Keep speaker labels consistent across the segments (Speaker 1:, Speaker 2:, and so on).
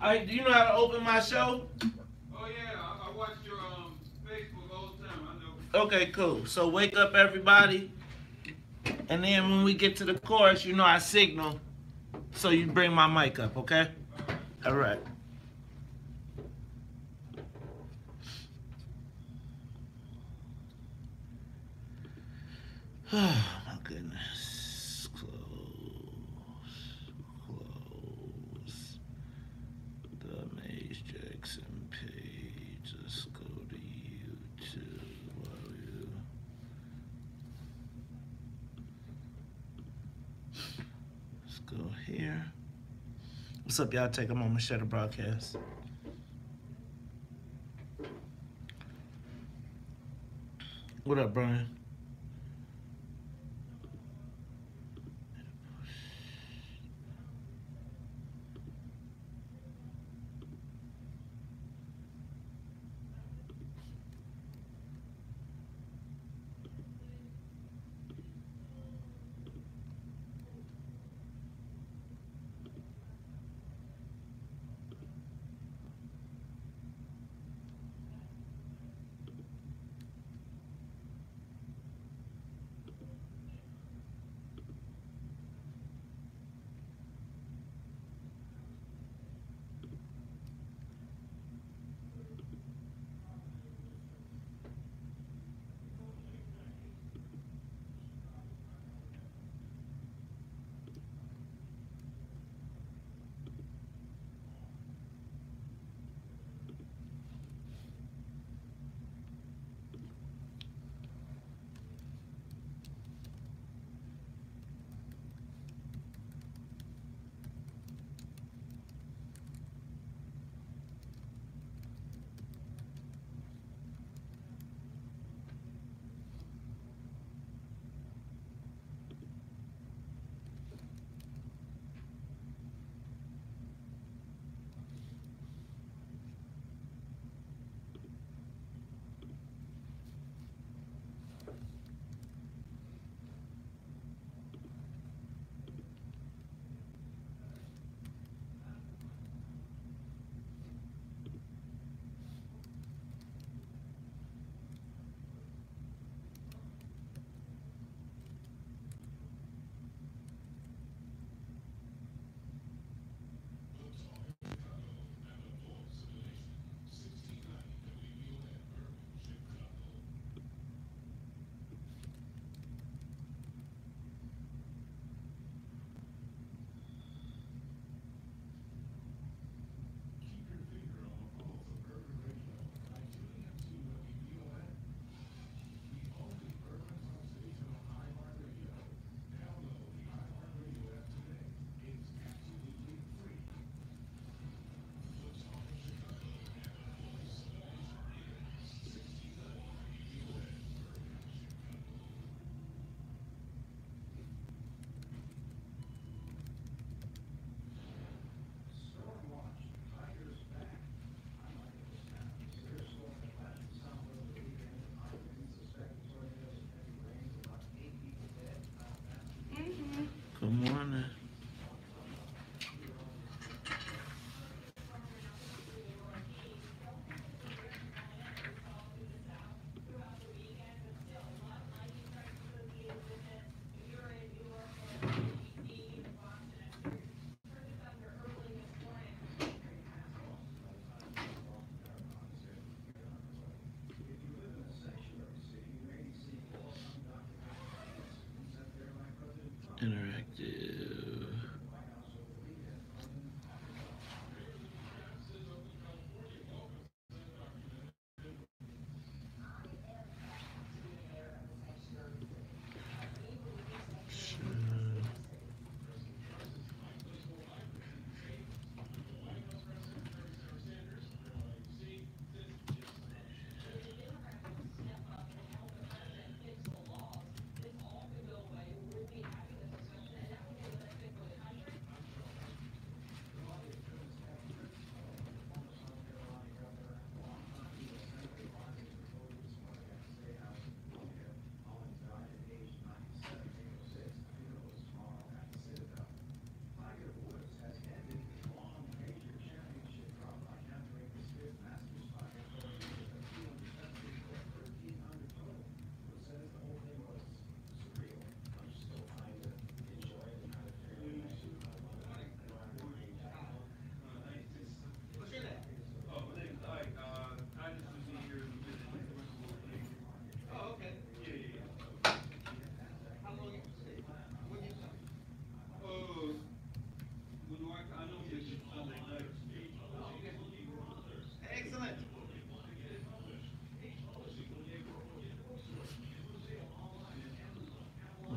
Speaker 1: Do you know how to open my show?
Speaker 2: Oh yeah, I watched your Facebook all the time. I know.
Speaker 1: Okay, cool. So wake up everybody, and then when we get to the chorus, you know I signal, so you bring my mic up, okay?
Speaker 2: All right.
Speaker 1: All right. Oh my goodness. Close the Matrix and page. Let's go to YouTube. Let's go here. What's up, y'all? Take a moment, share the broadcast. What up, Brian?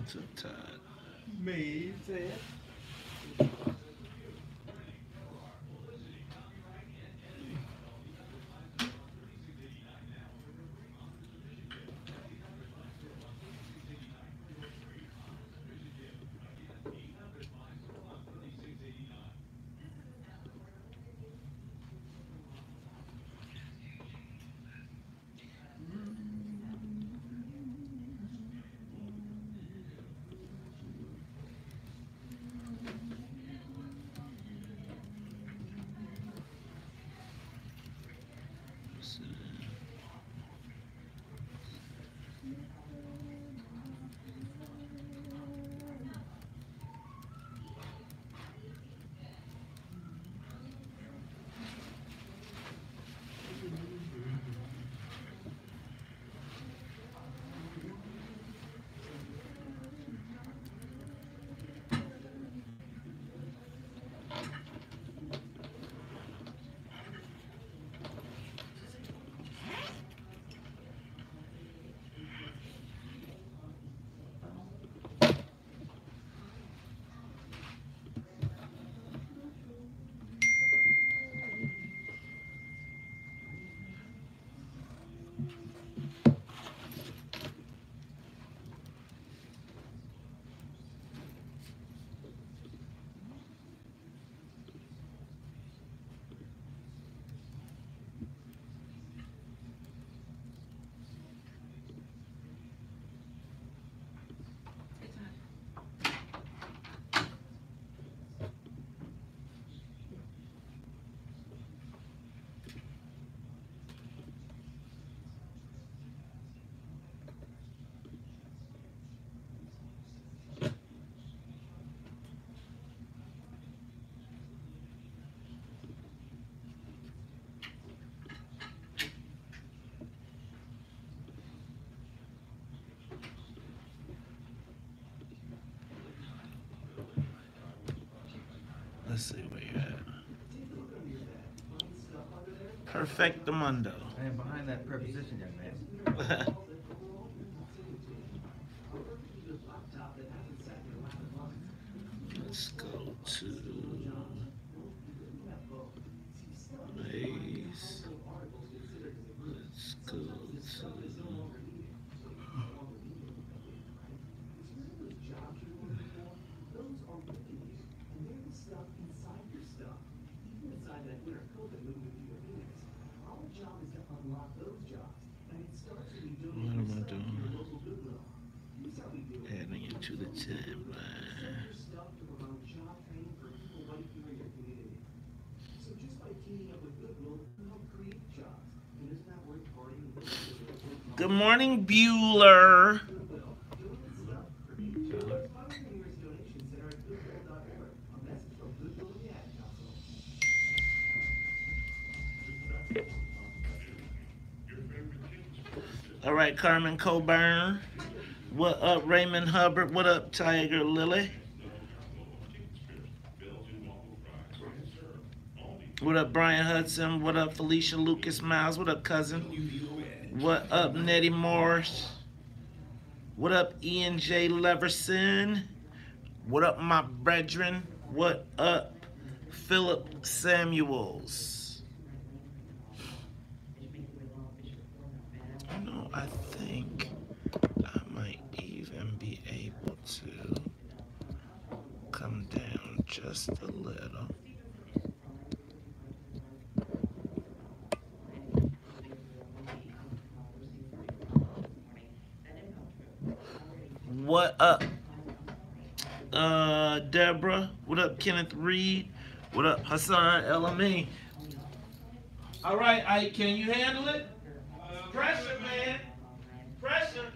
Speaker 1: too tired.
Speaker 3: Me said.
Speaker 1: Let's see where you're at. Perfectamundo.
Speaker 3: I am behind that preposition, young man.
Speaker 1: Let's go to Maze. Let's go to what am I doing? Adding it to the timeline. Good morning, Bueller. All right, Carmen Coburn. What up, Raymond Hubbard? What up, Tiger Lily? What up, Brian Hudson? What up, Felicia Lucas Miles? What up, cousin? What up, Nettie Morris? What up, Ian J. Leverson? What up, my brethren? What up, Philip Samuels? You know, I think I might even be able to come down just a little. What up, Deborah? What up, Kenneth Reed? What up, Hassan Elamine? All right, Ike, can you handle it? Pressure, man. Pressure.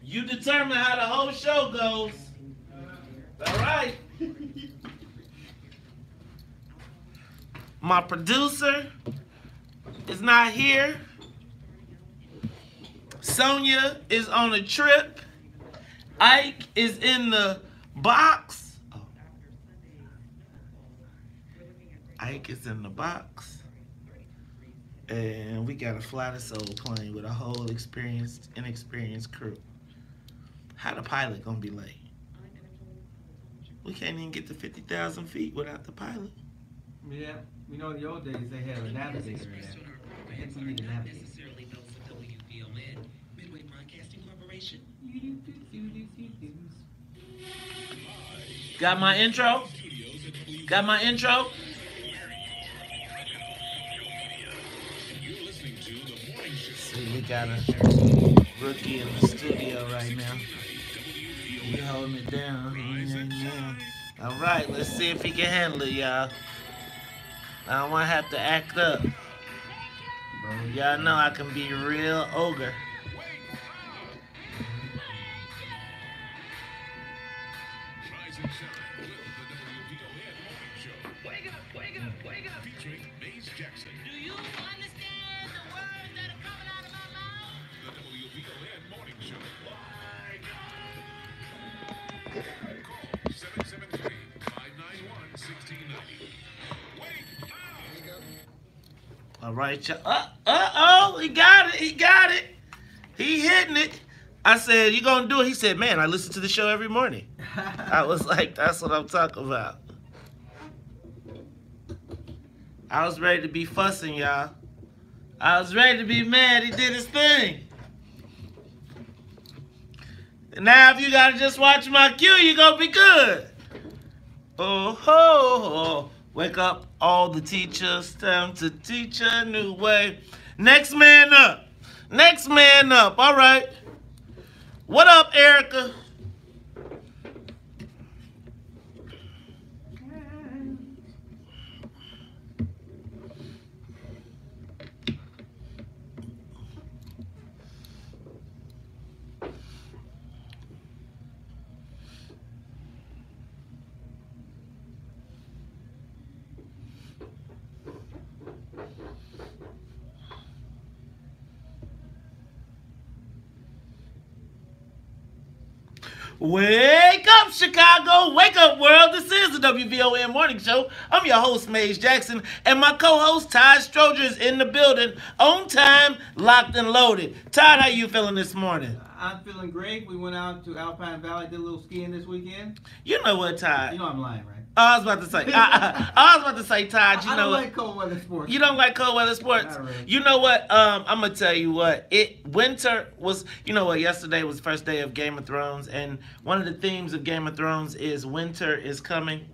Speaker 1: You determine how the whole show goes. All right. My producer is not here. Sonia is on a trip. Ike is in the box. Oh. Ike is in the box. And we gotta fly this old plane with a whole inexperienced crew. How the pilot gonna be late? We can't even get to 50,000 feet without the pilot.
Speaker 3: Yeah, you know, in the old days they had a navigator in there. I think we need a navigator.
Speaker 4: Midway Broadcasting Corporation.
Speaker 1: Got my intro? Got my intro? See, we got a rookie in the studio right now. We holding it down. All right, let's see if he can handle it, y'all. I don't want to have to act up. Y'all know I can be real ogre.
Speaker 4: Wake up, wake up, wake up. Featuring Maze Jackson. Do you understand the words that are coming out of my mouth? The WVON Morning Show. Call 773-591-1690. Wake up.
Speaker 1: All right, y'all. Uh-oh, he got it, he got it. He hitting it. I said, you gonna do it? He said, man, I listen to the show every morning. I was like, that's what I'm talking about. I was ready to be fussing, y'all. I was ready to be mad. He did his thing. And now if you gotta just watch my cue, you gonna be good. Oh, ho, ho. Wake up, all the teachers. Time to teach a new way. Next man up. Next man up. All right. What up, Erica? Wake up, Chicago! Wake up, world! This is the WVON Morning Show. I'm your host, Maze Jackson, and my co-host, Todd Stroger, is in the building, on time, locked and loaded. Todd, how you feeling this morning?
Speaker 3: I'm feeling great. We went out to Alpine Valley, did a little skiing this weekend.
Speaker 1: You know what, Todd?
Speaker 3: You know I'm lying, right?
Speaker 1: I was about to say, I was about to say, Todd, you
Speaker 3: I
Speaker 1: know
Speaker 3: don't
Speaker 1: what?
Speaker 3: like cold weather sports.
Speaker 1: You don't like cold weather sports?
Speaker 3: Not really.
Speaker 1: You know what? I'm gonna tell you what. Winter was. You know what? Yesterday was the first day of Game of Thrones, and one of the themes of Game of Thrones is winter is coming.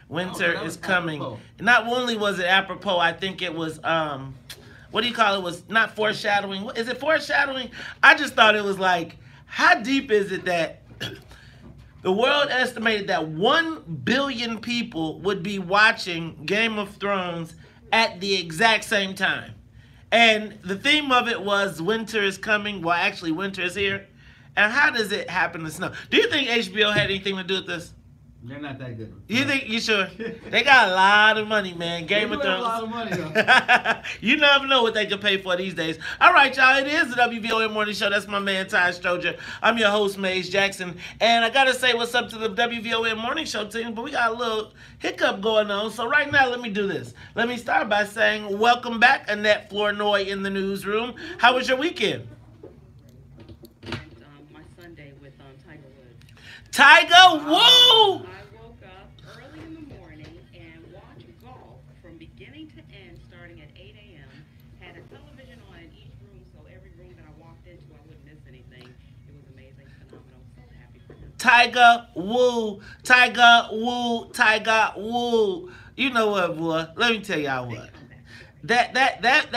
Speaker 1: Winter is coming.
Speaker 3: Apropos.
Speaker 1: Not only was it apropos, I think it was what do you call it? Was not foreshadowing. Is it foreshadowing? I just thought it was like, how deep is it that the world estimated that 1 billion people would be watching Game of Thrones at the exact same time. And the theme of it was winter is coming. Well, actually, winter is here. And how does it happen to snow? Do you think HBO had anything to do with this?
Speaker 3: They're not that good.
Speaker 1: You think, you sure? They got a lot of money, man. Game of
Speaker 3: They do have
Speaker 1: Thrones.
Speaker 3: a lot of money, though.
Speaker 1: You never know what they can pay for these days. All right, y'all. It is the WVON Morning Show. That's my man, Todd Stroger. I'm your host, Maze Jackson. And I got to say what's up to the WVON Morning Show team, but we got a little hiccup going on. So right now, let me do this. Let me start by saying welcome back, Annette Flournoy in the newsroom. How was your weekend?
Speaker 5: My Sunday with Tiger Woods.
Speaker 1: Tiger Woo!
Speaker 5: I woke up early in the morning and watched golf from beginning to end, starting at 8 a.m. Had a television on in each room, so every room that I walked into, I wouldn't miss anything. It was amazing, phenomenal. So happy for him.
Speaker 1: Tiger Woo, Tiger Woo, Tiger Woo. You know what, boy? Let me tell y'all what. That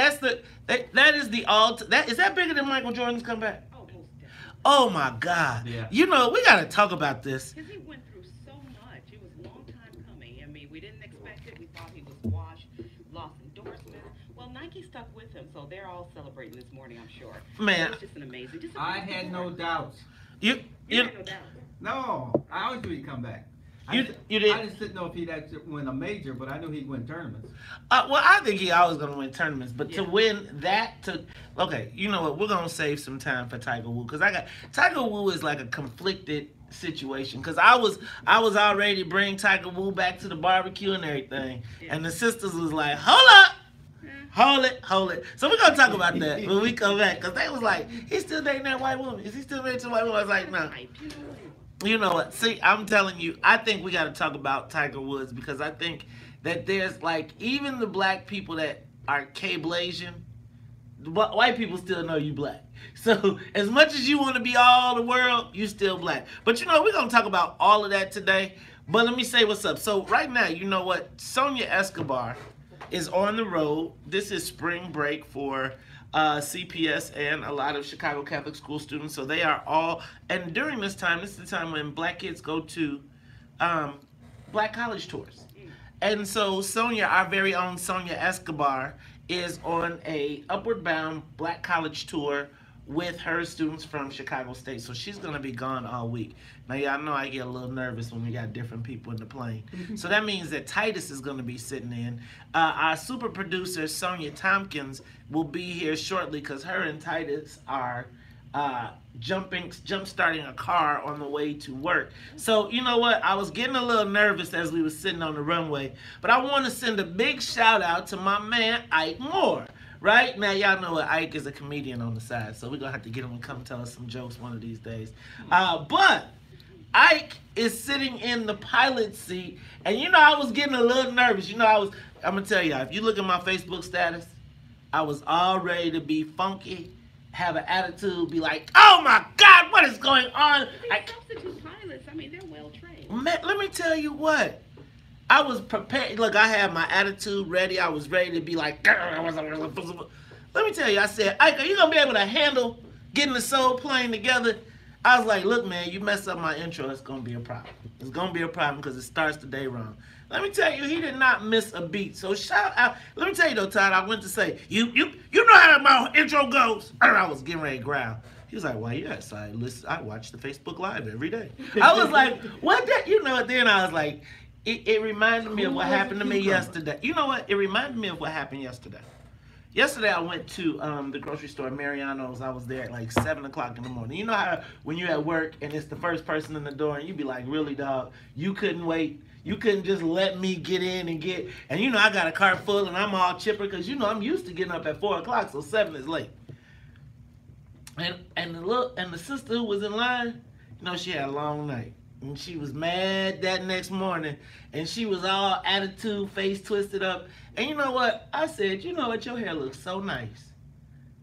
Speaker 1: is the is that bigger than Michael Jordan's comeback?
Speaker 5: Oh, most definitely.
Speaker 1: Oh my God.
Speaker 3: Yeah.
Speaker 1: You know, we gotta talk about this.
Speaker 5: Because he went through so much. It was a long time coming. I mean, we didn't expect it. We thought he was washed, lost endorsements. Well, Nike stuck with him, so they're all celebrating this morning, I'm sure.
Speaker 1: Man.
Speaker 5: It was just an amazing. Just
Speaker 3: I had no doubts.
Speaker 1: You
Speaker 5: had no doubt.
Speaker 3: No, I always knew he'd come back.
Speaker 1: You did.
Speaker 3: I just didn't know if he'd actually win a major, but I knew he'd win tournaments.
Speaker 1: Well, I think he always gonna win tournaments, but to
Speaker 5: Yeah.
Speaker 1: win that, okay, you know what? We're gonna save some time for Tiger Woo because Tiger Woo is like a conflicted situation because I was already bringing Tiger Woo back to the barbecue and everything,
Speaker 5: Yeah.
Speaker 1: and the sisters was like, hold Hold it. So we're gonna talk about that when we come back, cause they was like, he's still dating that white woman. Is he still dating the white woman? I was like, no. You know what? See, I'm telling you, I think we got to talk about Tiger Woods, because I think that there's like, even the black people that are cable Asian, white people still know you black. So as much as you want to be all the world, you still black. But you know, we're gonna talk about all of that today. But let me say what's up. So right now, you know what? Sonia Escobar is on the road. This is spring break for CPS and a lot of Chicago Catholic school students. So they are all, and during this time, this is the time when black kids go to black college tours. And so Sonia, our very own Sonia Escobar, is on a upward bound black college tour with her students from Chicago State. So she's going to be gone all week. Now, y'all know I get a little nervous when we got different people in the plane. So that means that Titus is going to be sitting in. Our super producer, Sonia Tompkins, will be here shortly, because her and Titus are jump-starting a car on the way to work. So, you know what? I was getting a little nervous as we were sitting on the runway. But I want to send a big shout-out to my man, Ike Moore. Right? Now, y'all know what, Ike is a comedian on the side, so we're going to have to get him to come tell us some jokes one of these days. But Ike is sitting in the pilot seat, and you know, I was getting a little nervous. You know, I'm going to tell y'all, if you look at my Facebook status, I was all ready to be funky, have an attitude, be like, oh my God, what is going on?
Speaker 5: Substitute pilots, I mean, they're well trained.
Speaker 1: Man, let me tell you what. I was prepared. Look, I had my attitude ready. I was ready to be like, let me tell you, I said, Ike, are you going to be able to handle getting the soul plane together? I was like, look, man, you mess up my intro, it's going to be a problem. It's going to be a problem because it starts the day wrong. Let me tell you, he did not miss a beat. So shout out. Let me tell you though, Todd, I went to say, you know how my intro goes. I was getting ready to growl. He was like, well, yes, I watch the Facebook Live every day. I was like, what that? You know, then I was like, it reminded me of what happened to me yesterday. You know what? It reminded me of what happened yesterday. Yesterday, I went to the grocery store, Mariano's. I was there at like 7 o'clock in the morning. You know how when you're at work and it's the first person in the door and you be like, really, dog? You couldn't wait? You couldn't just let me get in and get... And you know, I got a cart full and I'm all chipper because, you know, I'm used to getting up at 4 o'clock, so 7 is late. And the sister who was in line, you know, she had a long night. And she was mad that next morning. And she was all attitude, face twisted up. And you know what? I said, you know what? Your hair looks so nice.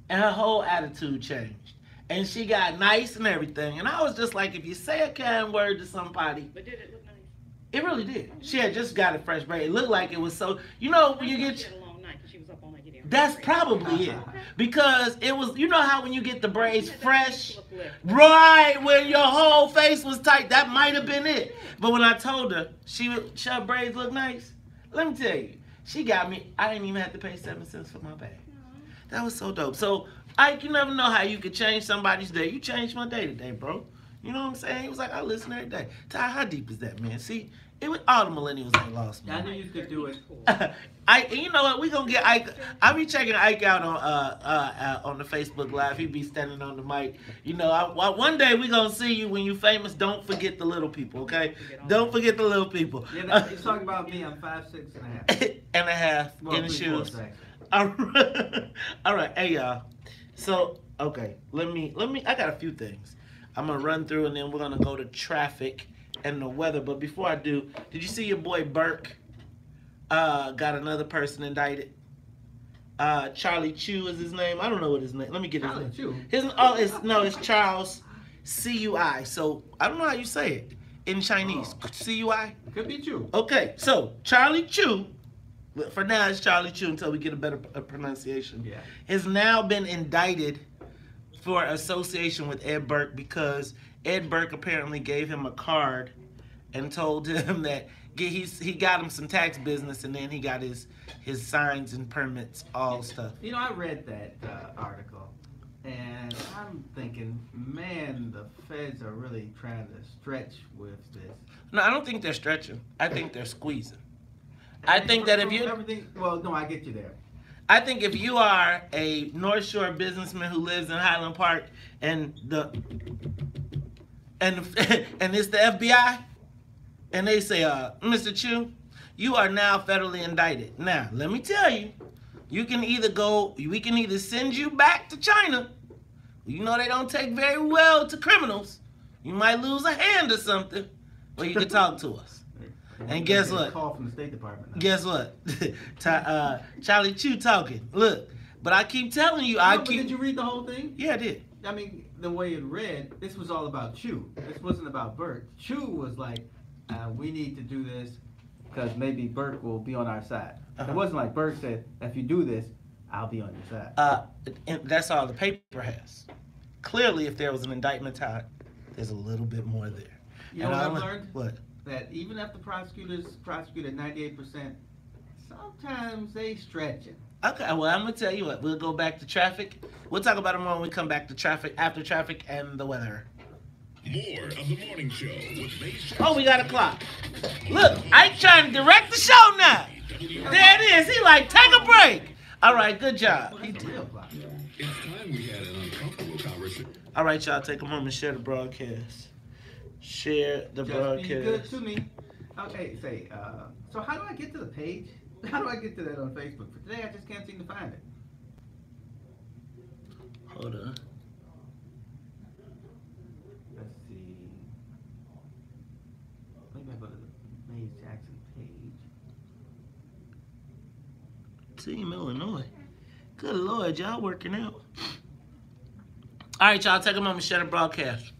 Speaker 1: And her whole attitude changed. And she got nice and everything. And I was just like, if you say a kind word to somebody...
Speaker 5: But did it look nice?
Speaker 1: It really did. She had just got a fresh braid. It looked like it was so... You know, when you get...
Speaker 5: She had a long night because she was up all night getting her
Speaker 1: That's
Speaker 5: braid.
Speaker 1: probably it. Because it was... You know how when you get the braids
Speaker 5: Yeah, that
Speaker 1: fresh...
Speaker 5: look lit.
Speaker 1: Right, when your whole face was tight. That might have been it. But when I told her her braids look nice, let me tell you, she got me. I didn't even have to pay 7 cents for my bag. That was so dope. So, Ike, you never know how you could change somebody's day. You changed my day today, bro. You know what I'm saying? He was like, I listen every day. Ty, how deep is that, man? See, it was all the millennials ain't lost, man.
Speaker 3: I knew you could do it.
Speaker 1: Ike, you know what? We gonna get Ike. I be checking Ike out on the Facebook Live. He be standing on the mic. You know, one day we gonna see you when you famous. Don't forget the little people, okay? Don't forget the little people.
Speaker 3: Yeah, he's talking about me. I'm 5'6.5".
Speaker 1: And a half
Speaker 3: Well,
Speaker 1: in the
Speaker 3: 3/4
Speaker 1: shoes.
Speaker 3: actually.
Speaker 1: All right, hey y'all. So okay, let me. I got a few things. I'm gonna run through and then we're gonna go to traffic and the weather. But before I do, did you see your boy Burke? Got another person indicted. Charlie Chu is his name. I don't know what his name. Let me get his
Speaker 3: Charlie
Speaker 1: name.
Speaker 3: Chu?
Speaker 1: It's Charles Cui. So I don't know how you say it in Chinese. Cui.
Speaker 3: Could be true.
Speaker 1: Okay, so Charlie Chu. For now, it's Charlie Chu until we get a better pronunciation.
Speaker 3: Yeah.
Speaker 1: Has now been indicted for association with Ed Burke because Ed Burke apparently gave him a card and told him that he got him some tax business and then he got his signs and permits, all stuff.
Speaker 3: You know, I read that article, and I'm thinking, man, the feds are really trying to stretch with this.
Speaker 1: No, I don't think they're stretching. I think they're squeezing. I think that if you...
Speaker 3: Well, no, I get you there.
Speaker 1: I think if you are a North Shore businessman who lives in Highland Park and it's the FBI, and they say, Mr. Chu, you are now federally indicted. Now, let me tell you, You can either go, we can either send you back to China. You know they don't take very well to criminals. You might lose a hand or something. Or you can talk to us. And guess what?
Speaker 3: Call from the State Department now.
Speaker 1: Guess what? Charlie Chu talking. Look, but I keep telling you,
Speaker 3: But did you read the whole thing?
Speaker 1: Yeah, I did.
Speaker 3: I mean, the way it read, this was all about Chu. This wasn't about Burke. Chu was like, we need to do this because maybe Burke will be on our side. It wasn't like Burke said, if you do this, I'll be on your side.
Speaker 1: And that's all the paper has. Clearly, if there was an indictment tied, there's a little bit more there.
Speaker 3: You know what I've learned?
Speaker 1: What?
Speaker 3: That even if the prosecutors prosecute at 98%, sometimes they stretch it.
Speaker 1: Okay, well, I'm going to tell you what. We'll go back to traffic. We'll talk about it more when we come back to traffic, after traffic and the weather.
Speaker 4: More of the morning show with Maze Jackson.
Speaker 1: Oh, we got a clock. Look, I ain't trying to direct the show now. There it is. He like, take a break. All right, good job.
Speaker 3: It's a real clock.
Speaker 4: It's time we had an uncomfortable conversation.
Speaker 1: All right, y'all, take a moment, share the broadcast. Share the broadcast.
Speaker 3: Just be good to me. Okay, so how do I get to the page? How do I get to that on Facebook? For today, I just can't seem to find it.
Speaker 1: Hold on.
Speaker 3: Let's see. Maybe I go to the Maze Jackson page.
Speaker 1: Team Illinois. Good Lord, y'all working out. All right, y'all, take a moment, share the broadcast.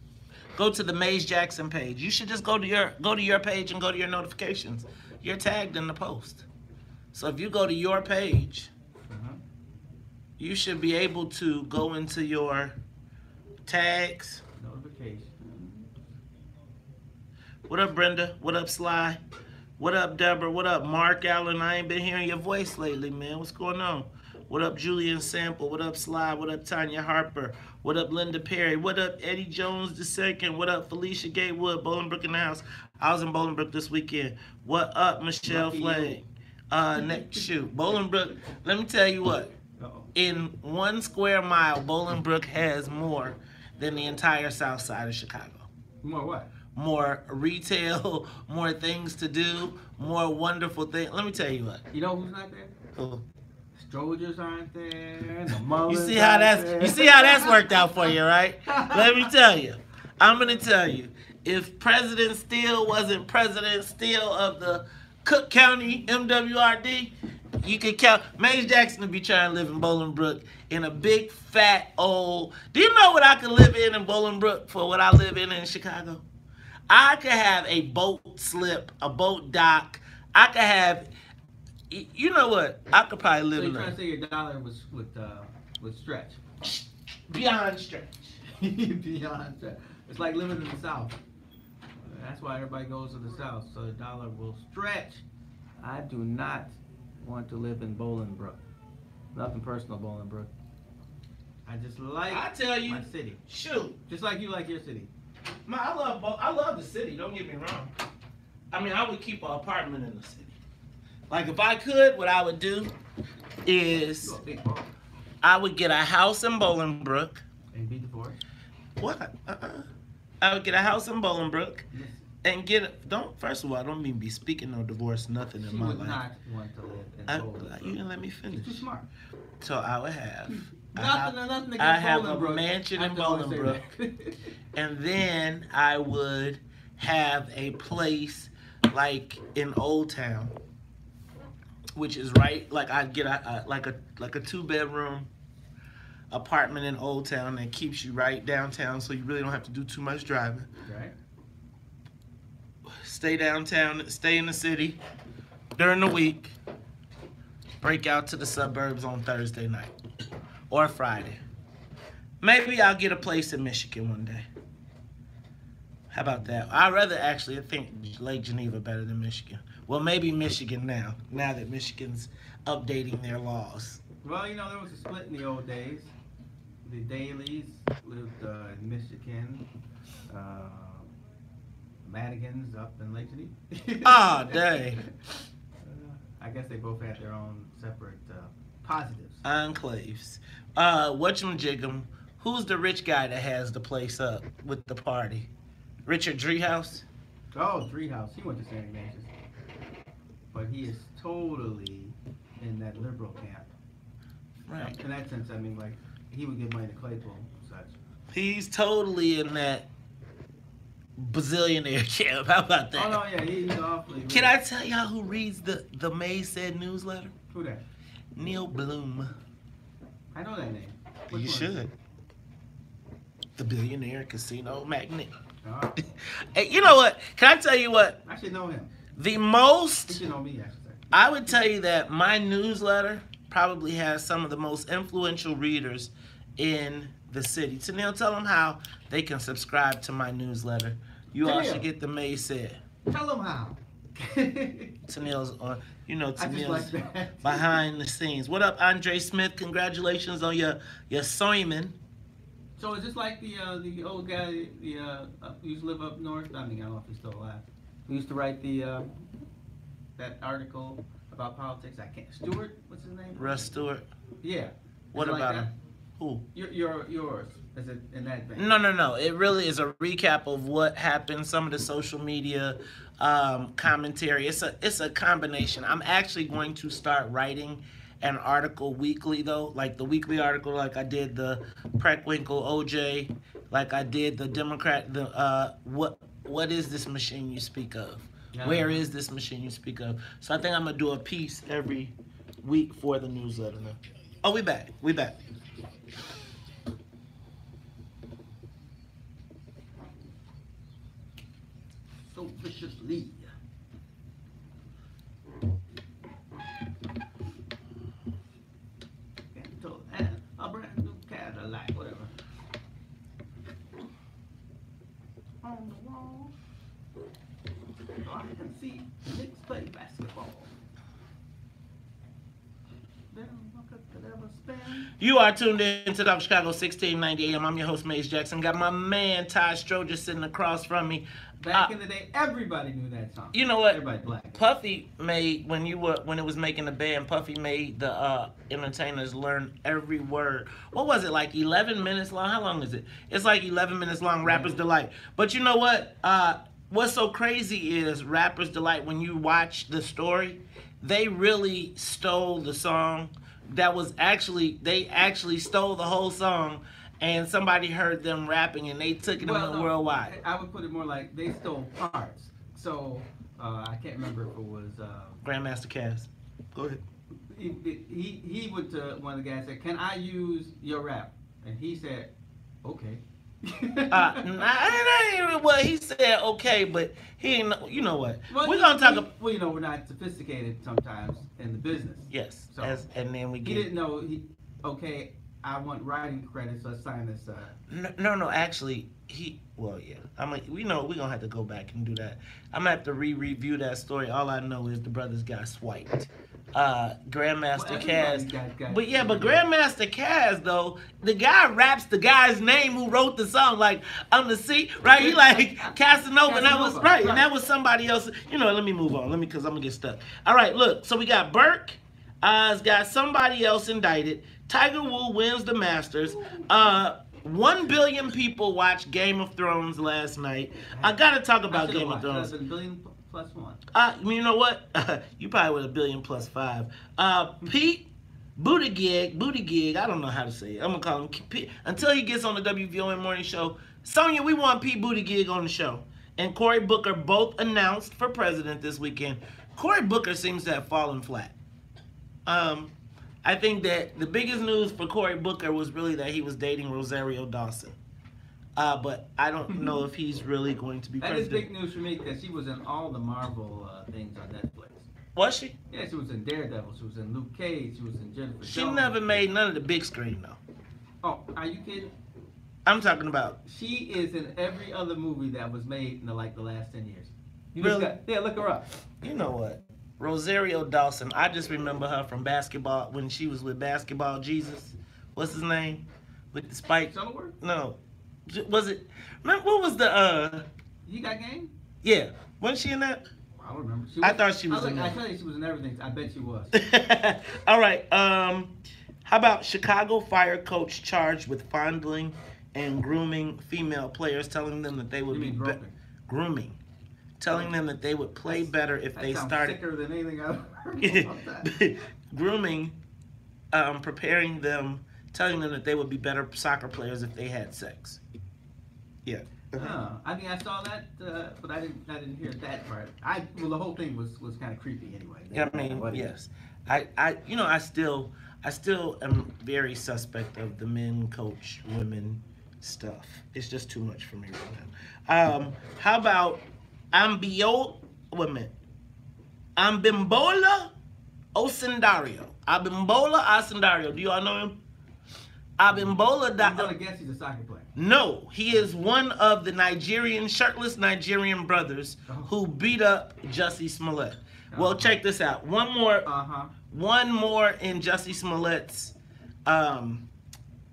Speaker 1: Go to the Maze Jackson page. You should just go to your page and go to your notifications. You're tagged in the post. So if you go to your page, you should be able to go into your tags.
Speaker 3: Notification.
Speaker 1: What up, Brenda? What up, Sly? What up, Deborah? What up, Mark Allen? I ain't been hearing your voice lately, man. What's going on? What up, Julian Sample? What up, Sly? What up, Tanya Harper? What up, Linda Perry? What up, Eddie Jones II? What up, Felicia Gatewood? Bolingbrook in the house. I was in Bolingbrook this weekend. What up, Michelle Flay? Shoot, Bolingbrook. Let me tell you what. In 1 square mile, Bolingbrook has more than the entire south side of Chicago.
Speaker 3: More what?
Speaker 1: More retail, more things to do, more wonderful things. Let me tell you what.
Speaker 3: You know who's not there?
Speaker 1: Who?
Speaker 3: Strogers aren't there. The
Speaker 1: You
Speaker 3: Mullins
Speaker 1: see how
Speaker 3: aren't there.
Speaker 1: that's worked out for you, right? Let me tell you. I'm gonna tell you. If President Steele wasn't President Steele of the Cook County MWRD, you could count. Maze Jackson would be trying to live in Bolingbrook in a big fat old. Do you know what I could live in Bolingbrook for what I live in Chicago? I could have a boat slip, a boat dock. I could have. You know what? I could probably live
Speaker 3: So
Speaker 1: in
Speaker 3: you're trying to say your dollar would stretch?
Speaker 1: beyond stretch.
Speaker 3: Beyond stretch. It's like living in the South. That's why everybody goes to the South, so the dollar will stretch. I do not want to live in Bolingbrook. Nothing personal, Bolingbrook. I just like
Speaker 1: I tell you,
Speaker 3: my city.
Speaker 1: Shoot.
Speaker 3: Just like you like your city.
Speaker 1: Man, I love the city. Don't get me wrong. I mean, I would keep an apartment in the city. Like if I could, what I would do is
Speaker 3: You're a big boy.
Speaker 1: I would get a house in Bolingbrook.
Speaker 3: And be divorced.
Speaker 1: What? I would get a house in Bolingbrook
Speaker 3: Yes.
Speaker 1: and first of all, I don't mean be speaking no divorce, nothing
Speaker 3: She
Speaker 1: in my
Speaker 3: would
Speaker 1: life.
Speaker 3: not want to live in Bolingbrook.
Speaker 1: You didn't let me
Speaker 3: She's
Speaker 1: finish.
Speaker 3: too smart.
Speaker 1: So I would have.
Speaker 3: Nothing against
Speaker 1: I have a
Speaker 3: Bolingbrook.
Speaker 1: mansion
Speaker 3: I
Speaker 1: in
Speaker 3: just wanna say
Speaker 1: Bolingbrook.
Speaker 3: that.
Speaker 1: And then I would have a place like in Old Town, which is right. Like I'd get a 2-bedroom apartment in Old Town that keeps you right downtown, so you really don't have to do too much driving.
Speaker 3: Right.
Speaker 1: Stay downtown, stay in the city during the week. Break out to the suburbs on Thursday night or Friday. Maybe I'll get a place in Michigan one day. How about that? I'd rather actually, I think Lake Geneva better than Michigan. Well, maybe Michigan now that Michigan's updating their laws.
Speaker 3: Well, you know, there was a split in the old days. The Dailies lived in Michigan. Madigans up in Lake Geneva.
Speaker 1: Ah, dang.
Speaker 3: I guess they both had their own separate positives.
Speaker 1: Enclaves. Whatchamajigam, who's the rich guy that has the place up with the party? Richard Driehaus?
Speaker 3: Oh, Treehouse. He went to St. Ignatius. But he is totally in that liberal camp.
Speaker 1: Right.
Speaker 3: In that sense, I mean, like, he would give money to Claypool and such.
Speaker 1: He's totally in that bazillionaire camp. How about that?
Speaker 3: Oh, no, yeah, he's awfully rich.
Speaker 1: Can I tell y'all who reads the May Said newsletter?
Speaker 3: Who that?
Speaker 1: Neil Bloom.
Speaker 3: I know that name. Which
Speaker 1: You
Speaker 3: one?
Speaker 1: should. The billionaire casino magnate.
Speaker 3: All right.
Speaker 1: Hey, you know what? Can I tell you what?
Speaker 3: I should know him.
Speaker 1: The
Speaker 3: He
Speaker 1: most,
Speaker 3: should know me, I should say.
Speaker 1: I would tell you that my newsletter probably has some of the most influential readers in the city. Tanil, tell them how they can subscribe to my newsletter. You all
Speaker 3: Tanil.
Speaker 1: should get the May Said.
Speaker 3: Tell him how.
Speaker 1: Tanil's on, you know,
Speaker 3: I just like
Speaker 1: Tanil's
Speaker 3: that.
Speaker 1: behind the scenes. What up, Andre Smith? Congratulations on your sermon.
Speaker 3: So is this like the old guy who used to live up north? I mean, I don't know if he's still alive. Who used to write that article about politics? I can't. Stewart, what's his name?
Speaker 1: Russ Stewart.
Speaker 3: Yeah.
Speaker 1: What
Speaker 3: Is it like
Speaker 1: about
Speaker 3: that?
Speaker 1: him? Who?
Speaker 3: Yours. Is it in that vein?
Speaker 1: No. It really is a recap of what happened, some of the social media commentary. It's a combination. I'm actually going to start writing an article weekly, though, like the weekly article, like I did the Preckwinkle OJ, like I did the Democrat, what is this machine you speak of?
Speaker 3: Yeah.
Speaker 1: Where is this machine you speak of? So I think I'm gonna do a piece every week for the newsletter now. Oh, we back.
Speaker 3: So viciously. And a brand new Cadillac, whatever. On the wall, so I can see the Knicks play basketball. Then could ever spend.
Speaker 1: You are tuned in to Dr. Chicago 1690 AM. I'm your host, Mace Jackson. Got my man, Ty Stroger, sitting across from me.
Speaker 3: Back in the day, everybody knew that song.
Speaker 1: You know what?
Speaker 3: Everybody black.
Speaker 1: Puffy made, when it was making the band, Puffy made the entertainers learn every word. What was it, like 11 minutes long? How long is it? It's like 11 minutes long, Rapper's Delight. But you know what? What's so crazy is Rapper's Delight, when you watch the story, they really stole the song. They actually stole the whole song, and somebody heard them rapping, and they took it worldwide.
Speaker 3: I would put it more like they stole parts. So I can't remember if it was
Speaker 1: Grandmaster Caz. Go ahead.
Speaker 3: he went to one of the guys and said, "Can I use your rap?" And he said, "Okay."
Speaker 1: Well, he said okay, but he ain't. You know what?
Speaker 3: Well,
Speaker 1: We're gonna talk about.
Speaker 3: Well, you know, we're not sophisticated sometimes in the business.
Speaker 1: Yes.
Speaker 3: So,
Speaker 1: And then we
Speaker 3: he
Speaker 1: get.
Speaker 3: didn't know. Okay, I want writing credits. Let's sign this.
Speaker 1: No. Actually, Well, yeah. We know we're gonna have to go back and do that. I'm gonna have to review that story. All I know is the brothers got swiped. Grandmaster Caz. But Grandmaster Caz, though, the guy raps the guy's name who wrote the song, like, on the seat, right? He like Casanova, and that was right, and that was somebody else. You know, let me move on. Because I'm gonna get stuck. All right, look, so we got Burke, has got somebody else indicted. Tiger Woods wins the Masters. 1 billion people watched Game of Thrones last night. I gotta talk about Game of Thrones.
Speaker 3: That's a billion plus one.
Speaker 1: You know what? You probably with a billion plus 5. Pete Buttigieg, I don't know how to say it. I'm gonna call him Pete until he gets on the WVON morning show. Sonia, we want Pete Buttigieg on the show. And Cory Booker both announced for president this weekend. Cory Booker seems to have fallen flat. I think that the biggest news for Cory Booker was really that he was dating Rosario Dawson. But I don't know if he's really going to be president.
Speaker 3: That is big news for me because she was in all the Marvel things on Netflix.
Speaker 1: Was she?
Speaker 3: Yeah, she was in Daredevil. She was in Luke Cage. She was in Jennifer
Speaker 1: She
Speaker 3: Jones.
Speaker 1: never made none of the big screen, though.
Speaker 3: Oh, are you kidding?
Speaker 1: I'm talking about.
Speaker 3: She is in every other movie that was made in the last 10 years.
Speaker 1: Really?
Speaker 3: Yeah, look her up.
Speaker 1: You know what? Rosario Dawson, I just remember her from basketball when she was with Basketball Jesus. What's his name? With the spike?
Speaker 3: Shuttleworth?
Speaker 1: No. Was it? Remember, what was the,
Speaker 3: You got game?
Speaker 1: Yeah. Wasn't she in that?
Speaker 3: I don't remember.
Speaker 1: I thought she was in
Speaker 3: I
Speaker 1: that.
Speaker 3: tell you she was in everything. I bet she was.
Speaker 1: All right. How about Chicago Fire coach charged with fondling and grooming female players, telling them that they would
Speaker 3: You mean groping?
Speaker 1: grooming. Telling them that they would play better if they
Speaker 3: sounds
Speaker 1: started.
Speaker 3: sicker than anything I've heard about that.
Speaker 1: Grooming preparing them, telling them that they would be better soccer players if they had sex. Yeah.
Speaker 3: I mean, I saw that, but I didn't hear that part. Well, the whole thing was kind of creepy anyway.
Speaker 1: Yeah, I mean, yes. I still am very suspect of the men coach women stuff. It's just too much for me right now. How about Ambimbola Osendario? Abimbola Osendario. Do you all know him? Abimbola.
Speaker 3: I'm gonna guess he's a soccer player.
Speaker 1: No, he is one of the shirtless Nigerian brothers who beat up Jussie Smollett. Well, check this out. One more in Jussie Smollett's, one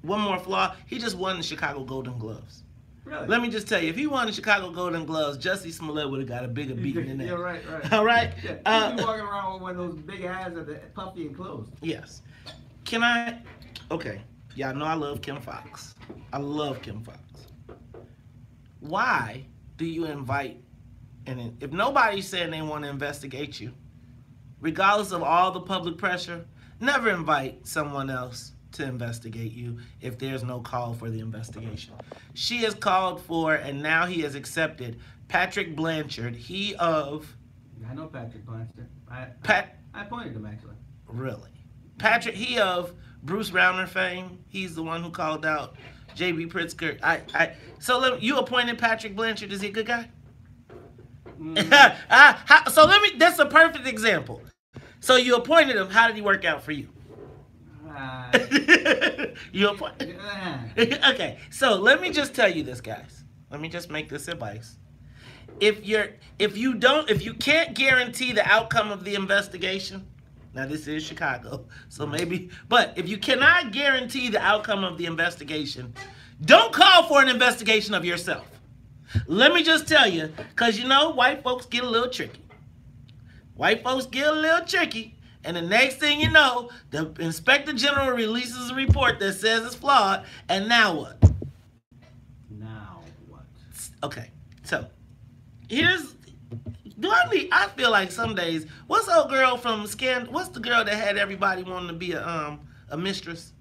Speaker 1: more flaw. He just won the Chicago Golden Gloves.
Speaker 3: Really?
Speaker 1: Let me just tell you, if he won the Chicago Golden Gloves, Jussie Smollett would have got a bigger beating than that.
Speaker 3: Yeah, right.
Speaker 1: All right?
Speaker 3: Yeah, he's walking around with one of those big eyes that are puffy and closed.
Speaker 1: Yes. Okay. Y'all know I love Kim Fox. I love Kim Fox. Why do you invite, and if nobody's saying they want to investigate you, regardless of all the public pressure, never invite someone else to investigate you if there's no call for the investigation. She has called for, and now he has accepted, Patrick Blanchard.
Speaker 3: I know Patrick Blanchard. I pointed him actually.
Speaker 1: Really? Patrick, he of Bruce Rauner fame. He's the one who called out J.B. Pritzker. You appointed Patrick Blanchard. Is he a good guy? That's a perfect example. So you appointed him. How did he work out for you? You appointed. Okay. So let me just tell you this, guys. Let me just make this advice. If you can't guarantee the outcome of the investigation, now this is Chicago, so maybe, but if you cannot guarantee the outcome of the investigation, don't call for an investigation of yourself. Let me just tell you, because white folks get a little tricky. And the next thing you know, the Inspector General releases a report that says it's flawed, and now what? Okay, so I feel like some days, what's the old girl from what's the girl that had everybody wanting to be a mistress?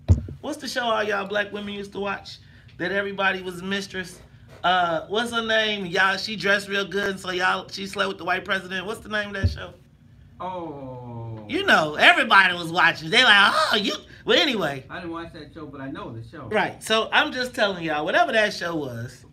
Speaker 1: What's the show all y'all black women used to watch that everybody was a mistress? What's her name? Y'all, she dressed real good, so she slept with the white president. What's the name of that show?
Speaker 3: Oh.
Speaker 1: Everybody was watching. They well, anyway.
Speaker 3: I didn't watch that show, but I know the show.
Speaker 1: Right, so I'm just telling y'all, whatever that show was,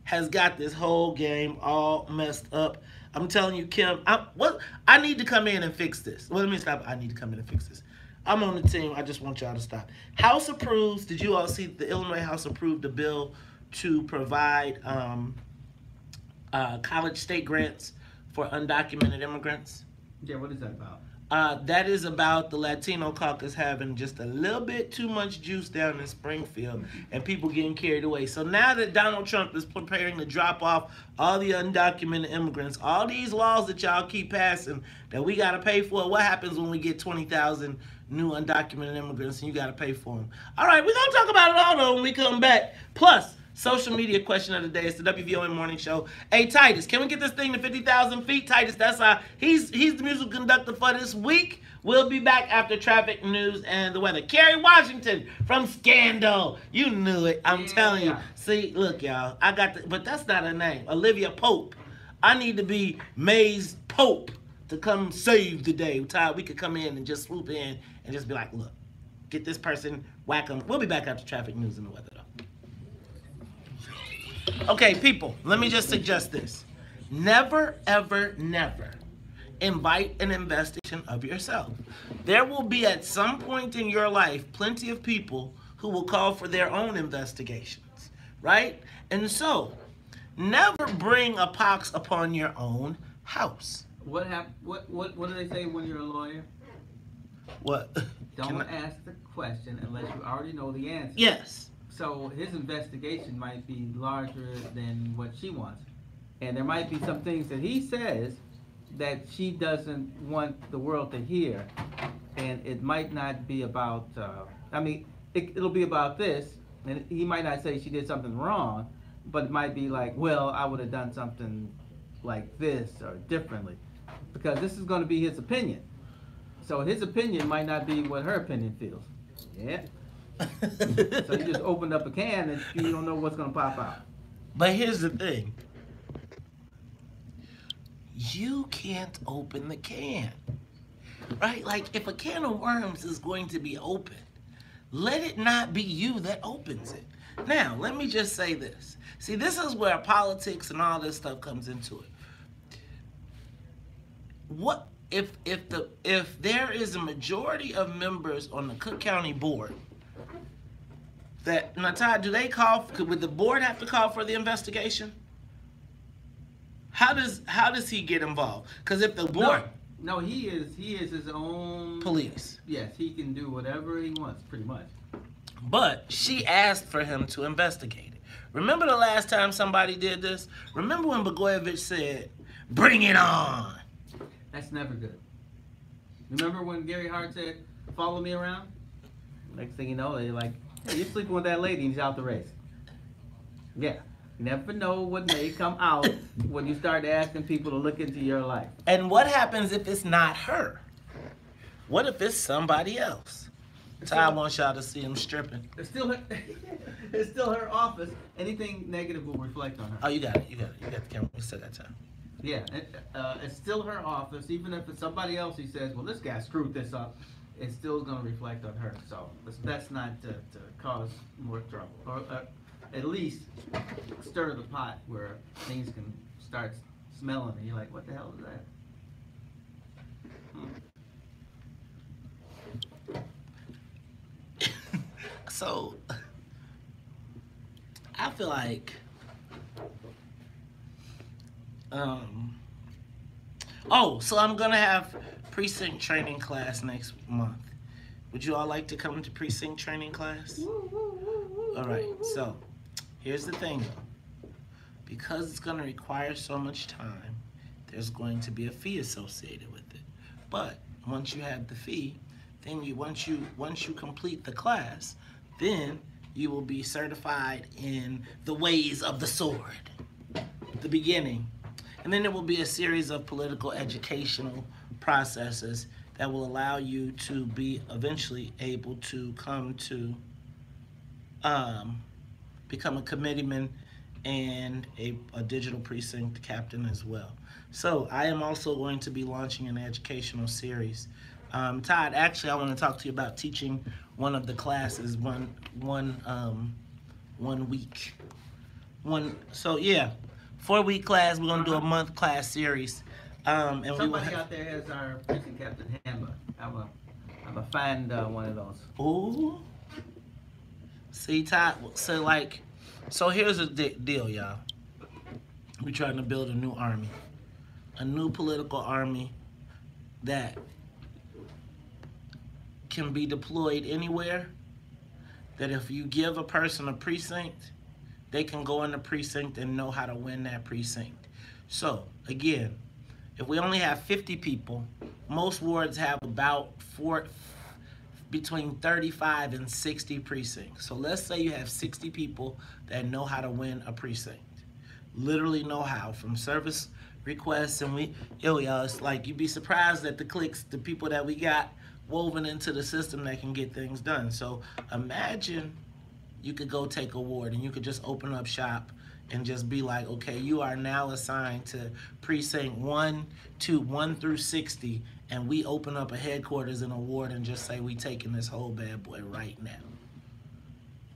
Speaker 1: has got this whole game all messed up. I'm telling you, Kim, I need to come in and fix this. Well, let me stop. I need to come in and fix this. I'm on the team. I just want y'all to stop. House approves. Did you all see the Illinois House approved a bill to provide college state grants for undocumented immigrants?
Speaker 3: Yeah, what is that about?
Speaker 1: That is about the Latino caucus having just a little bit too much juice down in Springfield and people getting carried away. So now that Donald Trump is preparing to drop off all the undocumented immigrants, all these laws that y'all keep passing that we got to pay for, what happens when we get 20,000 new undocumented immigrants and you got to pay for them? All right, we're going to talk about it all, though, when we come back. Plus, social media question of the day. It's the WVON Morning Show. Hey, Titus, can we get this thing to 50,000 feet? Titus, he's the musical conductor for this week. We'll be back after traffic, news, and the weather. Kerry Washington from Scandal. You knew it. I'm telling you. See, look, y'all. But that's not her name. Olivia Pope. I need to be May's Pope to come save the day. Todd, we could come in and just swoop in and just be like, look, get this person, whack them. We'll be back after traffic, news, and the weather, though. Okay, people, let me just suggest this. Never, ever, never invite an investigation of yourself. There will be at some point in your life plenty of people who will call for their own investigations, right? And so, never bring a pox upon your own house.
Speaker 3: What do they say when you're a lawyer?
Speaker 1: What?
Speaker 3: Don't ask the question unless you already know the answer.
Speaker 1: Yes.
Speaker 3: So his investigation might be larger than what she wants. And there might be some things that he says that she doesn't want the world to hear. And it might not be about, it'll be about this. And he might not say she did something wrong, but it might be like, well, I would have done something like this or differently. Because this is going to be his opinion. So his opinion might not be what her opinion feels. Yeah. So you just opened up a can and you don't know what's gonna pop out.
Speaker 1: But here's the thing. You can't open the can. Right? Like, if a can of worms is going to be opened, let it not be you that opens it. Now, let me just say this. See, this is where politics and all this stuff comes into it. What if there is a majority of members on the Cook County board that, now Todd, would the board have to call for the investigation? How does he get involved? Because if the board...
Speaker 3: No, he is his own...
Speaker 1: Police.
Speaker 3: Yes, he can do whatever he wants, pretty much.
Speaker 1: But she asked for him to investigate it. Remember the last time somebody did this? Remember when Blagojevich said, "Bring it on"?
Speaker 3: That's never good. Remember when Gary Hart said, "Follow me around"? Next thing you know, they're like, "Hey, you're sleeping with that lady and he's out the race." Yeah. You never know what may come out when you start asking people to look into your life.
Speaker 1: And what happens if it's not her? What if it's somebody else? Ty wants y'all to see him stripping.
Speaker 3: It's still her office. Anything negative will reflect on her.
Speaker 1: Oh, you got it. You got the camera. We still got time.
Speaker 3: Yeah, it's still her office. Even if it's somebody else, he says, "Well, this guy screwed this up," it's still going to reflect on her. So that's not to cause more trouble, or at least stir the pot where things can start smelling, and you're like, "What the hell is that?"
Speaker 1: So, I feel like, so I'm gonna have precinct training class next month. Would you all like to come to precinct training class? All right, so here's the thing though. Because it's gonna require so much time, there's going to be a fee associated with it. But once you have the fee, then once you complete the class, then you will be certified in the ways of the sword, the beginning. And then there will be a series of political educational processes that will allow you to be eventually able to come to become a committeeman and a digital precinct captain as well. So I am also going to be launching an educational series. Todd, actually I want to talk to you about teaching one of the classes one week. So yeah, 4-week class. We're gonna do a month class series. And
Speaker 3: Somebody out there has our precinct captain handbook. I'm a find one of those.
Speaker 1: Ooh. See, Todd. So here's the deal, y'all. We're trying to build a new army, a new political army that can be deployed anywhere. That if you give a person a precinct, they can go in the precinct and know how to win that precinct. So again, if we only have 50 people, most wards have about between 35 and 60 precincts. So let's say you have 60 people that know how to win a precinct. Literally know how, from service requests, and y'all, it's like you'd be surprised at the clicks, the people that we got woven into the system that can get things done. So imagine you could go take a ward and you could just open up shop and just be like, okay, you are now assigned to precinct 1 through 60, and we open up a headquarters in a ward and just say we taking this whole bad boy right now.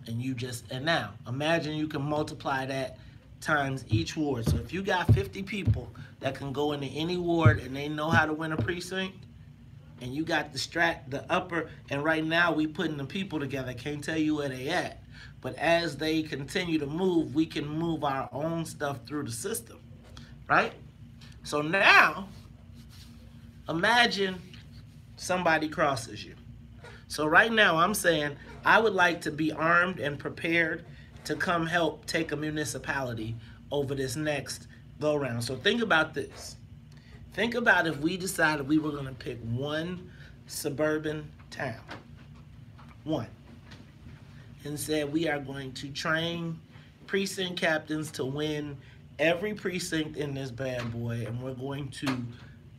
Speaker 1: And now imagine you can multiply that times each ward. So if you got 50 people that can go into any ward and they know how to win a precinct, and you got the upper, and right now we putting the people together, can't tell you where they at. But as they continue to move, we can move our own stuff through the system, right? So now, imagine somebody crosses you. So right now I'm saying I would like to be armed and prepared to come help take a municipality over this next go round. So think about this. Think about if we decided we were going to pick one suburban town, one, and said we are going to train precinct captains to win every precinct in this bad boy, and we're going to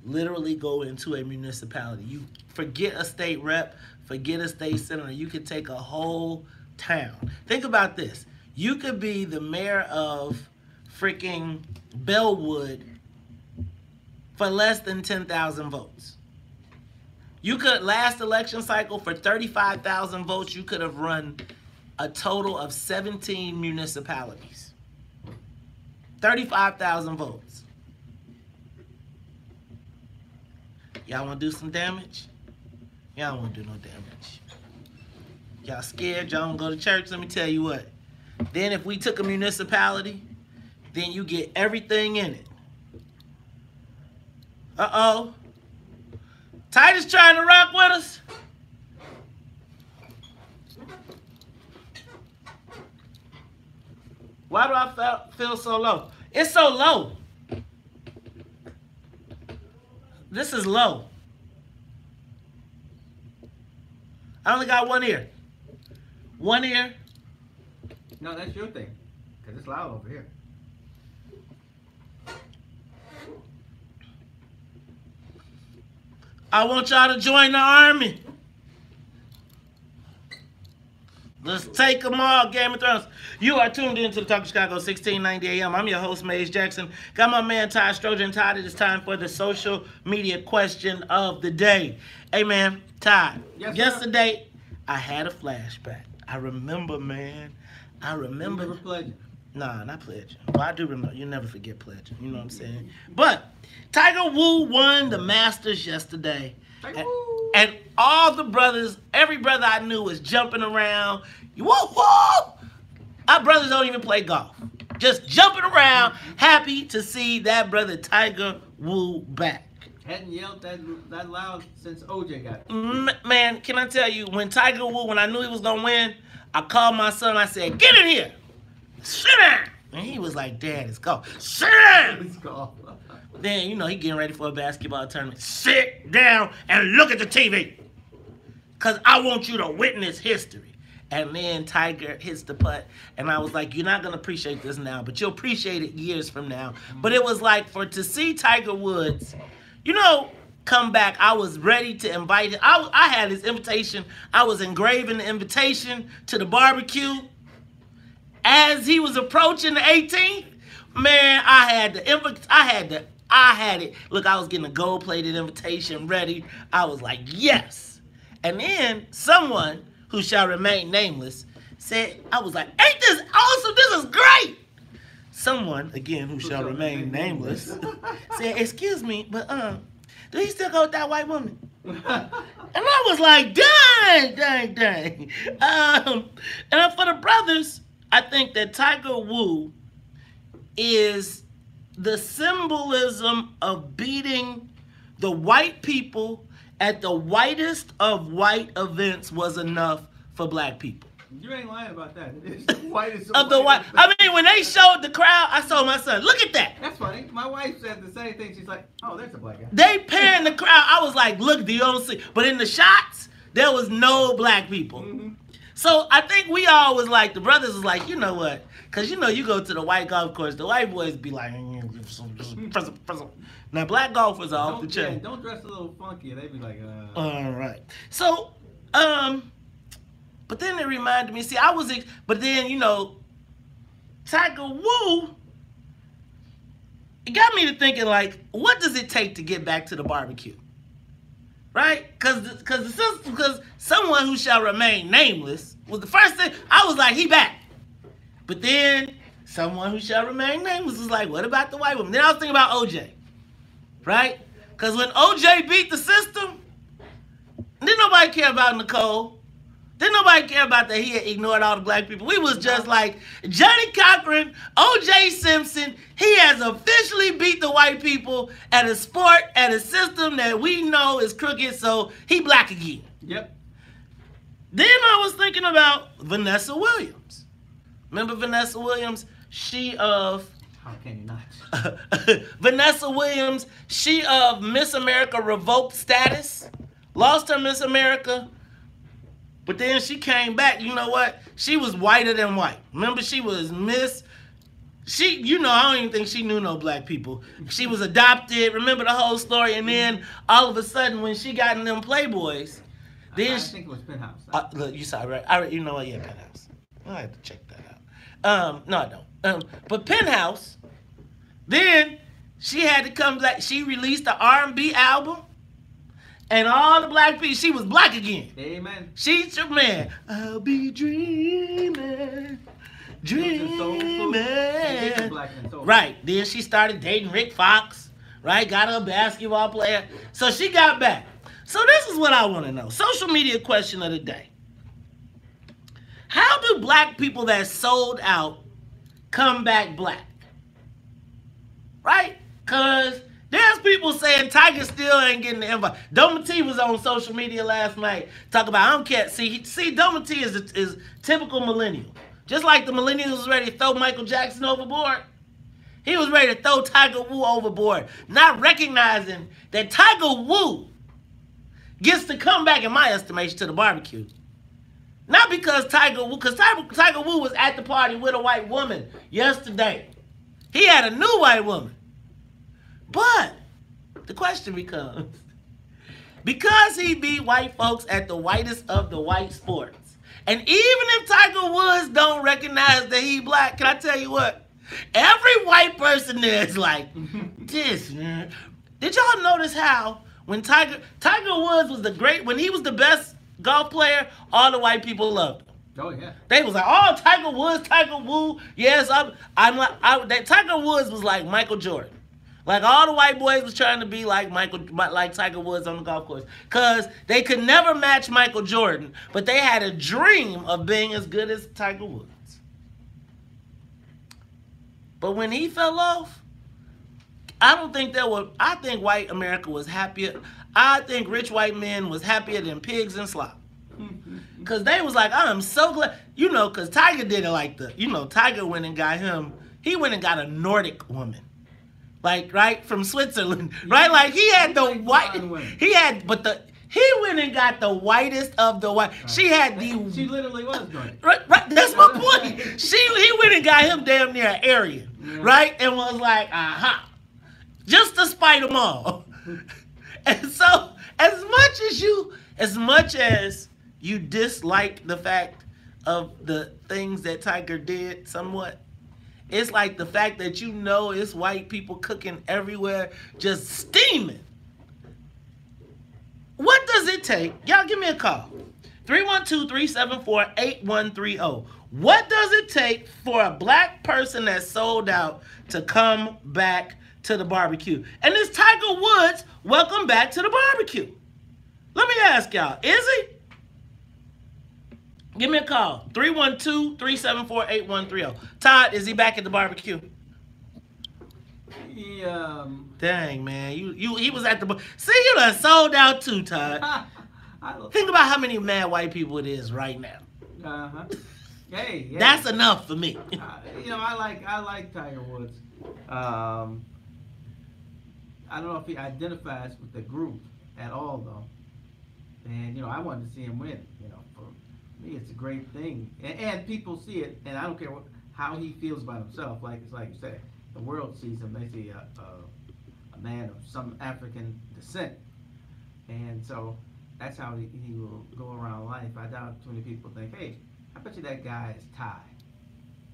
Speaker 1: literally go into a municipality. You forget a state rep, forget a state senator. You could take a whole town. Think about this. You could be the mayor of freaking Bellwood for less than 10,000 votes. You could, last election cycle, for 35,000 votes, you could have run a total of 17 municipalities. 35,000 votes. Y'all want to do some damage? Y'all don't want to do no damage. Y'all scared? Y'all don't go to church? Let me tell you what. Then if we took a municipality, then you get everything in it. Uh-oh. Titus trying to rock with us? Why do I feel so low? It's so low. This is low. I only got one ear. One ear.
Speaker 3: No, that's your thing. Because it's loud over here.
Speaker 1: I want y'all to join the army. Let's take them all, Game of Thrones. You are tuned into the Talk of Chicago, 1690 AM. I'm your host, Maze Jackson. Got my man, Ty Strojan. Ty, it is time for the social media question of the day. Hey, man, Ty,
Speaker 3: yes,
Speaker 1: yesterday, I had a flashback. I remember, man. I remember.
Speaker 3: You never pledging.
Speaker 1: Nah, not pledging. Well, I do remember. You never forget pledging. You know what I'm saying? But Tiger Woo won the Masters yesterday. And all the brothers, every brother I knew was jumping around. Woo, woo! Our brothers don't even play golf. Just jumping around, happy to see that brother Tiger Woo back.
Speaker 3: Hadn't yelled that loud since OJ got it.
Speaker 1: Man, can I tell you, when Tiger Woo, when I knew he was going to win, I called my son, I said, get in here. Sit down. And he was like, Dad, it's golf. Sit down.
Speaker 3: It's golf.
Speaker 1: Then, you know, he getting ready for a basketball tournament. Sit down and look at the TV. Because I want you to witness history. And then Tiger hits the putt. And I was like, you're not going to appreciate this now, but you'll appreciate it years from now. But it was like, to see Tiger Woods, you know, come back, I was ready to invite him. I had his invitation. I was engraving the invitation to the barbecue. As he was approaching the 18th, man, I had it. Look, I was getting a gold-plated invitation ready. I was like, yes. And then someone who shall remain nameless said, I was like, ain't this awesome? This is great. Someone, again, who shall remain nameless, said, excuse me, but do he still go with that white woman? And I was like, dang. And for the brothers, I think that Tiger Woo is the symbolism of beating the white people at the whitest of white events was enough for black people.
Speaker 3: You ain't lying about that. It's the whitest
Speaker 1: of the white. I mean, when they showed the crowd, I told my son, look at that.
Speaker 3: That's funny. My wife said the same thing. She's like, oh, there's a black guy.
Speaker 1: They panned the crowd. I was like, look, do you don't see? But in the shots, there was no black people. Mm-hmm. So I think we all was like, the brothers was like, you know what? Because, you know, you go to the white golf course, the white boys be like, now black golfers are off the chain.
Speaker 3: Yeah, don't dress a little funky. They be like,
Speaker 1: All right. So, but then it reminded me, but then, you know, Tiger Woo, it got me to thinking, like, what does it take to get back to the barbecue? Right? Because someone who shall remain nameless was the first thing. I was like, he back. But then someone who shall remain nameless was like, what about the white woman? Then I was thinking about OJ. Right? Because when OJ beat the system, didn't nobody care about Nicole. Didn't nobody care about that he had ignored all the black people. We was just like, Johnny Cochran, O.J. Simpson, he has officially beat the white people at a sport, at a system that we know is crooked, so he black again.
Speaker 3: Yep.
Speaker 1: Then I was thinking about Vanessa Williams. Remember Vanessa Williams? She of...
Speaker 3: How can you not?
Speaker 1: Vanessa Williams, she of Miss America revoked status, lost her Miss America. But then she came back, you know what? She was whiter than white. Remember, she was Miss She, you know, I don't even think she knew no black people. She was adopted. Remember the whole story? And then all of a sudden, when she got in them Playboys, then
Speaker 3: I think it was Penthouse.
Speaker 1: look, you saw it, right? You know what? Yeah, Penthouse. I have to check that out. No, I don't. But Penthouse, then she had to come back. She released the R&B album, and all the black people. She was black again.
Speaker 3: Amen.
Speaker 1: She's your man. I'll be dreaming. Dreaming. Right. Then she started dating Rick Fox. Right. Got her a basketball player. So she got back. So this is what I want to know. Social media question of the day. How do black people that sold out come back black? Right? Because there's people saying Tiger still ain't getting the invite. Doma T was on social media last night talking about, I don't care. See, Doma T is typical millennial. Just like the millennials was ready to throw Michael Jackson overboard, he was ready to throw Tiger Woo overboard, not recognizing that Tiger Woo gets to come back, in my estimation, to the barbecue. Not because Tiger Woo was at the party with a white woman yesterday. He had a new white woman. But the question becomes, because he beat white folks at the whitest of the white sports, and even if Tiger Woods don't recognize that he black, can I tell you what? Every white person there is like, this, man. Did y'all notice how when Tiger Woods was when he was the best golf player, all the white people loved him.
Speaker 3: Oh yeah.
Speaker 1: They was like, oh, Tiger Woods, Tiger Woo. Yes, that Tiger Woods was like Michael Jordan. Like all the white boys was trying to be like Tiger Woods on the golf course, cause they could never match Michael Jordan, but they had a dream of being as good as Tiger Woods. But when he fell off, I think white America was happier. I think rich white men was happier than pigs and slop. Cause they was like, I'm so glad, cause Tiger did it like Tiger went and got he went and got a Nordic woman. Like, right, from Switzerland, right? Like, he had the white, he went and got the whitest of the white. Right. She
Speaker 3: literally was Nordic.
Speaker 1: Right, that's my point. He went and got him damn near an Aryan, right? And was like, just to spite them all. And so, as much as you dislike the fact of the things that Tiger did somewhat, it's like the fact that it's white people cooking everywhere, just steaming. What does it take? Y'all give me a call. 312-374-8130. What does it take for a black person that sold out to come back to the barbecue? And this Tiger Woods, welcome back to the barbecue. Let me ask y'all, is he? Give me a call. 312-374-8130. Todd, is he back at the barbecue? Dang, man. He was at the... See, you done sold out too, Todd. Think about how many mad white people it is right now.
Speaker 3: Hey.
Speaker 1: That's enough for me.
Speaker 3: I like Tiger Woods. I don't know if he identifies with the group at all, though. And, I wanted to see him win, for me, it's a great thing, and people see it, and I don't care how he feels about himself. Like you said, the world sees him. They see a man of some African descent, and so that's how he will go around life. I doubt too many people think, "Hey, I bet you that guy is Thai."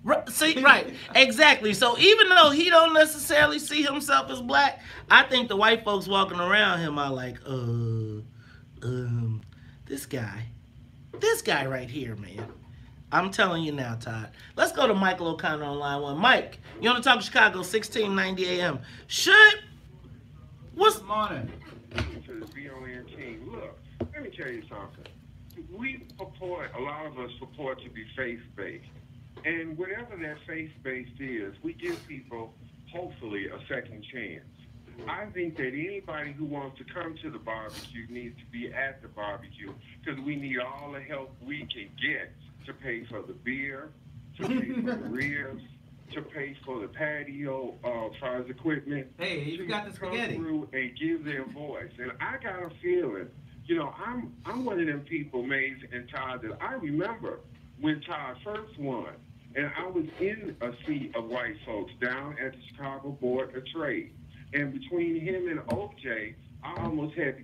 Speaker 1: Right, see, right, exactly. So even though he don't necessarily see himself as black, I think the white folks walking around him are like, this guy right here, man. I'm telling you now, Todd. Let's go to Michael O'Connor on line one. Mike, you want to talk Chicago, 1690 AM.
Speaker 3: What's morning?
Speaker 6: To the WVON team. Look, let me tell you something. A lot of us purport to be faith-based. And whatever that faith-based is, we give people, hopefully, a second chance. I think that anybody who wants to come to the barbecue needs to be at the barbecue, because we need all the help we can get to pay for the beer, to pay for the ribs, to pay for the patio fire equipment.
Speaker 3: Hey, you got the spaghetti.
Speaker 6: Come through and give their voice. And I got a feeling, I'm one of them people, Maze and Todd, that I remember when Todd first won. And I was in a sea of white folks down at the Chicago Board of Trade. And between him and OJ, I almost had to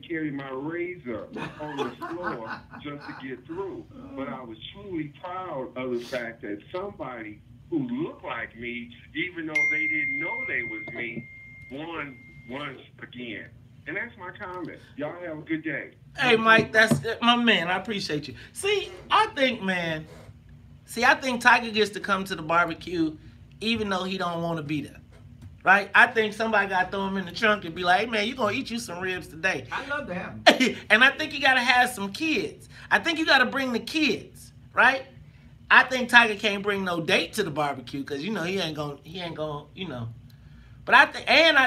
Speaker 6: carry my razor on the floor just to get through. But I was truly proud of the fact that somebody who looked like me, even though they didn't know they was me, won once again. And that's my comment. Y'all have a good day.
Speaker 1: Hey, Mike, that's my man. I appreciate you. See, I think Tiger gets to come to the barbecue even though he don't want to be there. Right? I think somebody got to throw him in the trunk and be like, hey, man, you going to eat you some ribs today.
Speaker 3: I love to have him.
Speaker 1: And I think you got to have some kids. I think you got to bring the kids, right? I think Tiger can't bring no date to the barbecue because, you know, he ain't going, you know. But I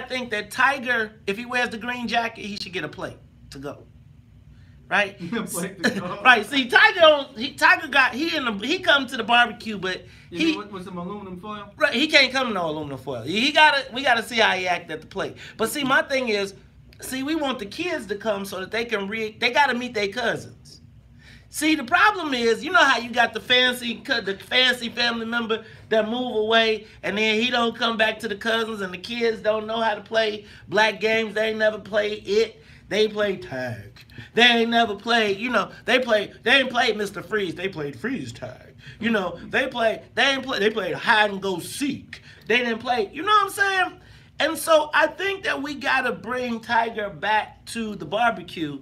Speaker 1: think that Tiger, if he wears the green jacket, he should get a plate to go. Right? Right. See, he come to the barbecue, but
Speaker 3: with some aluminum foil.
Speaker 1: Right. He can't come to no aluminum foil. We gotta see how he act at the plate. But see, my thing is, we want the kids to come so that they can they gotta meet their cousins. See, the problem is, you know how you got the fancy family member that move away, and then he don't come back to the cousins, and the kids don't know how to play black games. They ain't never played it. They play tag. They ain't never played, you know, they ain't played Mr. Freeze. They played freeze tag. You know, they played hide and go seek. They didn't play, you know what I'm saying? And so I think that we got to bring Tiger back to the barbecue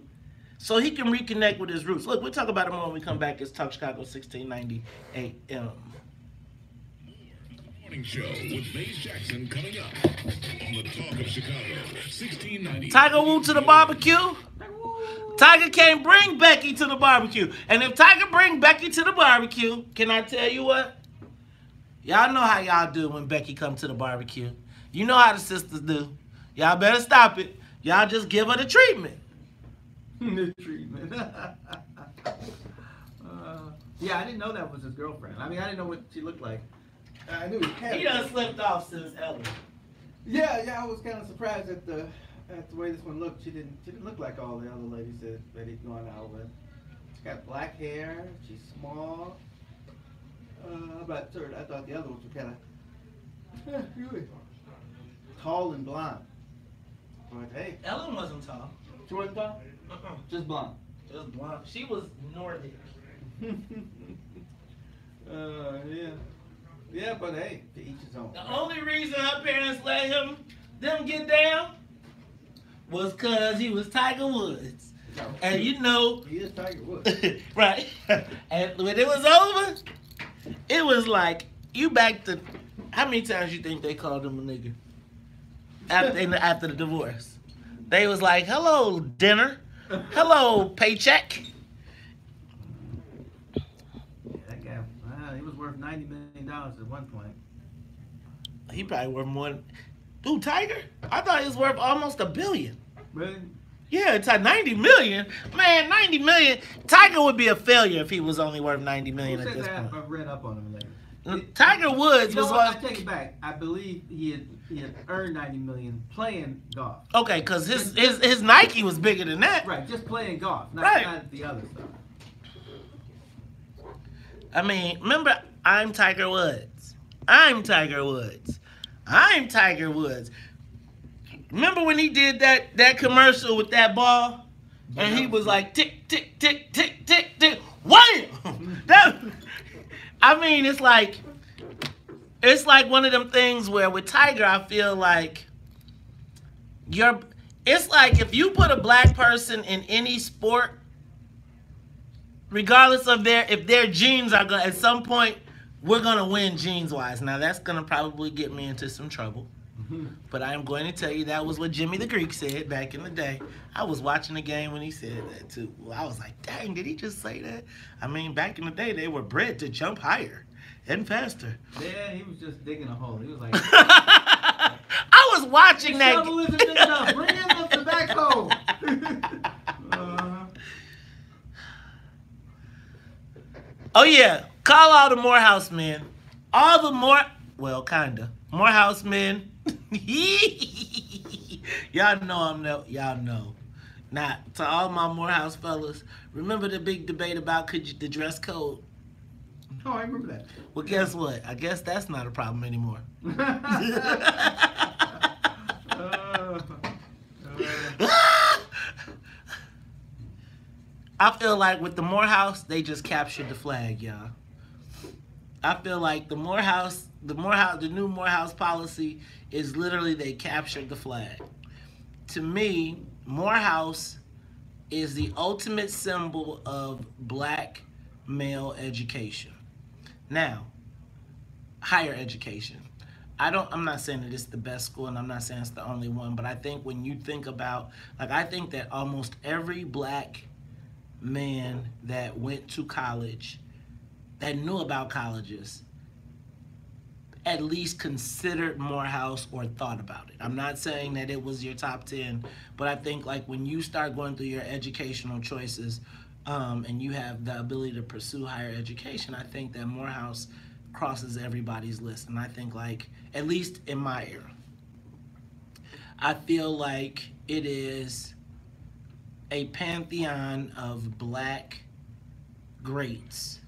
Speaker 1: so he can reconnect with his roots. Look, we'll talk about it more when we come back. It's Talk Chicago 1690 AM.
Speaker 4: Morning Show with Maze Jackson coming up on the Talk of Chicago 1690.
Speaker 1: Tiger Woo to the barbecue. Tiger can't bring Becky to the barbecue. And if Tiger bring Becky to the barbecue, can I tell you what? Y'all know how y'all do when Becky come to the barbecue. You know how the sisters do. Y'all better stop it. Y'all just give her the treatment.
Speaker 3: The treatment. Yeah, I didn't know that was his girlfriend. I mean, I didn't know what she looked like. I knew
Speaker 1: he done slipped off since Ellen.
Speaker 3: Yeah, I was kind of surprised at the way this one looked. She didn't look like all the other ladies that he's going out with. She's got black hair. She's small. About third, I thought the other ones were kind of really tall and blonde. But hey,
Speaker 1: Ellen wasn't tall.
Speaker 3: She wasn't tall. Just blonde.
Speaker 1: Just blonde. She was Nordic.
Speaker 3: Yeah, but hey, to each his own.
Speaker 1: The only reason her parents let them get down was because he was Tiger Woods.
Speaker 3: No.
Speaker 1: And you know,
Speaker 3: he is Tiger Woods.
Speaker 1: right. And when it was over, it was like, you back to, how many times you think they called him a nigger? After the divorce. They was like, hello, dinner. Hello, paycheck.
Speaker 3: Yeah, that guy, he was worth $90 million at one point.
Speaker 1: He probably worth more than, dude, Tiger? I thought he was worth almost $1 billion.
Speaker 3: Really?
Speaker 1: Yeah, it's at 90 million. Man, 90 million. Tiger would be a failure if he was only worth 90 million at this point.
Speaker 3: I read up on him later.
Speaker 1: Tiger Woods was
Speaker 3: I take it back. I believe he had earned $90 million playing golf.
Speaker 1: Okay, because his Nike was bigger than that.
Speaker 3: Right, just playing golf, not the other stuff.
Speaker 1: I mean, remember, I'm Tiger Woods. I'm Tiger Woods. I'm Tiger Woods. Remember when he did that commercial with that ball? And he was like, tick, tick, tick, tick, tick, tick, wham! I mean, it's like one of them things where with Tiger, I feel like it's like if you put a black person in any sport, regardless of if their genes are going, at some point, we're going to win genes-wise. Now, that's going to probably get me into some trouble. But I am going to tell you that was what Jimmy the Greek said back in the day. I was watching the game when he said that, too. Well, I was like, dang, did he just say that? I mean, back in the day, they were bred to jump higher and faster.
Speaker 3: Yeah, he was just digging a hole. He was like...
Speaker 1: I was watching that.
Speaker 3: Shovel isn't big enough. Bring in the tobacco.
Speaker 1: Oh, yeah. Call all the Morehouse men. All the Morehouse men. Y'all know y'all know. Now, to all my Morehouse fellas, remember the big debate about the dress code?
Speaker 3: Oh, I remember that.
Speaker 1: Well, guess what? I guess that's not a problem anymore. I feel like with the Morehouse, they just captured the flag, y'all. I feel like the new Morehouse policy is literally they captured the flag. To me, Morehouse is the ultimate symbol of black male education. Now, higher education. I'm not saying that it's the best school, and I'm not saying it's the only one, but I think when you think about, like, I think that almost every black man that went to college, that knew about colleges, at least considered Morehouse or thought about it. I'm not saying that it was your top 10, but I think like when you start going through your educational choices and you have the ability to pursue higher education, I think that Morehouse crosses everybody's list. And I think like, at least in my era, I feel like it is a pantheon of black greats.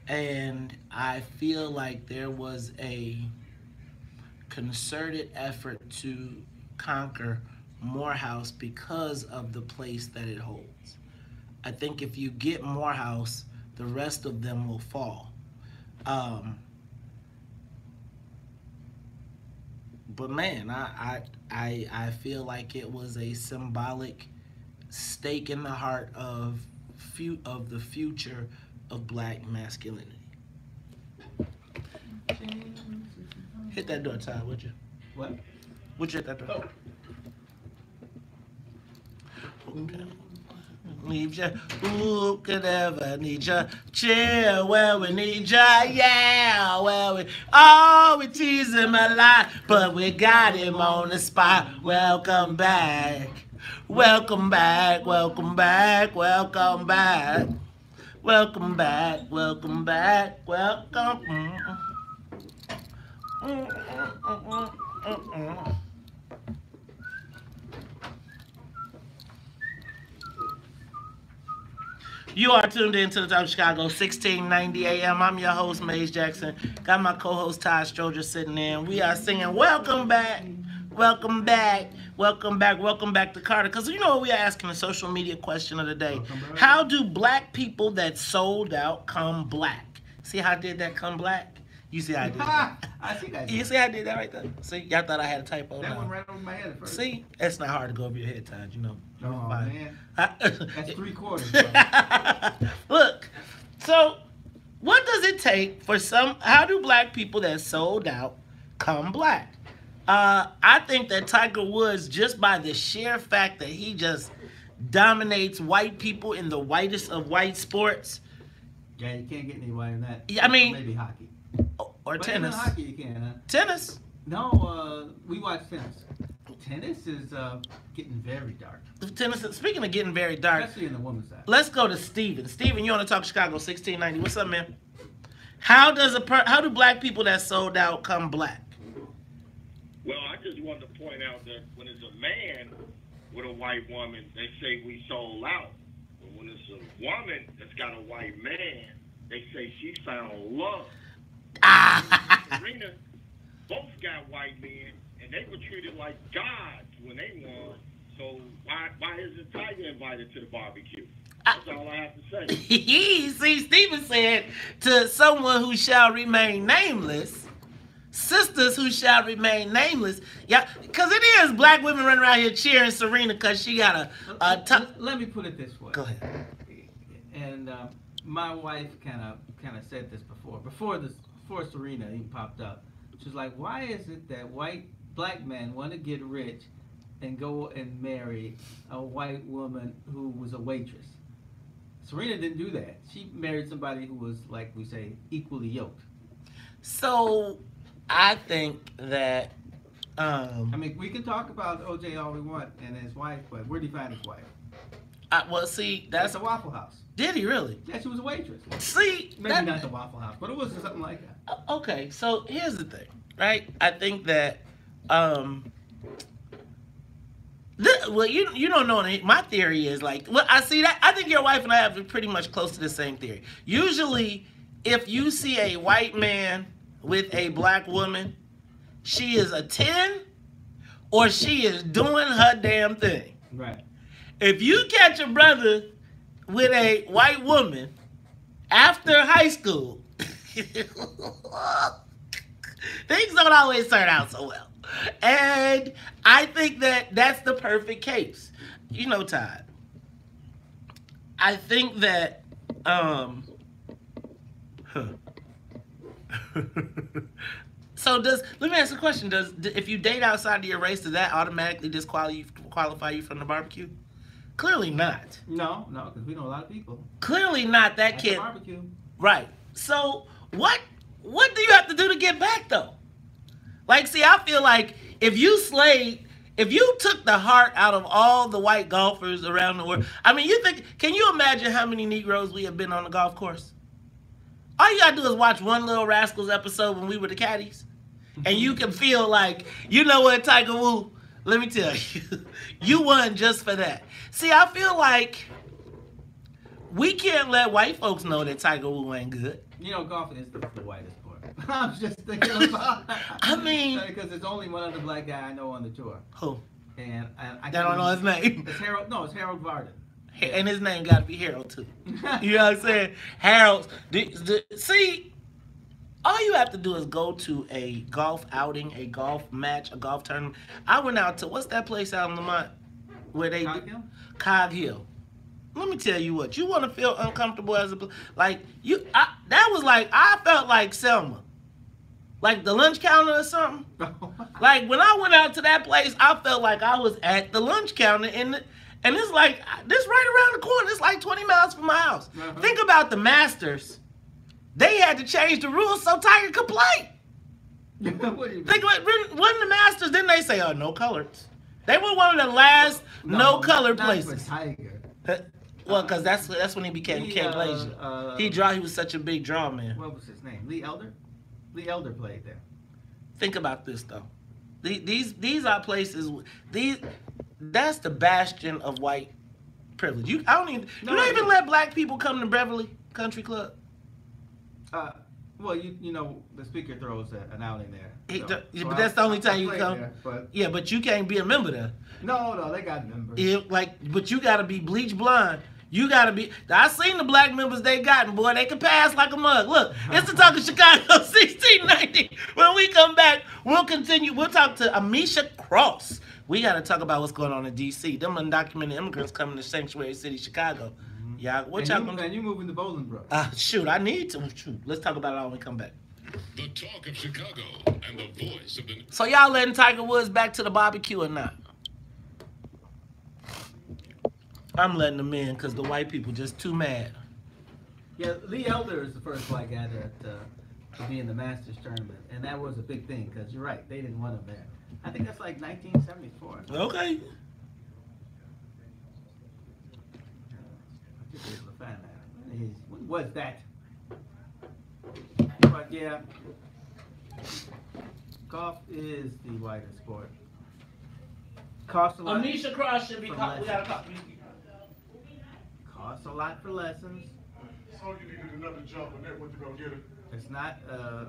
Speaker 1: And I feel like there was a concerted effort to conquer Morehouse because of the place that it holds. I think if you get Morehouse, the rest of them will fall. But man, I feel like it was a symbolic stake in the heart of the future of black masculinity. Hit that door, Ty, would you?
Speaker 3: What?
Speaker 1: Would you hit that door? Okay. Need ya, who could ever need ya? Chill where we need ya, yeah, we tease him a lot, but we got him on the spot. Welcome back, welcome back, welcome back, welcome back. Welcome back, welcome back, welcome. You are tuned in to the Talk of Chicago, 1690 AM. I'm your host, Maze Jackson. Got my co-host, Todd Stroger, sitting in. We are singing, welcome back, welcome back, welcome back, welcome back to Carter. Because you know what we are asking, the social media question of the day. How do black people that sold out come black? See how I did that, come black? You see how I did that?
Speaker 3: I see that.
Speaker 1: You see how I did that right there? See, y'all thought I had a typo.
Speaker 3: That went right over my head at first.
Speaker 1: See, it's not hard to go over your head, Todd, you know.
Speaker 3: Oh, man. That's 3/4. Bro.
Speaker 1: Look, so what does it take for how do black people that sold out come black? I think that Tiger Woods, just by the sheer fact that he just dominates white people in the whitest of white sports.
Speaker 3: Yeah, you can't get any whiter than that.
Speaker 1: Yeah, I mean,
Speaker 3: maybe hockey.
Speaker 1: Or
Speaker 3: but
Speaker 1: tennis.
Speaker 3: Even hockey you can, huh?
Speaker 1: Tennis?
Speaker 3: No, we watch tennis. Tennis is getting very dark.
Speaker 1: Tennis. Speaking of getting very dark,
Speaker 3: especially in the women's side.
Speaker 1: Let's go to Steven. Steven, you on the Talk Chicago 1690. What's up, man? How do black people that sold out come black?
Speaker 7: Well, I just wanted to point out that when it's a man with a white woman, they say we sold out. But when it's a woman that's got a white man, they say she found love. Serena, both got white men, and they were treated like gods when they won. So why isn't Tiger invited to the barbecue? That's all I have to say.
Speaker 1: See, Stephen said to someone who shall remain nameless, sisters who shall remain nameless. Yeah, because it is black women running around here cheering Serena because she got
Speaker 3: Let me put it this way.
Speaker 1: Go ahead.
Speaker 3: And my wife kind of said this before Serena even popped up. She's like, why is it that black men want to get rich and go and marry a white woman who was a waitress? Serena didn't do that. She married somebody who was, like we say, equally yoked.
Speaker 1: So I think that
Speaker 3: I mean, we can talk about OJ all we want and his wife, but where do you find his wife?
Speaker 1: Well, see, that's
Speaker 3: a Waffle House.
Speaker 1: Did he really?
Speaker 3: Yeah, she was a waitress.
Speaker 1: See,
Speaker 3: maybe not the Waffle House, but it was something like that.
Speaker 1: Okay, so here's the thing, right? I think that, well, you don't know. My theory is like, well, I see that. I think your wife and I have pretty much close to the same theory. Usually, if you see a white man with a black woman, she is a 10 or she is doing her damn thing.
Speaker 3: Right.
Speaker 1: If you catch a brother with a white woman after high school, things don't always turn out so well. And I think that that's the perfect case. You know, Todd, I think that, so let me ask you a question. If you date outside of your race, does that automatically disqualify you from the barbecue? Clearly not.
Speaker 3: No, because we know a lot of people.
Speaker 1: Clearly not. That
Speaker 3: At
Speaker 1: kid.
Speaker 3: the barbecue.
Speaker 1: Right. So what do you have to do to get back though? Like, see, I feel like if you took the heart out of all the white golfers around the world, I mean, can you imagine how many Negroes we have been on the golf course? All you gotta do is watch one Little Rascals episode when we were the caddies, and you can feel like, you know what, Tiger Woo, let me tell you, you won just for that. See, I feel like we can't let white folks know that Tiger Woo ain't good.
Speaker 3: You know, golf is the whitest sport. I was just thinking about.
Speaker 1: I mean,
Speaker 3: because there's only one other black guy I know on the tour.
Speaker 1: Who?
Speaker 3: And I
Speaker 1: don't know his name.
Speaker 3: It's Harold. No, it's Harold Varden.
Speaker 1: And his name got to be Harold too. You know what I'm saying? Harold. See, all you have to do is go to a golf outing, a golf match, a golf tournament. I went out to, what's that place out in Lamont where they
Speaker 3: Cog Hill?
Speaker 1: Cog Hill. Let me tell you what. You want to feel uncomfortable as a like you. That was like, I felt like Selma, like the lunch counter or something. Like when I went out to that place, I felt like I was at the lunch counter and it's like, this right around the corner. It's like 20 miles from my house. Think about the Masters. They had to change the rules so Tiger could play.
Speaker 3: What do you mean?
Speaker 1: Think about, wasn't the Masters, didn't they say, oh, no colors? They were one of the last no color places.
Speaker 3: For Tiger.
Speaker 1: Well, because that's when he became King Glacier. He was such a big draw, man.
Speaker 3: What was his name? Lee Elder? Lee Elder played there.
Speaker 1: Think about this, though. These are places, that's the bastion of white privilege. You don't even let black people come to Beverly Country Club.
Speaker 3: Well, you know, the speaker throws an outing there.
Speaker 1: But that's the only time you come.
Speaker 3: There,
Speaker 1: yeah, but you can't be a member there.
Speaker 3: No, they got members.
Speaker 1: But you got to be bleach blonde. You got to be. I seen the black members they gotten, boy. They can pass like a mug. Look, it's the Talk of Chicago 1690. When we come back, we'll continue. We'll talk to Amisha Cross. We got to talk about what's going on in D.C. Them undocumented immigrants coming to Sanctuary City, Chicago. Yeah, what y'all gonna do?
Speaker 3: And you moving to Bolingbrook.
Speaker 1: Shoot, I need to. Shoot, let's talk about it all when we come back.
Speaker 4: The Talk of Chicago and the voice of the...
Speaker 1: So y'all letting Tiger Woods back to the barbecue or not? I'm letting them in because the white people just too mad.
Speaker 3: Yeah, Lee Elder is the first black guy to be in the Masters tournament, and that was a big thing because you're right, they didn't want him there. I think that's like 1974.
Speaker 1: Okay.
Speaker 3: I think they were find that. What was that? But yeah, golf is the whitest sport. Costs a lot.
Speaker 1: Amisha Cross should be caught. We gotta talk.
Speaker 3: Costs a lot for lessons.
Speaker 8: So you needed another job and that what you gonna get it?
Speaker 3: It's not
Speaker 8: I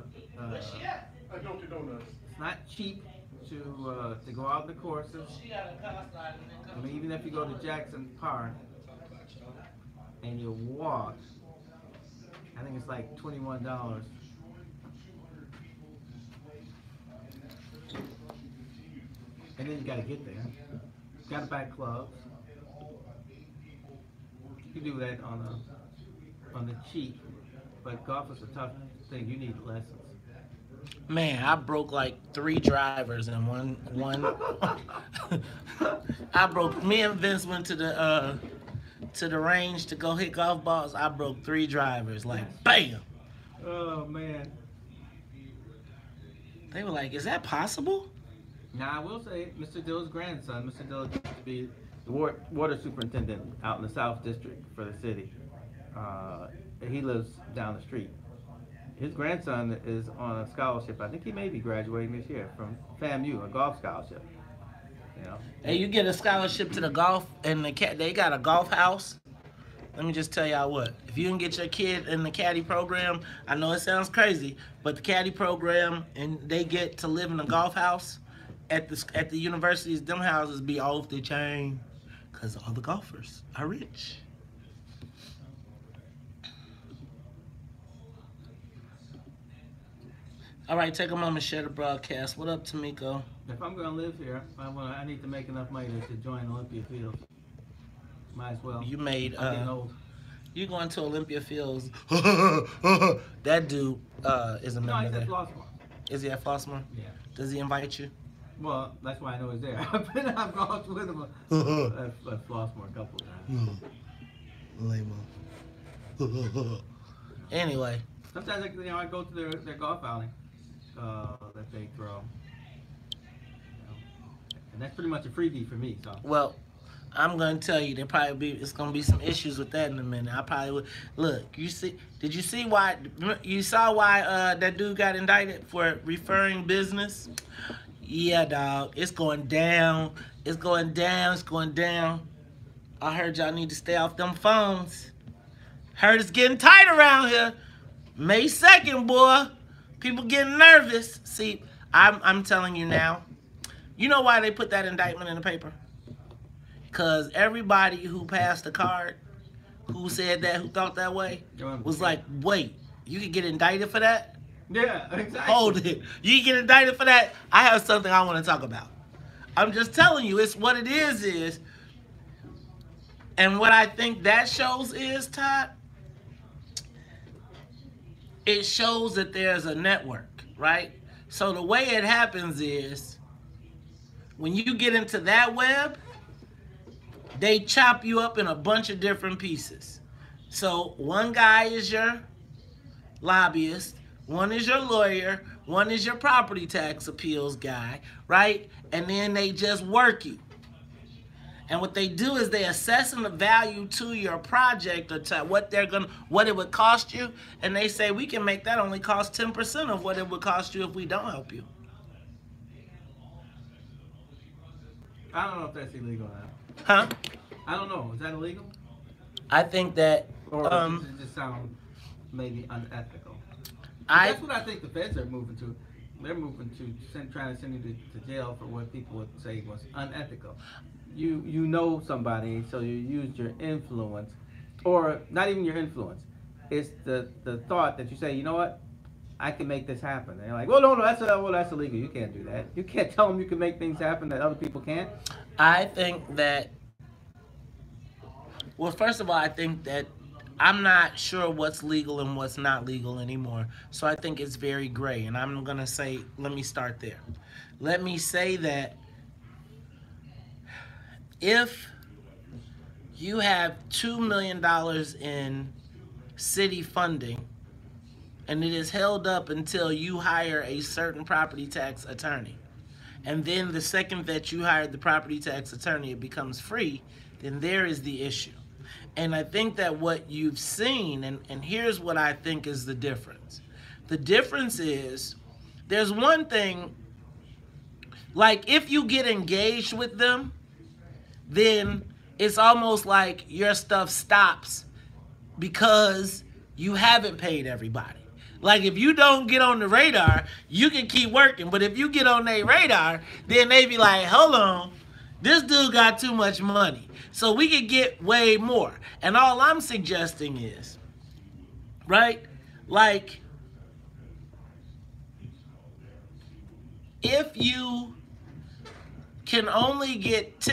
Speaker 8: don't you know
Speaker 3: it's not cheap to go out in the courses. I mean, even if you go to Jackson Park and you walk, I think it's like $21. And then you gotta get there. You gotta buy clubs. You can do that on the cheap, but golf is a tough thing. You need lessons.
Speaker 1: Man, I broke like 3 drivers in one. Me and Vince went to the range to go hit golf balls. I broke 3 drivers, like bam.
Speaker 3: Oh man.
Speaker 1: They were like, "Is that possible?"
Speaker 3: Now I will say, Mr. Dill's grandson, Mr. Dill used to be the water superintendent out in the South District for the city. He lives down the street. His grandson is on a scholarship. I think he may be graduating this year from FAMU, a golf scholarship. You know.
Speaker 1: Hey, you get a scholarship to the golf, and they got a golf house let me just tell y'all what. If you can get your kid in the caddy program, I know it sounds crazy, but the caddy program, and they get to live in a golf house at the universities, them houses be off the chain because all the golfers are rich. All right, take a moment, share the broadcast. What up, Tamiko?
Speaker 3: If I'm going to live here, I need to make enough money to join Olympia Fields. Might as well.
Speaker 1: You made,
Speaker 3: I'm getting old.
Speaker 1: you going to Olympia Fields. That dude is a
Speaker 3: No,
Speaker 1: member
Speaker 3: he's
Speaker 1: there.
Speaker 3: at Flossmoor.
Speaker 1: Is he at Flossmoor?
Speaker 3: Yeah.
Speaker 1: Does he invite you?
Speaker 3: Well, that's why I know he's there. I've gone with him at Flossmoor a couple of times.
Speaker 1: Lame. Anyway.
Speaker 3: Sometimes I go to their golf outing that they throw. And that's pretty much a freebie for me. So.
Speaker 1: Well, I'm gonna tell you, it's gonna be some issues with that in a minute. I probably would look. Did you see why? You saw why that dude got indicted for referring business? Yeah, dog. It's going down. It's going down. It's going down. I heard y'all need to stay off them phones. Heard it's getting tight around here. May 2nd, boy. People getting nervous. See, I'm telling you now. You know why they put that indictment in the paper? Because everybody who passed the card, who said that, who thought that way, was like, wait, you can get indicted for that?
Speaker 3: Yeah, exactly.
Speaker 1: Hold it. You can get indicted for that? I have something I want to talk about. I'm just telling you, it's what it is. And what I think that shows is, Todd, it shows that there's a network, right? So the way it happens is, when you get into that web, they chop you up in a bunch of different pieces. So one guy is your lobbyist, one is your lawyer, one is your property tax appeals guy, right? And then they just work you. And what they do is they assess the value to your project or to what it would cost you, and they say we can make that only cost 10% of what it would cost you if we don't help you.
Speaker 3: I don't know if that's illegal now.
Speaker 1: Huh?
Speaker 3: I don't know. Is that illegal?
Speaker 1: I think that
Speaker 3: Or does it just sound maybe unethical? That's what I think the feds are moving to. They're moving to trying to send you to jail for what people would say was unethical. You know somebody, so you use your influence, or not even your influence. It's the thought that you say, you know what, I can make this happen. And they're like, well, no, that's illegal. You can't do that. You can't tell them you can make things happen that other people can't.
Speaker 1: I think that, well, first of all, I think that I'm not sure what's legal and what's not legal anymore. So I think it's very gray. And I'm going to say, let me start there. Let me say that if you have $2 million in city funding and it is held up until you hire a certain property tax attorney, and then the second that you hire the property tax attorney, it becomes free, then there is the issue. And I think that what you've seen, and here's what I think is the difference. The difference is, there's one thing, like if you get engaged with them, then it's almost like your stuff stops because you haven't paid everybody. Like if you don't get on the radar, you can keep working. But if you get on their radar, then they be like, hold on, this dude got too much money. So we could get way more. And all I'm suggesting is, right, like if you can only get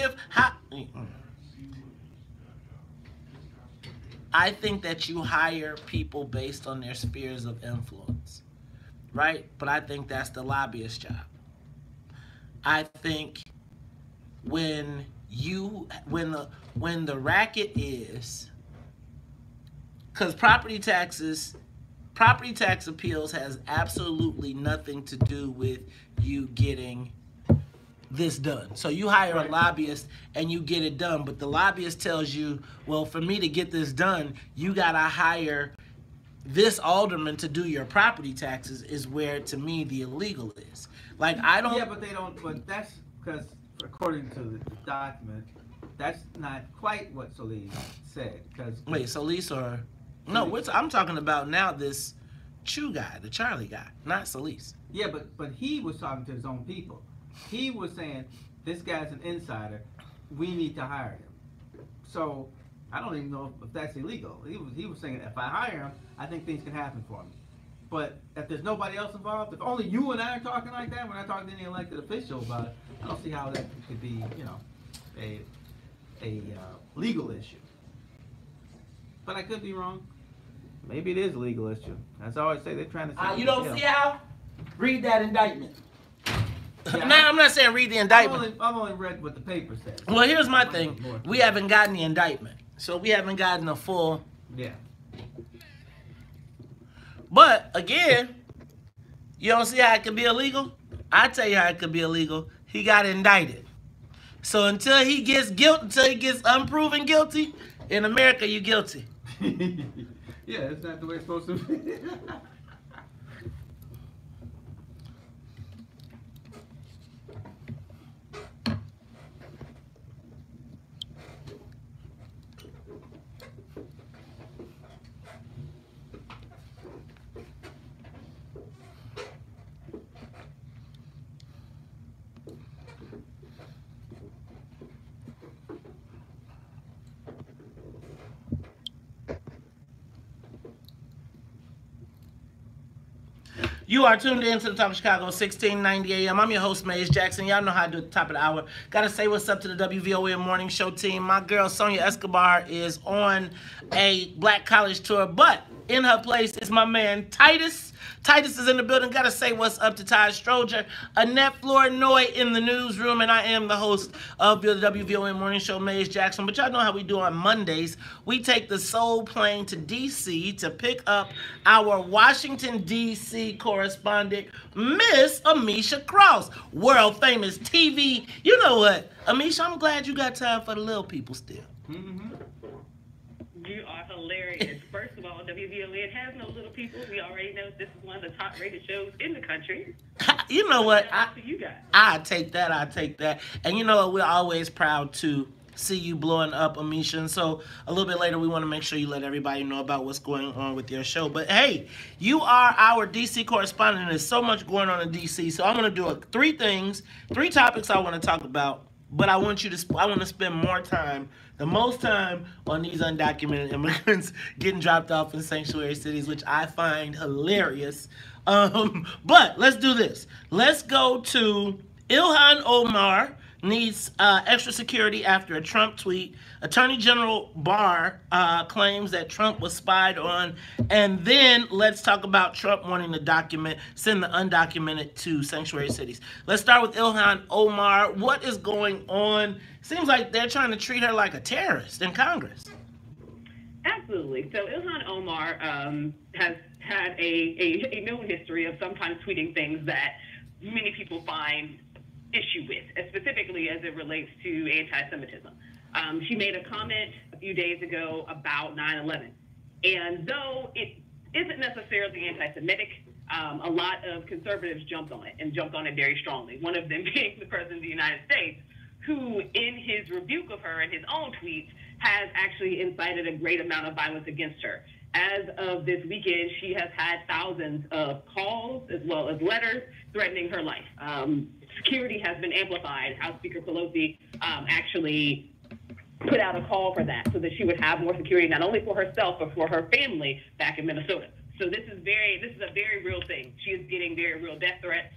Speaker 1: I think that you hire people based on their spheres of influence, right? But I think that's the lobbyist job. I think when the racket is, because property tax appeals has absolutely nothing to do with you getting this done. So you hire a lobbyist and you get it done, but the lobbyist tells you, well, for me to get this done, you gotta hire this alderman to do your property taxes, is where to me the illegal is. Like I don't.
Speaker 3: Yeah, but they don't. But that's because according to the document, that's not quite what Solis said. Cause
Speaker 1: Wait, Solis or no? I'm talking about now this Chew guy, the Charlie guy, not Solis.
Speaker 3: Yeah, but he was talking to his own people. He was saying this guy's an insider. We need to hire him. So I don't even know if that's illegal. He was saying if I hire him, I think things can happen for me. But if there's nobody else involved, if only you and I are talking like that, when I talk to any elected official about it, I don't see how that could be, you know, a legal issue. But I could be wrong. Maybe it is a legal issue. As I always say, they're trying to say
Speaker 9: You don't see how? Read that indictment.
Speaker 3: Yeah,
Speaker 1: No, I'm not saying read the indictment.
Speaker 3: I've only read what the paper says.
Speaker 1: Well, here's my thing. We haven't gotten the indictment. So we haven't gotten a full...
Speaker 3: Yeah.
Speaker 1: But, again, you don't see how it could be illegal? I tell you how it could be illegal. He got indicted. So until he gets unproven guilty, in America, you're guilty.
Speaker 3: Yeah, it's not the way it's supposed to be.
Speaker 1: You are tuned in to the Talk of Chicago, 1690 AM. I'm your host, Maze Jackson. Y'all know how to do it at the top of the hour. Gotta say what's up to the WVON morning show team. My girl, Sonia Escobar, is on a black college tour, but in her place is my man, Titus is in the building. Gotta say what's up to Ty Stroger, Annette Flournoy in the newsroom, and I am the host of the WVON morning show, Maze Jackson. But y'all know how we do on Mondays. We take the soul plane to D.C. to pick up our Washington, D.C. correspondent, Miss Amisha Cross, world famous TV. You know what, Amisha, I'm glad you got time for the little people still.
Speaker 3: Mm-hmm.
Speaker 5: You are hilarious. First of all, WVON has no little people. We already know this is one of the top rated shows in the country.
Speaker 1: You know what?
Speaker 5: You guys.
Speaker 1: I take that. And you know what? We're always proud to see you blowing up, Amisha. And so a little bit later, we want to make sure you let everybody know about what's going on with your show. But hey, you are our DC correspondent, and there's so much going on in DC. So I'm going to do three topics I want to talk about. But I want to spend the most time on these undocumented immigrants getting dropped off in sanctuary cities, which I find hilarious. But let's do this. Let's go to Ilhan Omar needs extra security after a Trump tweet. Attorney General Barr claims that Trump was spied on. And then let's talk about Trump wanting to send the undocumented to sanctuary cities. Let's start with Ilhan Omar. What is going on? Seems like they're trying to treat her like a terrorist in Congress.
Speaker 5: Absolutely. So Ilhan Omar has had a known history of sometimes tweeting things that many people find issue with, specifically as it relates to anti-Semitism. She made a comment a few days ago about 9/11. And though it isn't necessarily anti-Semitic, a lot of conservatives jumped on it very strongly. One of them being the President of the United States, who in his rebuke of her and his own tweets has actually incited a great amount of violence against her. As of this weekend, she has had thousands of calls as well as letters threatening her life. Security has been amplified. House Speaker Pelosi actually put out a call for that so that she would have more security, not only for herself, but for her family back in Minnesota. So this is a very real thing. She is getting very real death threats.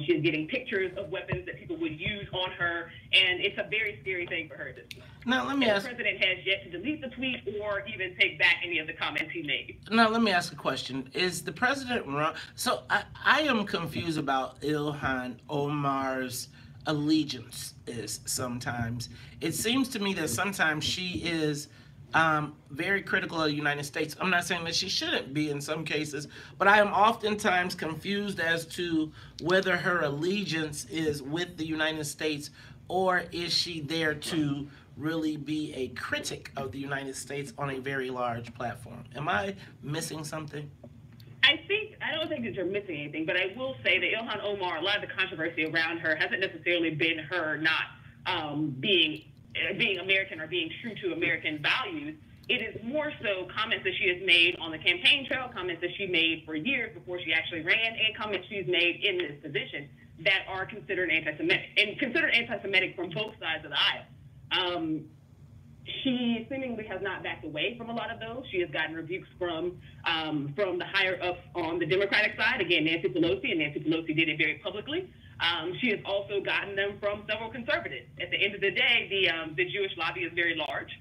Speaker 5: She is getting pictures of weapons that people would use on her, and it's a very scary thing for her at this point.
Speaker 1: Now, let me ask.
Speaker 5: The president has yet to delete the tweet or even take back any of the comments he made.
Speaker 1: Now, let me ask a question. Is the president wrong? So I am confused about Ilhan Omar's allegiance sometimes. It seems to me that sometimes she is very critical of the United States. I'm not saying that she shouldn't be in some cases, but I am oftentimes confused as to whether her allegiance is with the United States or is she there to really be a critic of the United States on a very large platform. Am I missing something?
Speaker 5: I don't think that you're missing anything, but I will say that Ilhan Omar, a lot of the controversy around her hasn't necessarily been her not being being American or being true to American values. It is more so comments that she has made on the campaign trail, comments that she made for years before she actually ran, and comments she's made in this position that are considered anti-Semitic, and considered anti-Semitic from both sides of the aisle. She seemingly has not backed away from a lot of those. She has gotten rebukes from the higher ups on the Democratic side. Again, Nancy Pelosi, and Nancy Pelosi did it very publicly. She has also gotten them from several conservatives. At the end of the day, the Jewish lobby is very large.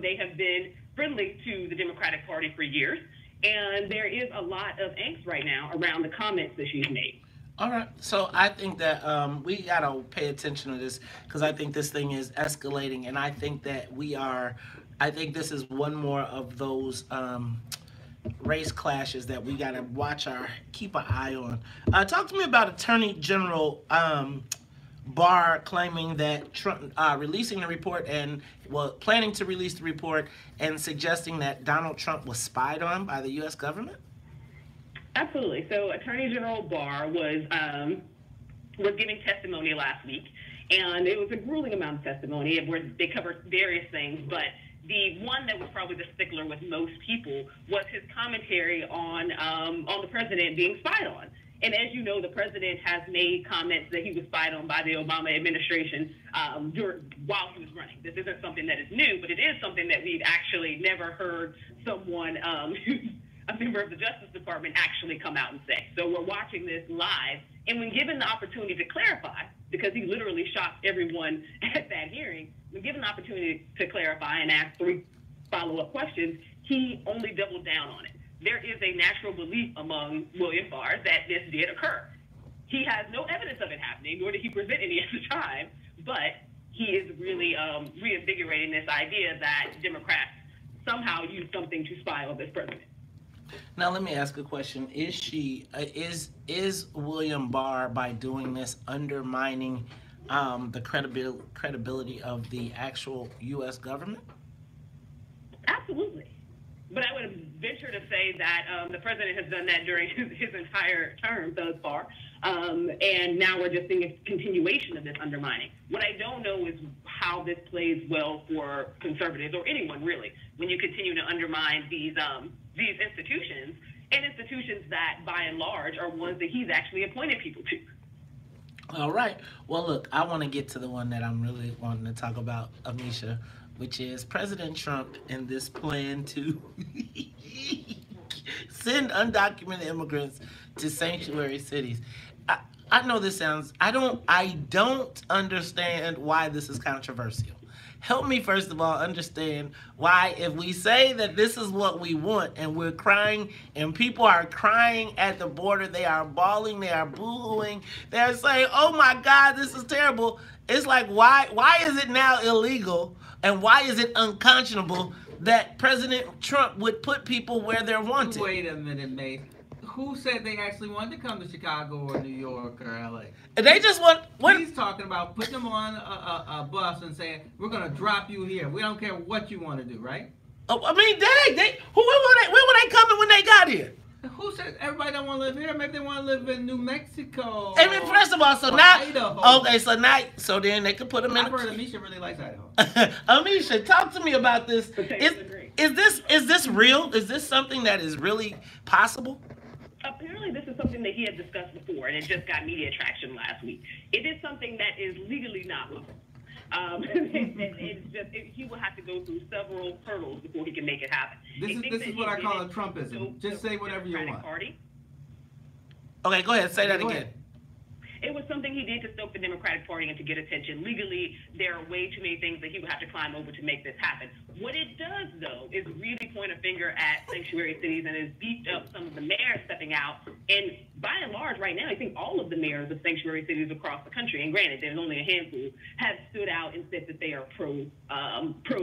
Speaker 5: They have been friendly to the Democratic Party for years, and there is a lot of angst right now around the comments that she's made.
Speaker 1: All right, so I think that we gotta pay attention to this, because I think this thing is escalating, and I think that I think this is one more of those race clashes that we gotta keep an eye on. Talk to me about Attorney General Barr claiming that Trump releasing the report and planning to release the report and suggesting that Donald Trump was spied on by the U.S. government.
Speaker 5: Absolutely. So Attorney General Barr was giving testimony last week, and it was a grueling amount of testimony where they covered various things, but the one that was probably the stickler with most people was his commentary on the president being spied on. And as you know, the president has made comments that he was spied on by the Obama administration while he was running. This isn't something that is new, but it is something that we've actually never heard someone who's a member of the Justice Department actually come out and say. So we're watching this live, and when given the opportunity to clarify, because he literally shocked everyone at that hearing, when given the opportunity to clarify and ask 3 follow-up questions, he only doubled down on it. There is a natural belief among William Barr that this did occur. He has no evidence of it happening, nor did he present any at the time, but he is really reinvigorating this idea that Democrats somehow used something to spy on this president.
Speaker 1: Now let me ask a question: is William Barr, by doing this, undermining the credibility of the actual U.S. government?
Speaker 5: Absolutely. But I would venture to say that the president has done that during his entire term thus far, and now we're just seeing a continuation of this undermining. What I don't know is how this plays well for conservatives, or anyone really, when you continue to undermine these institutions, and institutions that, by and large, are ones that he's actually appointed people to.
Speaker 1: All right. Well, look, I want to get to the one that I'm really wanting to talk about, Amisha, which is President Trump and this plan to send undocumented immigrants to sanctuary cities. I know this sounds, I don't understand why this is controversial. Help me, first of all, understand why, if we say that this is what we want and we're crying and people are crying at the border, they are bawling, they are boo-hooing, they're saying, oh my God, this is terrible. It's like, why is it now illegal and why is it unconscionable that President Trump would put people where they're wanted?
Speaker 3: Wait a minute, mate. Who said they actually wanted to come to Chicago or New York or LA?
Speaker 1: They just want...
Speaker 3: He's talking about putting them on a bus and saying, we're going to drop you here. We don't care what you want to do, right?
Speaker 1: Oh, I mean, where were they coming when they got here?
Speaker 3: Who said everybody don't want to live here? Maybe they want to live in New Mexico.
Speaker 1: I mean, first of all, so now...
Speaker 3: Idaho.
Speaker 1: Okay, so then they could put them in...
Speaker 3: I've heard Amisha really likes Idaho.
Speaker 1: Amisha, talk to me about this. Is this real? Is this something that is really possible?
Speaker 5: Apparently, this is something that he had discussed before, and it just got media traction last week. It is something that is legally not possible. He will have to go through several hurdles before he can make it happen.
Speaker 3: This is what I call a Trumpism. Just say whatever you want.
Speaker 1: Okay, go ahead. Say that again.
Speaker 5: It was something he did to stoke the Democratic Party and to get attention. Legally, there are way too many things that he would have to climb over to make this happen. What it does, though, is really point a finger at sanctuary cities and has beefed up some of the mayors stepping out. And by and large, right now, I think all of the mayors of sanctuary cities across the country, and granted, there's only a handful, have stood out and said that they are pro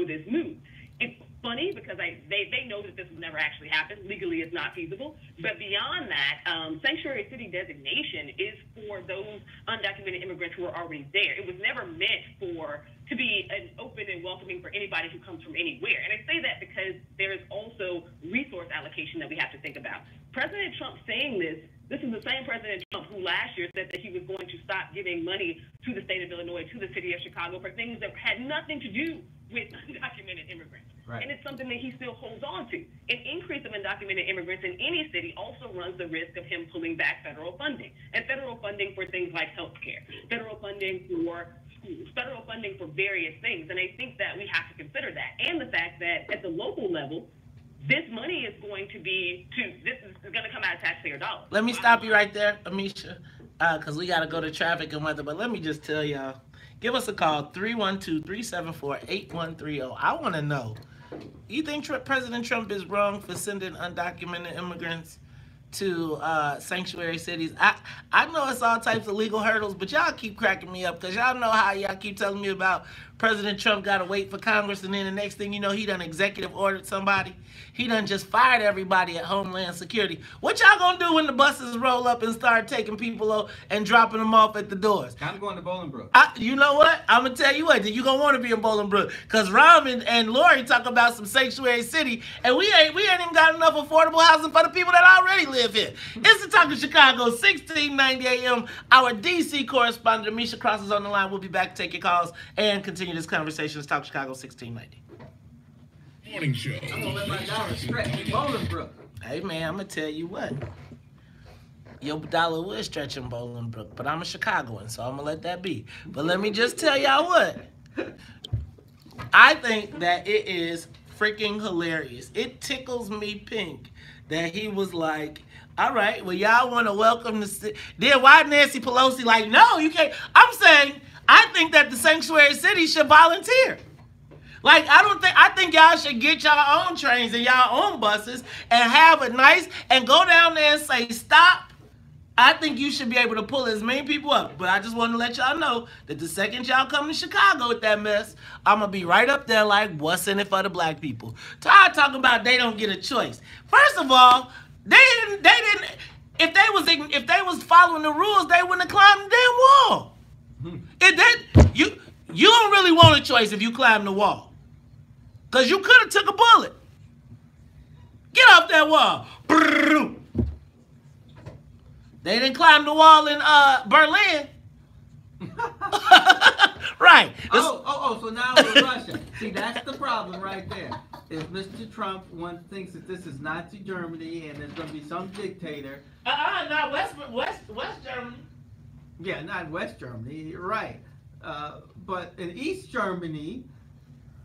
Speaker 5: this move. It's funny because they know that this will never actually happen. Legally, it's not feasible. But beyond that, sanctuary city designation is for those undocumented immigrants who are already there. It was never meant to be an open and welcoming for anybody who comes from anywhere. And I say that because there is also resource allocation that we have to think about. President Trump saying this This is the same President Trump who last year said that he was going to stop giving money to the state of Illinois, to the city of Chicago, for things that had nothing to do with undocumented immigrants.
Speaker 3: Right.
Speaker 5: And it's something that he still holds on to. An increase of undocumented immigrants in any city also runs the risk of him pulling back federal funding. And federal funding for things like health care, federal funding for schools, federal funding for various things. And I think that we have to consider that. And the fact that at the local level, this money is going to come out of taxpayer dollars.
Speaker 1: Let me stop you right there, Amisha, because we got to go to traffic and weather. But let me just tell y'all, give us a call, 312-374-8130. I want to know, you think President Trump is wrong for sending undocumented immigrants to sanctuary cities? I know it's all types of legal hurdles, but y'all keep cracking me up because y'all know how y'all keep telling me about President Trump got to wait for Congress, and then the next thing you know, he done executive ordered somebody. He done just fired everybody at Homeland Security. What y'all gonna do when the buses roll up and start taking people and dropping them off at the doors?
Speaker 3: I'm going to Bolingbrook.
Speaker 1: You know what? I'm gonna tell you what. You gonna want to be in Bolingbrook because Ram and Lori talk about some sanctuary city, and we ain't even got enough affordable housing for the people that already live here. It's the Talk of Chicago, 1690 AM. Our DC correspondent Amisha Cross is on the line. We'll be back to take your calls and continue this conversation. It's Talk Chicago, 1690.
Speaker 4: Morning show.
Speaker 3: I'm gonna let my dollar stretch. Bolingbrook.
Speaker 1: Hey man, I'm gonna tell you what. Your dollar would stretch in Bolingbrook, but I'm a Chicagoan, so I'm gonna let that be. But let me just tell y'all what. I think that it is freaking hilarious. It tickles me pink that he was like, all right, well, y'all want to welcome the... Then why Nancy Pelosi like, no, you can't. I'm saying, I think that the sanctuary city should volunteer. Like, I think y'all should get y'all own trains and y'all own buses and have a nice, and go down there and say, stop. I think you should be able to pull as many people up. But I just want to let y'all know that the second y'all come to Chicago with that mess, I'm going to be right up there like, what's in it for the black people? Tired talking about they don't get a choice. First of all, they didn't, if they was following the rules, they wouldn't have climbed the damn wall. You don't really want a choice if you climb the wall. Because you could have took a bullet. Get off that wall. They didn't climb the wall in Berlin. Right.
Speaker 3: So now we're Russia. See, that's the problem right there. Is Mr. Trump thinks that this is Nazi Germany and there's going to be some dictator.
Speaker 1: Not West Germany.
Speaker 3: Yeah, not West Germany. You're right. But in East Germany,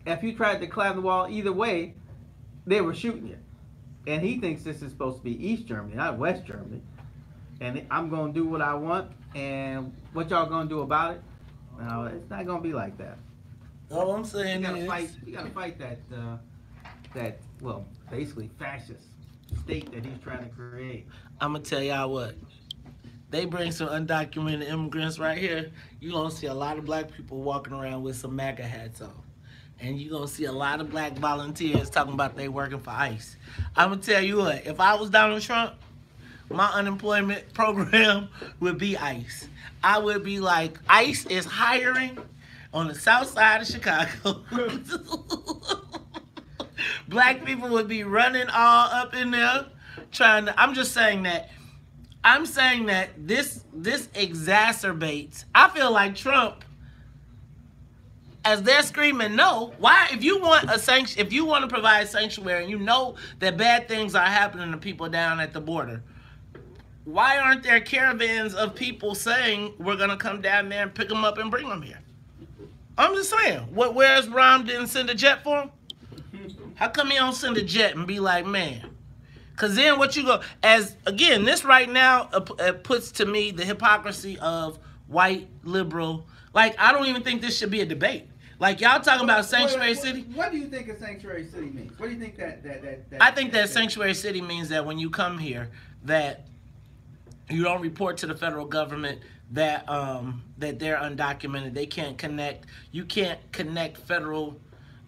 Speaker 3: if you tried to climb the wall either way, they were shooting you. And he thinks this is supposed to be East Germany, not West Germany. And I'm going to do what I want, and what y'all going to do about it? No, it's not going to be like that.
Speaker 1: All I'm saying
Speaker 3: You
Speaker 1: is...
Speaker 3: got to fight that, well, basically fascist state that he's trying to create.
Speaker 1: I'm going to tell y'all what. They bring some undocumented immigrants right here. You're going to see a lot of black people walking around with some MAGA hats on. And you're going to see a lot of black volunteers talking about they working for ICE. I'm going to tell you what. If I was Donald Trump, my unemployment program would be ICE. I would be like, ICE is hiring on the south side of Chicago. Black people would be running all up in there trying to... I'm saying that this exacerbates... I feel like Trump, as they're screaming no, why, if you want to provide sanctuary and you know that bad things are happening to people down at the border, why aren't there caravans of people saying we're going to come down there and pick them up and bring them here? I'm just saying, where's Rom didn't send a jet for him? How come he don't send a jet and be like, man? Because then what you go, again, this right now puts to me the hypocrisy of white liberal. Like, I don't even think this should be a debate. Like, y'all talking about sanctuary city.
Speaker 3: What do you think a sanctuary city means? What do you think that
Speaker 1: I think that sanctuary city means that when you come here, that you don't report to the federal government that that they're undocumented. They can't connect. You can't connect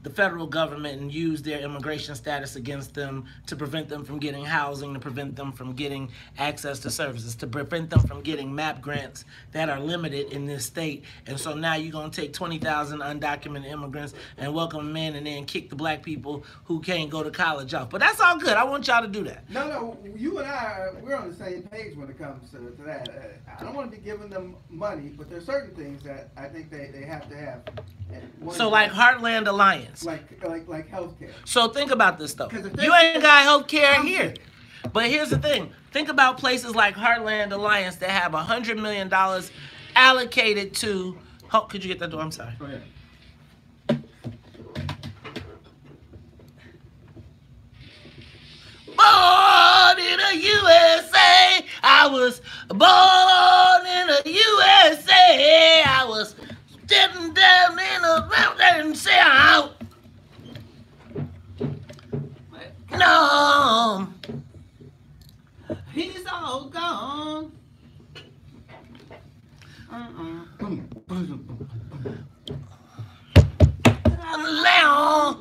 Speaker 1: the federal government and use their immigration status against them to prevent them from getting housing, to prevent them from getting access to services, to prevent them from getting MAP grants that are limited in this state. And so now you're going to take 20,000 undocumented immigrants and welcome them in and then kick the black people who can't go to college off. But that's all good. I want y'all to do that.
Speaker 3: No, you and I, we're on the same page when it comes to that. I don't want to be giving them money, but there's certain things that I think they have to have.
Speaker 1: So like Heartland Alliance.
Speaker 3: Like healthcare.
Speaker 1: So think about this though. You ain't got healthcare here. But here's the thing. Think about places like Heartland Alliance that have $100 million allocated to... Oh, could you get that door? I'm sorry.
Speaker 3: Go ahead.
Speaker 1: Born in the USA. I was born in the USA. I was sitting down in the mountain south. No.
Speaker 3: He's all gone.
Speaker 1: Now.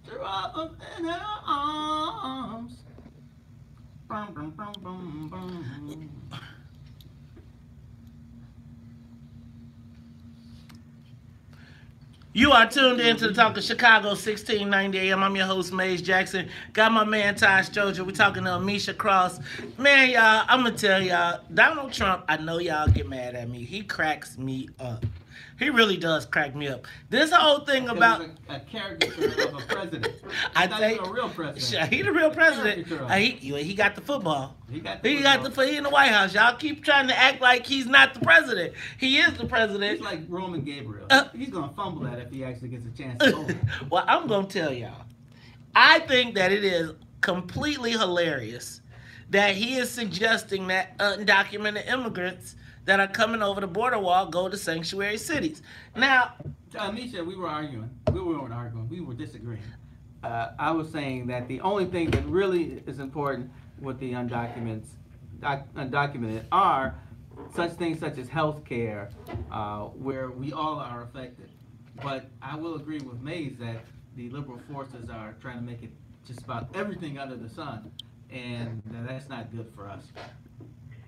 Speaker 3: Throw up in her arms. Bum, bum, bum, bum, bum.
Speaker 1: You are tuned in to the Talk of Chicago, 1690 AM. I'm your host, Maze Jackson. Got my man, Ty Stroger. We're talking to Amisha Cross. Man, y'all, I'm going to tell y'all, Donald Trump, I know y'all get mad at me. He cracks me up. He really does crack me up. This whole thing about...
Speaker 3: a caricature of a president.
Speaker 1: I
Speaker 3: think he's a real president.
Speaker 1: He the real president. He got the football. He in the White House. Y'all keep trying to act like he's not the president. He is the president.
Speaker 3: He's like Roman Gabriel. He's going to fumble that if he actually gets a chance to hold it.
Speaker 1: Well, I'm going to tell y'all. I think that it is completely hilarious that he is suggesting that undocumented immigrants that are coming over the border wall go to sanctuary cities. Now,
Speaker 3: Misha, we were arguing. We weren't arguing. We were disagreeing. I was saying that the only thing that really is important with the undocumented are such things such as health care, where we all are affected. But I will agree with Mays that the liberal forces are trying to make it just about everything under the sun, and that's not good for us.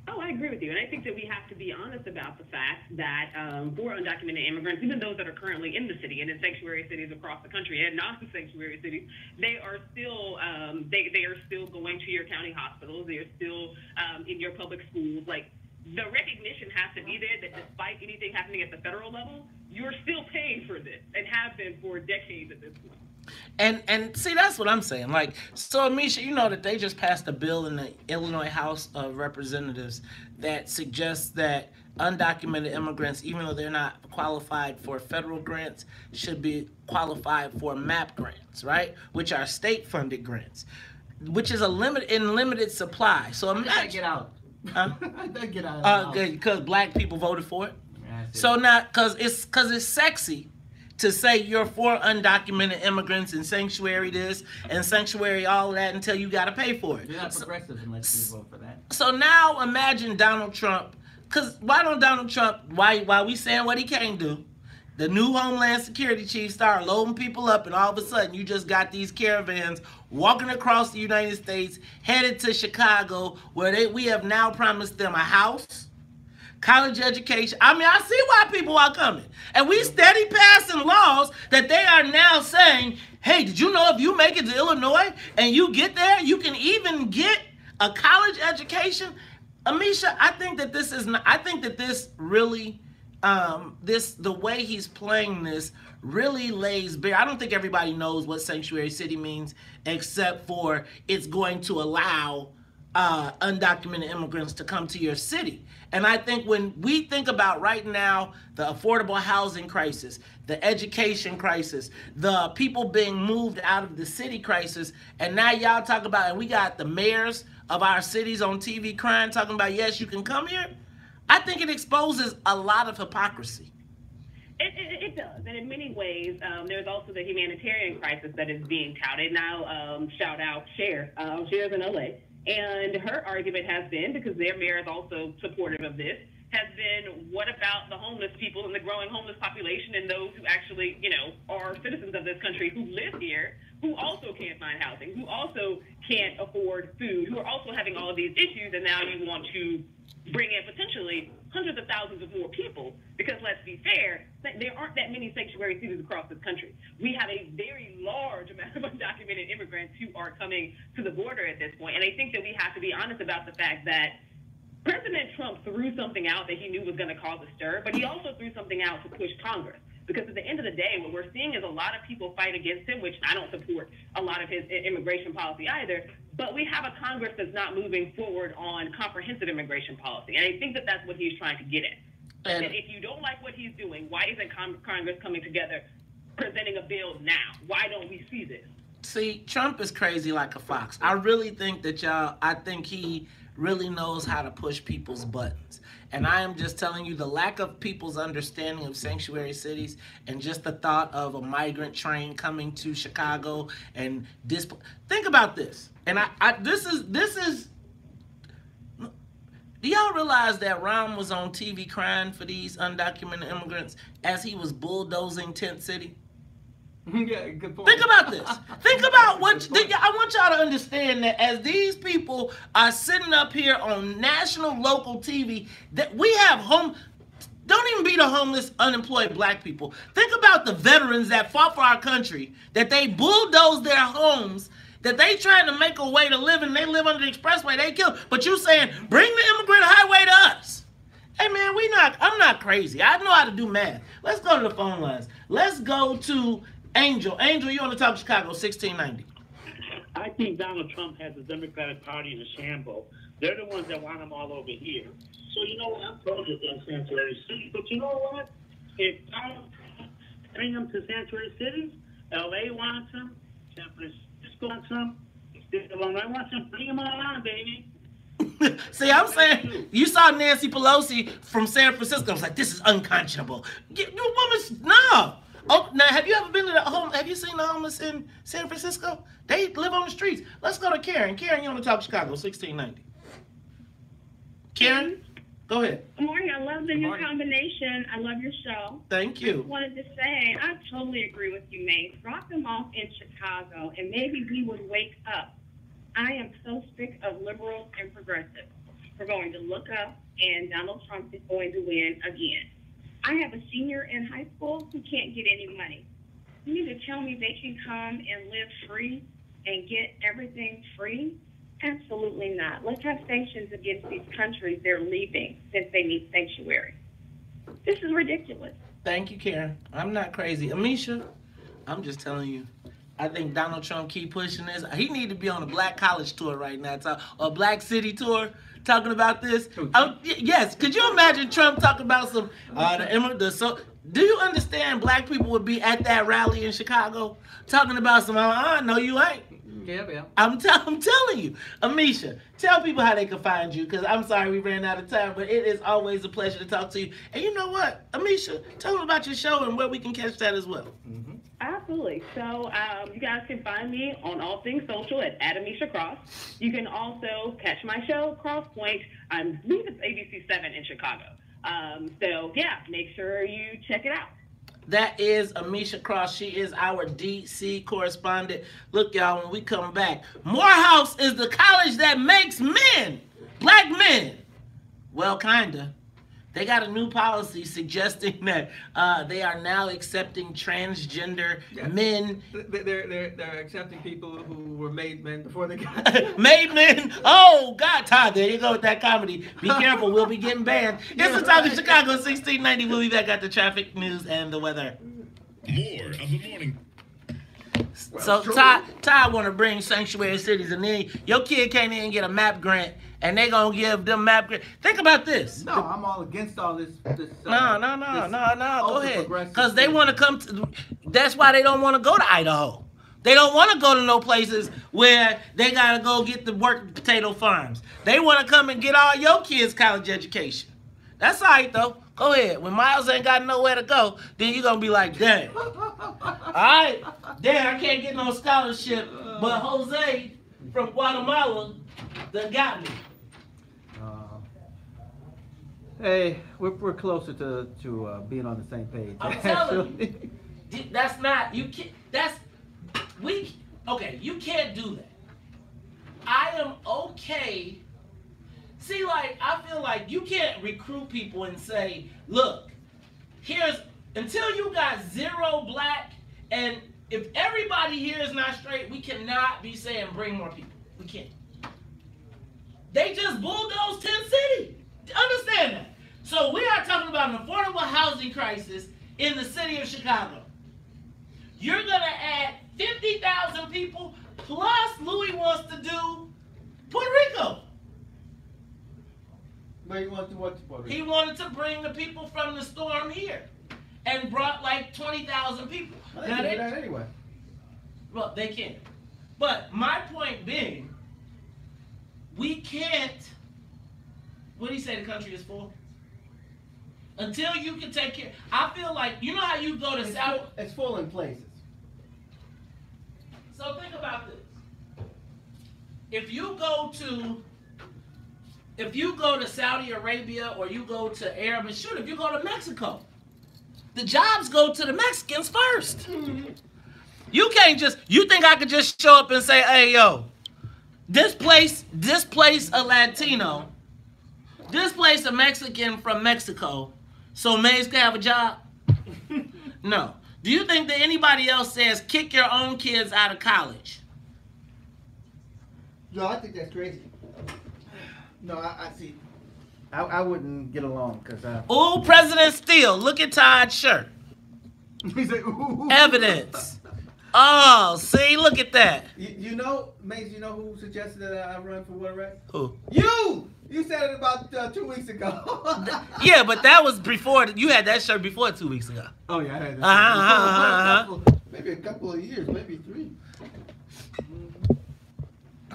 Speaker 5: Oh, I agree with you. And I think that we have to be honest about the fact that for undocumented immigrants, even those that are currently in the city and in sanctuary cities across the country and non-sanctuary cities, they are still they are still going to your county hospitals. They are still in your public schools. Like, the recognition has to be there that despite anything happening at the federal level, you're still paying for this and have been for decades at this point.
Speaker 1: And see, that's what I'm saying. Like, so Amisha, you know that they just passed a bill in the Illinois House of Representatives that suggests that undocumented immigrants, even though they're not qualified for federal grants, should be qualified for MAP grants, right? Which are state-funded grants, which is limited supply. So imagine,
Speaker 3: get out. Get out.
Speaker 1: Good, because black people voted for it. So now, because it's sexy to say you're for undocumented immigrants and sanctuary this and sanctuary all of that until you got to pay for it.
Speaker 3: You're not progressive unless you vote for that.
Speaker 1: So now imagine Donald Trump, because why don't Donald Trump, while we saying what he can't do, the new Homeland Security chief start loading people up, and all of a sudden you just got these caravans walking across the United States, headed to Chicago, where we have now promised them a house, college education. I mean, I see why people are coming. And we steady passing laws that they are now saying, hey, did you know if you make it to Illinois and you get there, you can even get a college education? Amisha, I think that this is not, I think that this really, the way he's playing this really lays bare. I don't think everybody knows what sanctuary city means, except for it's going to allow undocumented immigrants to come to your city. And I think when we think about right now the affordable housing crisis, the education crisis, the people being moved out of the city crisis, and now y'all talk about, and we got the mayors of our cities on TV crying, talking about, yes, you can come here. I think it exposes a lot of hypocrisy.
Speaker 5: It does, and in many ways, there's also the humanitarian crisis that is being touted. Now, shout out Cher. Cher's in LA. And her argument has been, because their mayor is also supportive of this, has been, what about the homeless people and the growing homeless population and those who actually, you know, are citizens of this country who live here, who also can't find housing, who also can't afford food, who are also having all of these issues, and now you want to bring in potentially hundreds of thousands of more people, because let's be fair, there aren't that many sanctuary cities across this country. We have a very large amount of undocumented immigrants who are coming to the border at this point, and I think that we have to be honest about the fact that President Trump threw something out that he knew was going to cause a stir, but he also threw something out to push Congress. Because at the end of the day, what we're seeing is a lot of people fight against him, which I don't support a lot of his immigration policy either, but we have a Congress that's not moving forward on comprehensive immigration policy. And I think that that's what he's trying to get at. And that if you don't like what he's doing, why isn't Congress coming together presenting a bill now? Why don't we see this?
Speaker 1: See, Trump is crazy like a fox. I really think that I think he really knows how to push people's buttons. And I am just telling you, the lack of people's understanding of sanctuary cities and just the thought of a migrant train coming to Chicago and think about this. And this is do y'all realize that Ron was on TV crying for these undocumented immigrants as he was bulldozing Tent City?
Speaker 3: Yeah, good point.
Speaker 1: Think about this. Think about what I want y'all to understand, that as these people are sitting up here on national, local TV, that we have don't even be the homeless, unemployed black people. Think about the veterans that fought for our country, that they bulldozed their homes, that they trying to make a way to live, and they live under the expressway, they kill. But you saying, bring the immigrant highway to us. Hey man, I'm not crazy. I know how to do math. Let's go to the phone lines. Let's go to Angel. Angel, you on the Talk Chicago, 1690.
Speaker 10: I think Donald Trump has the Democratic Party in a shambles. They're the ones that want him all over here. So you know what? I'm focused on sanctuary cities. But you know what? If Donald Trump bring them to sanctuary cities, LA wants them, San Francisco wants them, Illinois wants them, bring them all on, baby.
Speaker 1: See, I'm saying, you saw Nancy Pelosi from San Francisco. I was like, this is unconscionable. You woman, no. Oh, now, have you ever been to the home? Have you seen the homeless in San Francisco? They live on the streets. Let's go to Karen. Karen, you on the Talk Chicago, 1690. Karen, go ahead.
Speaker 11: Good morning. I love the new combination. I love your show.
Speaker 1: Thank you.
Speaker 11: I just wanted to say, I totally agree with you, Nate. Drop them off in Chicago, and maybe we would wake up. I am so sick of liberals and progressives. We're going to look up, and Donald Trump is going to win again. I have a senior in high school who can't get any money. You need to tell me they can come and live free and get everything free? Absolutely not. Let's have sanctions against these countries they're leaving since they need sanctuary. This is ridiculous.
Speaker 1: Thank you, Karen. I'm not crazy. Amisha, I'm just telling you, I think Donald Trump keep pushing this. He need to be on a black college tour right now, a black city tour, talking about this. Yes, could you imagine Trump talking about some do you understand black people would be at that rally in Chicago talking about some, no you ain't.
Speaker 3: Yeah.
Speaker 1: I'm telling you. Amisha, tell people how they can find you, because I'm sorry we ran out of time, but it is always a pleasure to talk to you. And you know what, Amisha, tell them about your show and where we can catch that as well.
Speaker 5: Absolutely. So you guys can find me on all things social at Amisha Cross. You can also catch my show, Crosspoint. I believe it's ABC 7 in Chicago. So yeah, make sure you check it out.
Speaker 1: That is Amisha Cross. She is our DC correspondent. Look, y'all, when we come back, Morehouse is the college that makes men, black men. Well, kinda. They got a new policy suggesting that they are now accepting transgender men.
Speaker 3: They're accepting people who were made men before they got
Speaker 1: made men. Oh God, Todd, there you go with that comedy. Be careful, we'll be getting banned. It's the Talk of Chicago, 1690. We'll be back at the traffic, news, and the weather.
Speaker 4: More of the morning.
Speaker 1: So Todd want to bring sanctuary cities, and then your kid can't even get a MAP grant, and they gonna give them MAP grant. Think about this.
Speaker 3: No, I'm all against all this.
Speaker 1: No. Go ahead, because they want to come to. That's why they don't want to go to Idaho. They don't want to go to no places where they gotta go get the work potato farms. They want to come and get all your kids' college education. That's all right though. Go ahead. When Miles ain't got nowhere to go, then you're going to be like, dang. All right. Dang, I can't get no scholarship, but Jose from Guatemala done got me.
Speaker 3: Hey, we're closer to being on the same page.
Speaker 9: I'm telling you, that's not, you can't, okay, you can't do that. I am okay. See, like, I feel like you can't recruit people and say, look, until you got 0 black, and if everybody here is not straight, we cannot be saying bring more people. We can't. They just bulldozed 10 cities. Understand that. So we are talking about an affordable housing crisis in the city of Chicago. You're going to add 50,000 people, plus Louis wants to do Puerto Rico.
Speaker 3: But he wants to what to Puerto Rico?
Speaker 9: He wanted to bring the people from the storm here and brought like 20,000 people.
Speaker 3: Well, they can do that anyway.
Speaker 9: Well, they can. But my point being, we can't, what do you say the country is full? Until you can take care. I feel like, you know how you go to South.
Speaker 3: It's full in places.
Speaker 9: So think about this. If you go to Saudi Arabia or you go to Arab, and shoot, if you go to Mexico, the jobs go to the Mexicans first. Mm-hmm. You can't just, you think I could just show up and say, hey, yo, this place a Latino, this place a Mexican from Mexico, so Mays can have a job? No. Do you think that anybody else says kick your own kids out of college?
Speaker 3: No, I think that's crazy. No, I see. I wouldn't get along because
Speaker 9: Ooh, President Steele, look at Todd's shirt.
Speaker 3: He's like, ooh.
Speaker 9: Evidence. Oh, see, look at that.
Speaker 3: You know, Mace, you know who suggested that I run for water rec?
Speaker 9: Who?
Speaker 3: You! You said it about 2 weeks ago.
Speaker 9: Yeah, but that was before, you had that shirt before 2 weeks ago.
Speaker 3: Oh, yeah, I had that. Maybe a couple of years, maybe 3.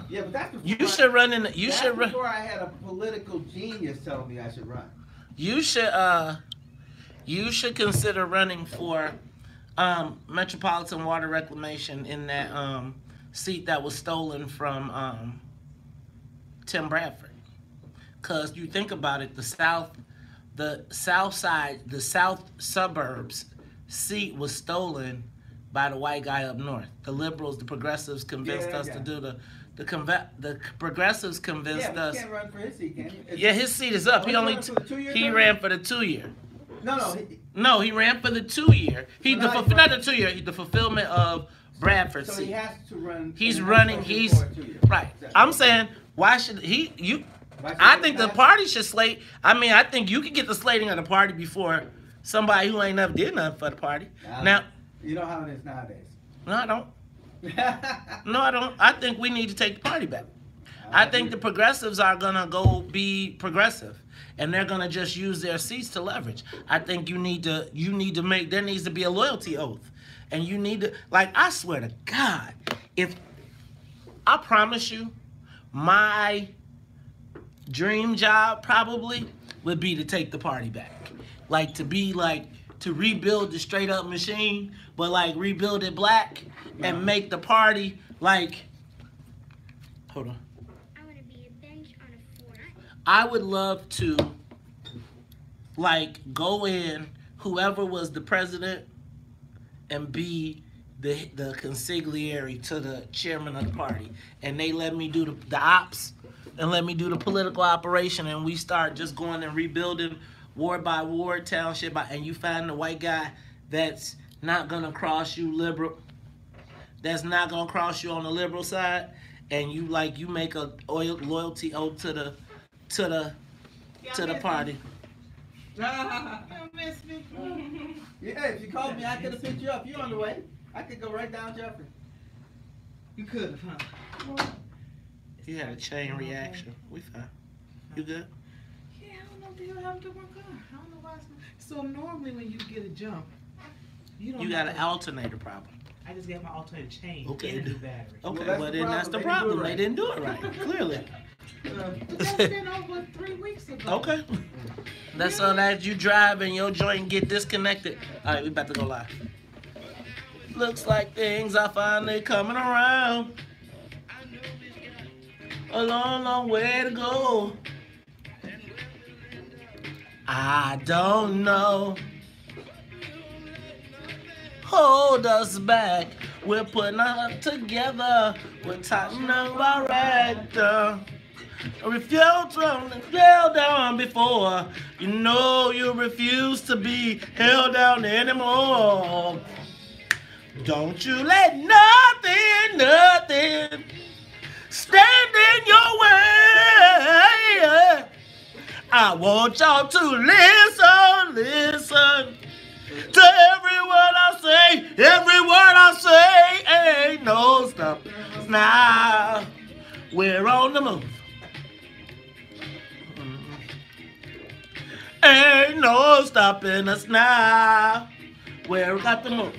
Speaker 3: Yeah, but that's before
Speaker 9: you should run in the,
Speaker 3: before I had a political genius telling me I should run.
Speaker 9: You should consider running for Metropolitan Water Reclamation in that seat that was stolen from Tim Bradford. Cause you think about it, the south side, the south suburbs seat was stolen by the white guy up north. The liberals, the progressives convinced us to do the progressives convinced us.
Speaker 3: You can't run for his seat, can you?
Speaker 9: Yeah, his seat is up. He ran for the 2-year. No, he ran for the 2-year. Not the 2-year. The fulfillment of Bradford's seat.
Speaker 3: So he has to run.
Speaker 9: He's running. He's right. I'm saying, why should he? I think the party should slate. I mean, I think you could get the slating of the party before somebody who ain't never did nothing for the party. Now,
Speaker 3: you know how it is nowadays.
Speaker 9: No, I don't. No, I don't. I think we need to take the party back. I think the progressives are gonna go be progressive, and they're gonna just use their seats to leverage. I think you need to make, there needs to be a loyalty oath, and you need to, like, I swear to God, I promise you, my dream job probably would be to take the party back, like to rebuild the straight up machine, but like rebuild it black and make the party like, hold on. I would love to, like, go in, whoever was the president, and be the consigliere to the chairman of the party. And they let me do the ops, and let me do the political operation, and we start just going and rebuilding ward by ward, township by, and you find the white guy that's not going to cross you liberal, that's not going to cross you on the liberal side, and you make a loyalty oath to the party.
Speaker 12: You miss me?
Speaker 3: Yeah, if you called me, I could have picked you up. You on the way. I could go right down Jeffrey.
Speaker 12: You could have, huh?
Speaker 9: You had a chain reaction. We fine. You good?
Speaker 12: Yeah, I don't know if you have to work on. I don't know why. So normally when you get a jump, you got
Speaker 9: an alternator problem.
Speaker 12: I just got my alternator changed.
Speaker 9: Okay.
Speaker 12: And a new battery.
Speaker 9: Okay, well then that's the problem. They didn't do it right. Clearly.
Speaker 12: That's been over 3 weeks ago.
Speaker 9: Okay. That's all that you drive and your joint get disconnected. All right, we about to go live. Looks like things are finally coming around. A long, long way to go. I don't know. Hold us back. We're putting us together. We're tightening up our actor. Refuse to be held down before. You know you refuse to be held down anymore. Don't you let nothing stand in your way. I want y'all to listen to every word I say. Every word I say ain't no stop. Now we're on the move. Ain't no stopping us now. We're got the move.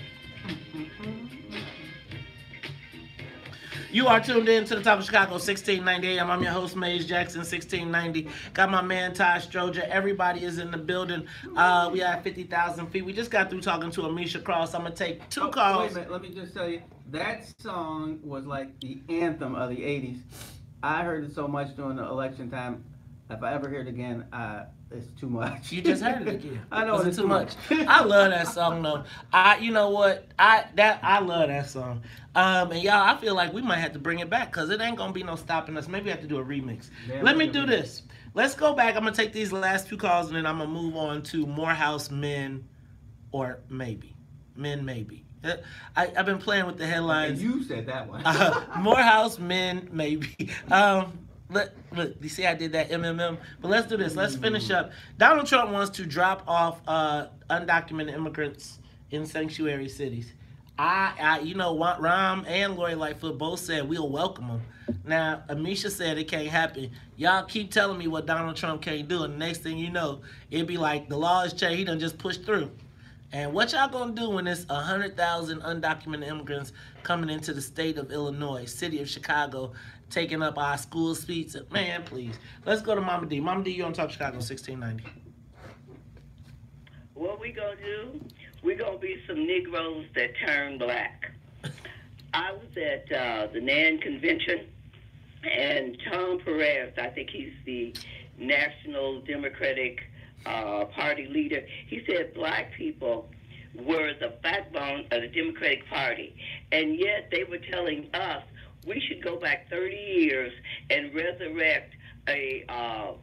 Speaker 9: You are tuned in to the Talk of Chicago, 1690 AM. I'm your host, Maze Jackson, 1690. Got my man, Ty Stroger. Everybody is in the building. We have 50,000 feet. We just got through talking to Amisha Cross. I'm going to take two calls.
Speaker 3: Wait a minute. Let me just tell you, that song was like the anthem of the 80s. I heard it so much during the election time. If I ever hear it again, it's too much.
Speaker 9: You just heard it again.
Speaker 3: I know it's too much.
Speaker 9: I love that song though. You know what? I love that song. And y'all, I feel like we might have to bring it back because it ain't gonna be no stopping us. Maybe we have to do a remix. Let me do this. Let's go back. I'm gonna take these last two calls and then I'm gonna move on to Morehouse Men, or maybe Men maybe. I've been playing with the headlines.
Speaker 3: Okay, you said that one.
Speaker 9: Morehouse Men maybe. Look, you see I did that MMM? But let's do this. Let's finish up. Donald Trump wants to drop off undocumented immigrants in sanctuary cities. You know, Rahm and Lori Lightfoot both said we'll welcome them. Now, Amisha said it can't happen. Y'all keep telling me what Donald Trump can't do, and the next thing you know, it'd be like the law has changed. He done just pushed through. And what y'all gonna do when there's 100,000 undocumented immigrants coming into the state of Illinois, city of Chicago, taking up our school seats? Man, please. Let's go to Mama D. Mama D, you on Talk Chicago, 1690.
Speaker 13: What we gonna do? We gonna be some Negroes that turn black. I was at the NAN convention, and Tom Perez, I think he's the National Democratic Party leader, he said black people were the backbone of the Democratic Party, and yet they were telling us we should go back 30 years and resurrect a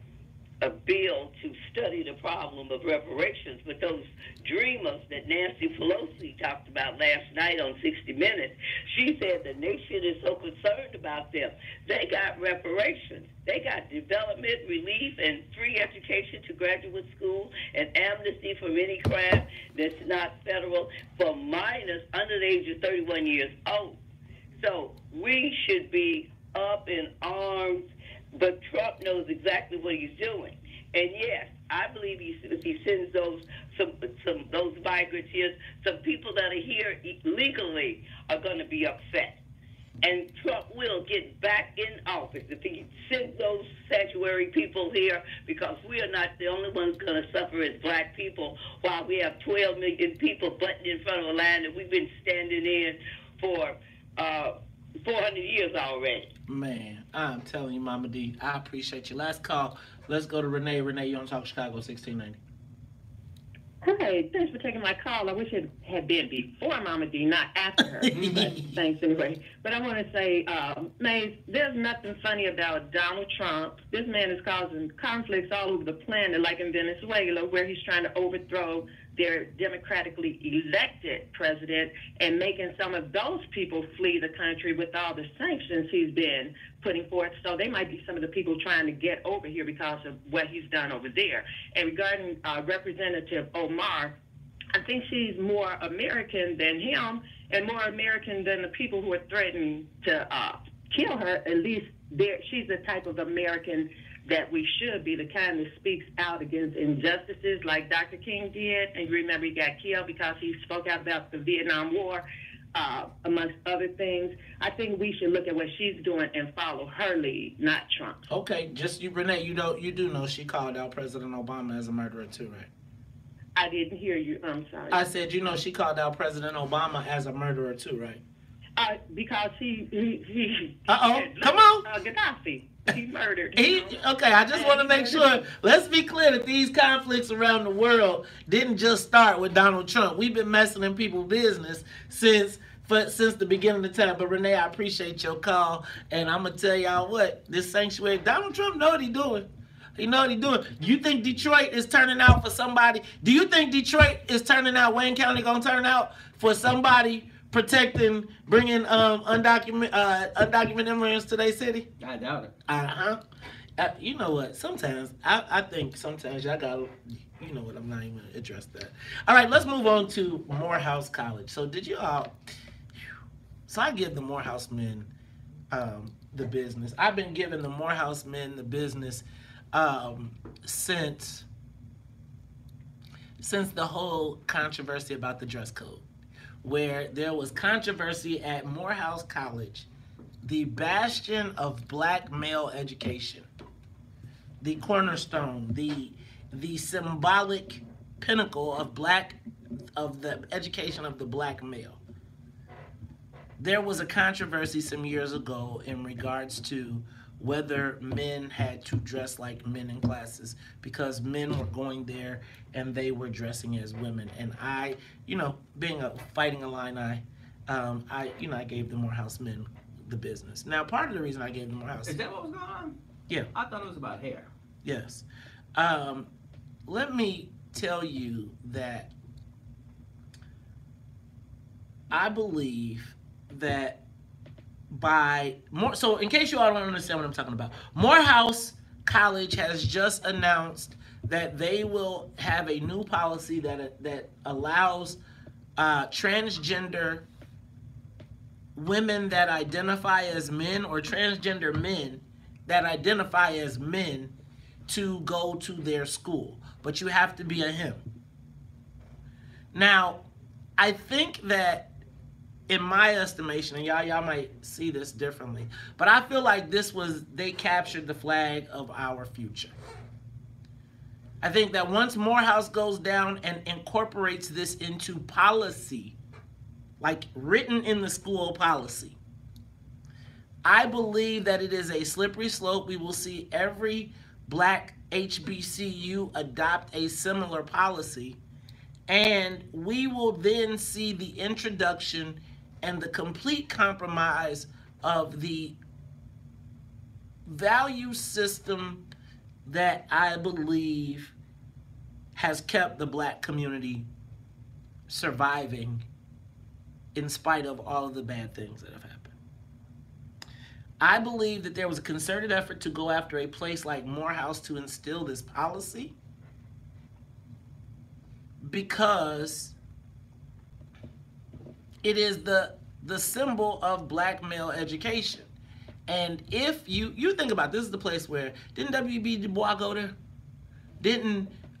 Speaker 13: bill to study the problem of reparations. But those dreamers that Nancy Pelosi talked about last night on 60 Minutes, she said the nation is so concerned about them. They got reparations. They got development, relief, and free education to graduate school, and amnesty for any crime that's not federal for minors under the age of 31 years old. So we should be up in arms, but Trump knows exactly what he's doing. And yes, I believe if he sends those migrants here, some people that are here legally are going to be upset. And Trump will get back in office if he sends those sanctuary people here, because we are not the only ones going to suffer as black people while we have 12 million people butting in front of a line that we've been standing in for 400 years already.
Speaker 9: Man, I'm telling you, Mama D, I appreciate you. Last call. Let's go to Renee. Renee, you on Talk Chicago, 1690.
Speaker 14: Hey, thanks for taking my call. I wish it had been before Mama D, not after her. But thanks anyway. But I want to say, Maze, there's nothing funny about Donald Trump. This man is causing conflicts all over the planet, like in Venezuela, where he's trying to overthrow their democratically elected president and making some of those people flee the country with all the sanctions he's been putting forth. So they might be some of the people trying to get over here because of what he's done over there. And regarding Representative Omar, I think she's more American than him and more American than the people who are threatening to kill her. At least she's the type of American that we should be, the kind that speaks out against injustices like Dr. King did. And you remember he got killed because he spoke out about the Vietnam War, amongst other things. I think we should look at what she's doing and follow her lead, not Trump.
Speaker 9: Okay, just you, Renee, you do know she called out President Obama as a murderer too, right?
Speaker 14: I didn't hear you. I'm sorry.
Speaker 9: I said, you know, she called out President Obama as a murderer too, right?
Speaker 14: Because he
Speaker 9: Come on.
Speaker 14: Gaddafi. He murdered.
Speaker 9: Okay, I just want to make sure. Let's be clear that these conflicts around the world didn't just start with Donald Trump. We've been messing in people's business since the beginning of the time. But Renee, I appreciate your call, and I'm gonna tell y'all what, this sanctuary, Donald Trump know what he's doing. He know what he's doing. You think Detroit is turning out for somebody? Do you think Detroit is turning out? Wayne County gonna turn out for somebody protecting, bringing undocumented immigrants to their city?
Speaker 3: I doubt it.
Speaker 9: You know what? Sometimes I think sometimes y'all gotta. You know what? I'm not even gonna address that. All right, let's move on to Morehouse College. So did you all? So I give the Morehouse men the business. I've been giving the Morehouse men the business since the whole controversy about the dress code, where there was controversy at Morehouse College, the bastion of black male education, the cornerstone, the symbolic pinnacle of the education of the black male. There was a controversy some years ago in regards to whether men had to dress like men in classes, because men were going there and they were dressing as women. And I, being a fighting Illini, I gave the Morehouse men the business. Now, part of the reason I gave the Morehouse...
Speaker 3: Is that what was going on?
Speaker 9: Yeah.
Speaker 3: I thought it was about hair.
Speaker 9: Yes. Let me tell you that I believe that so in case you all don't understand what I'm talking about, Morehouse College has just announced that they will have a new policy that allows transgender women that identify as men or transgender men that identify as men to go to their school, but you have to be a him. Now, I think that in my estimation, and y'all might see this differently, but I feel like they captured the flag of our future. I think that once Morehouse goes down and incorporates this into policy, like written in the school policy, I believe that it is a slippery slope. We will see every black HBCU adopt a similar policy, and we will then see the introduction and the complete compromise of the value system that I believe has kept the black community surviving in spite of all of the bad things that have happened. I believe that there was a concerted effort to go after a place like Morehouse to instill this policy because it is the symbol of black male education. And if you think about this, is the place where, didn't W.B. Du Bois go there?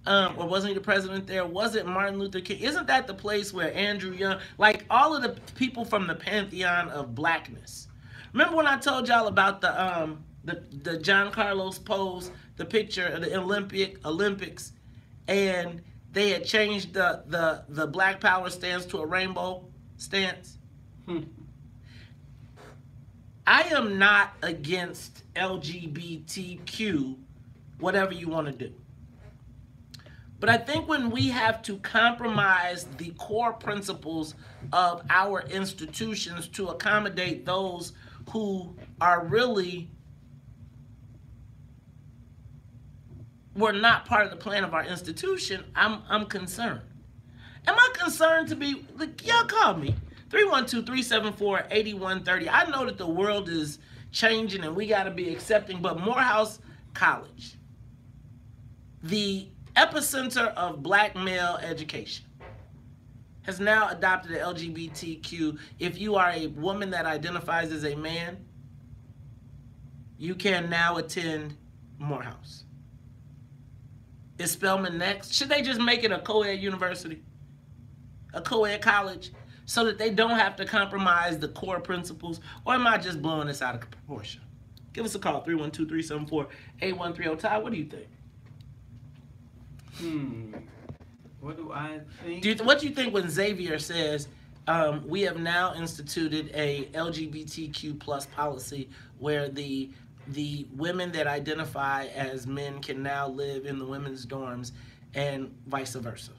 Speaker 9: Or wasn't he the president there? Was it Martin Luther King? Isn't that the place where Andrew Young, like all of the people from the pantheon of blackness? Remember when I told y'all about the John Carlos pose, the picture of the Olympics, and they had changed the Black Power stance to a rainbow stance? I am not against LGBTQ, whatever you want to do. But I think when we have to compromise the core principles of our institutions to accommodate those who are really were not part of the plan of our institution, I'm concerned. Am I concerned to be, like, y'all call me, 312-374-8130. I know that the world is changing and we got to be accepting, but Morehouse College, the epicenter of black male education, has now adopted the LGBTQ. If you are a woman that identifies as a man, you can now attend Morehouse. Is Spelman next? Should they just make it a co-ed university? A co-ed college? So that they don't have to compromise the core principles? Or am I just blowing this out of proportion? Give us a call, 312-374-8130. Ty, what do you think?
Speaker 3: What do I think?
Speaker 9: What do you think when Xavier says we have now instituted a LGBTQ plus policy where the women that identify as men can now live in the women's dorms and vice versa.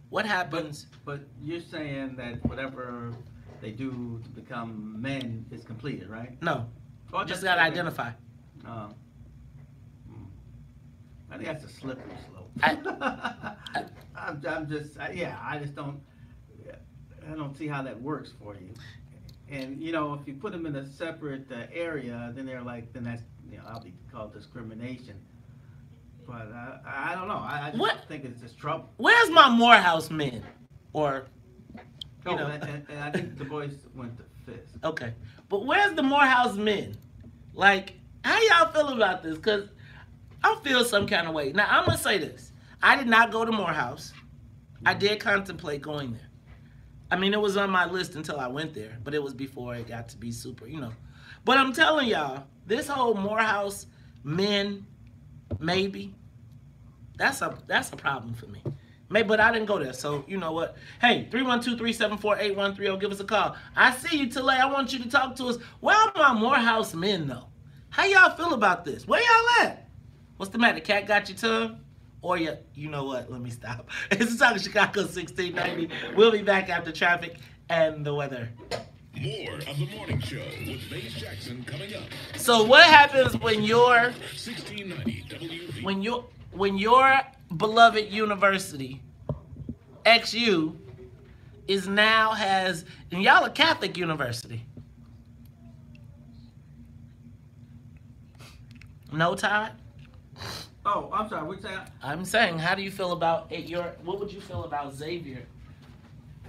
Speaker 9: What happens?
Speaker 3: But you're saying that whatever they do to become men is completed, right?
Speaker 9: No.
Speaker 3: Oh,
Speaker 9: Just got to identify.
Speaker 3: I think that's a slippery slope.
Speaker 9: I
Speaker 3: just don't. I don't see how that works for you. And you know, if you put them in a separate area, then then that's I'll be called discrimination. But I don't know. I just think it's just trouble.
Speaker 9: Where's my Morehouse men? Or
Speaker 3: and I think the boys went to Fisk.
Speaker 9: Okay, but where's the Morehouse men? Like, how y'all feel about this? Because I feel some kind of way. Now, I'm going to say this. I did not go to Morehouse. I did contemplate going there. I mean, it was on my list until I went there, but it was before it got to be super, But I'm telling y'all, this whole Morehouse men, maybe, that's a problem for me. Maybe, but I didn't go there, so you know what? Hey, 312-374-8130, give us a call. I see you, Tale. I want you to talk to us. Where are my Morehouse men, though? How y'all feel about this? Where y'all at? What's the matter? Cat got your tongue? Or you know what? Let me stop. It's the Talking Chicago 1690. We'll be back after traffic and the weather.
Speaker 4: More of the morning show with Maze Jackson coming up.
Speaker 9: So what happens when your
Speaker 4: 1690
Speaker 9: when your beloved university, XU, has, and y'all a Catholic university. No, Todd?
Speaker 3: Oh, I'm sorry. What's that?
Speaker 9: I'm saying, how do you feel about what would you feel about Xavier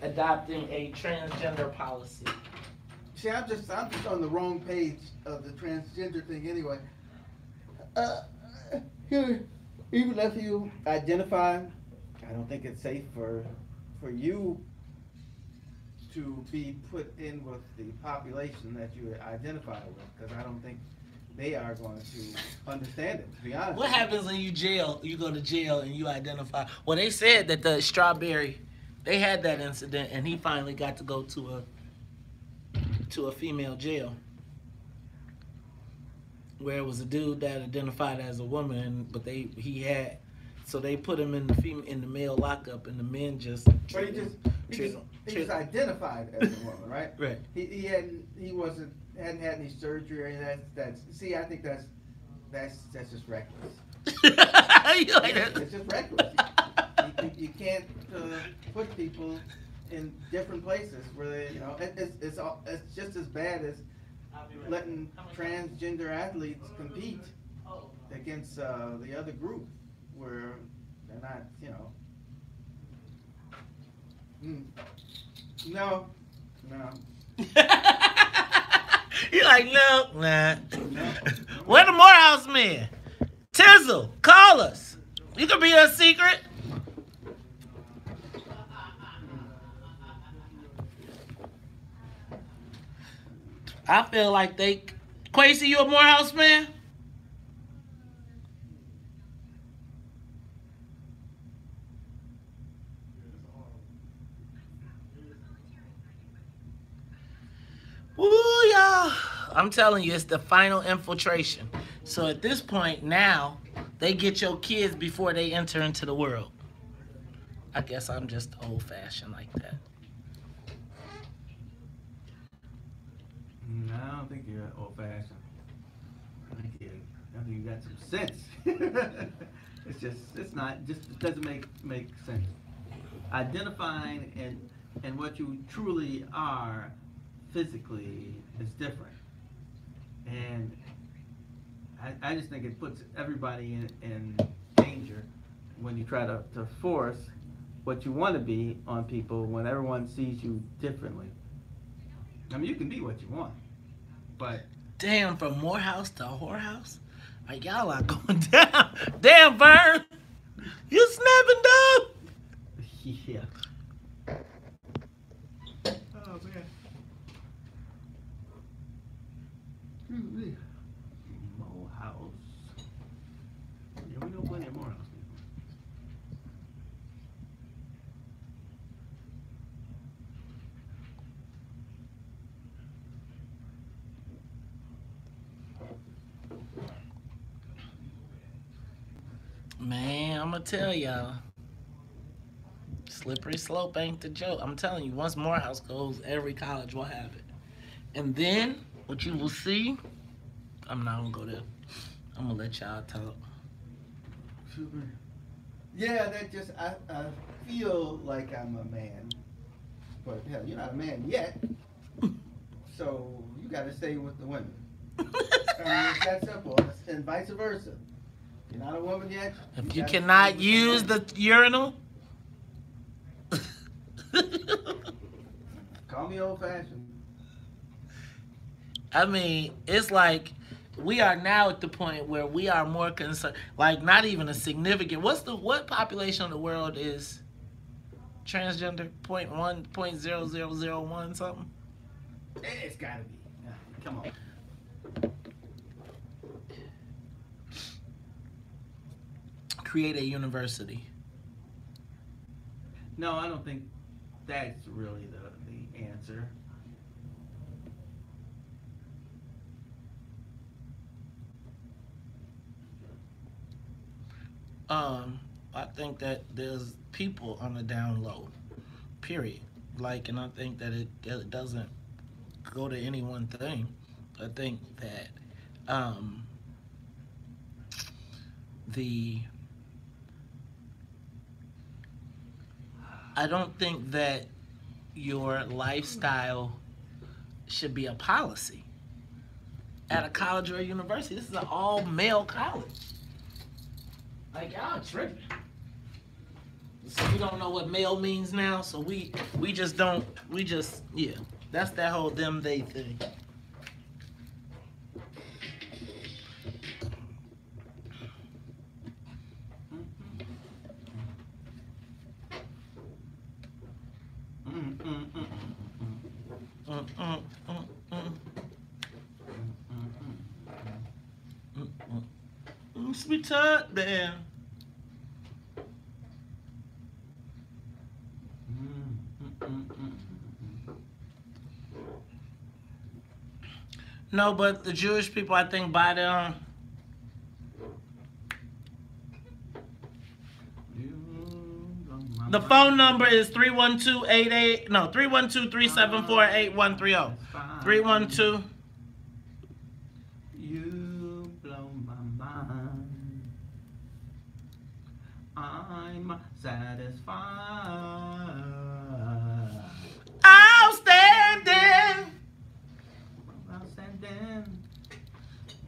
Speaker 9: adopting a transgender policy?
Speaker 15: See, I'm just on the wrong page of the transgender thing anyway. Even if you identify, I don't think it's safe for you to be put in with the population that you identify with, because I don't think they are going to understand it, to be honest.
Speaker 9: What happens when you go to jail and you identify? Well, they said that the Strawberry, they had that incident and he finally got to go to a female jail where it was a dude that identified as a woman, but so they put him in the male lockup, and the men just.
Speaker 15: But he just identified as a woman, right?
Speaker 9: Right.
Speaker 15: He hadn't had any surgery or anything. See, I think that's just reckless.
Speaker 9: You like that?
Speaker 15: It's just reckless. You can't put people in different places where they, it's just as bad as letting transgender athletes compete against the other group where they're not, No.
Speaker 9: You're like, no, nah. Where the Morehouse men? Tizzle, call us. You can be a secret. I feel like Quasi, you a Morehouse man? Ooh, y'all. I'm telling you, it's the final infiltration. So at this point now, they get your kids before they enter into the world. I guess I'm just old-fashioned like that.
Speaker 3: No, I don't think you're old-fashioned. I think you got some sense. It doesn't make sense. Identifying and what you truly are physically is different. And I just think it puts everybody in danger when you try to force what you want to be on people when everyone sees you differently. I mean, you can be what you want, but...
Speaker 9: Damn, from Morehouse to whorehouse? Like, y'all are going down. Damn, Vern! You snapping, dog?
Speaker 3: Yeah. Oh, man. Excuse me. Morehouse. Yeah, we know plenty of Morehouse people.
Speaker 9: Man, I'm gonna tell y'all. Slippery slope ain't the joke. I'm telling you, once Morehouse goes, every college will have it. And then, what you will see, I'm not gonna go there. I'm gonna let y'all talk.
Speaker 15: Yeah, that just, I feel like I'm a man. But hell, you're not a man yet. So you gotta stay with the women. I mean, it's that simple. And vice versa. You're not a woman yet.
Speaker 9: If you cannot use the urinal,
Speaker 15: call me old fashioned.
Speaker 9: I mean, it's like we are now at the point where we are more concerned, like not even a significant, what population of the world is transgender? 0.1, 0.0001 something?
Speaker 15: It's gotta be. Come on.
Speaker 9: Create a university.
Speaker 3: No, I don't think that's really the answer.
Speaker 9: I think that there's people on the down low, period. Like, and I think that it doesn't go to any one thing. I think that I don't think that your lifestyle should be a policy at a college or a university. This is an all-male college. Like, y'all tripping. So we don't know what male means now, so we just don't, yeah. That's that whole them, they thing. Sweetheart, man. No, but the Jewish people, I think, buy them. The phone number is 312-374-8130. 312.
Speaker 3: You blow my mind. I'm satisfied.
Speaker 9: Outstanding.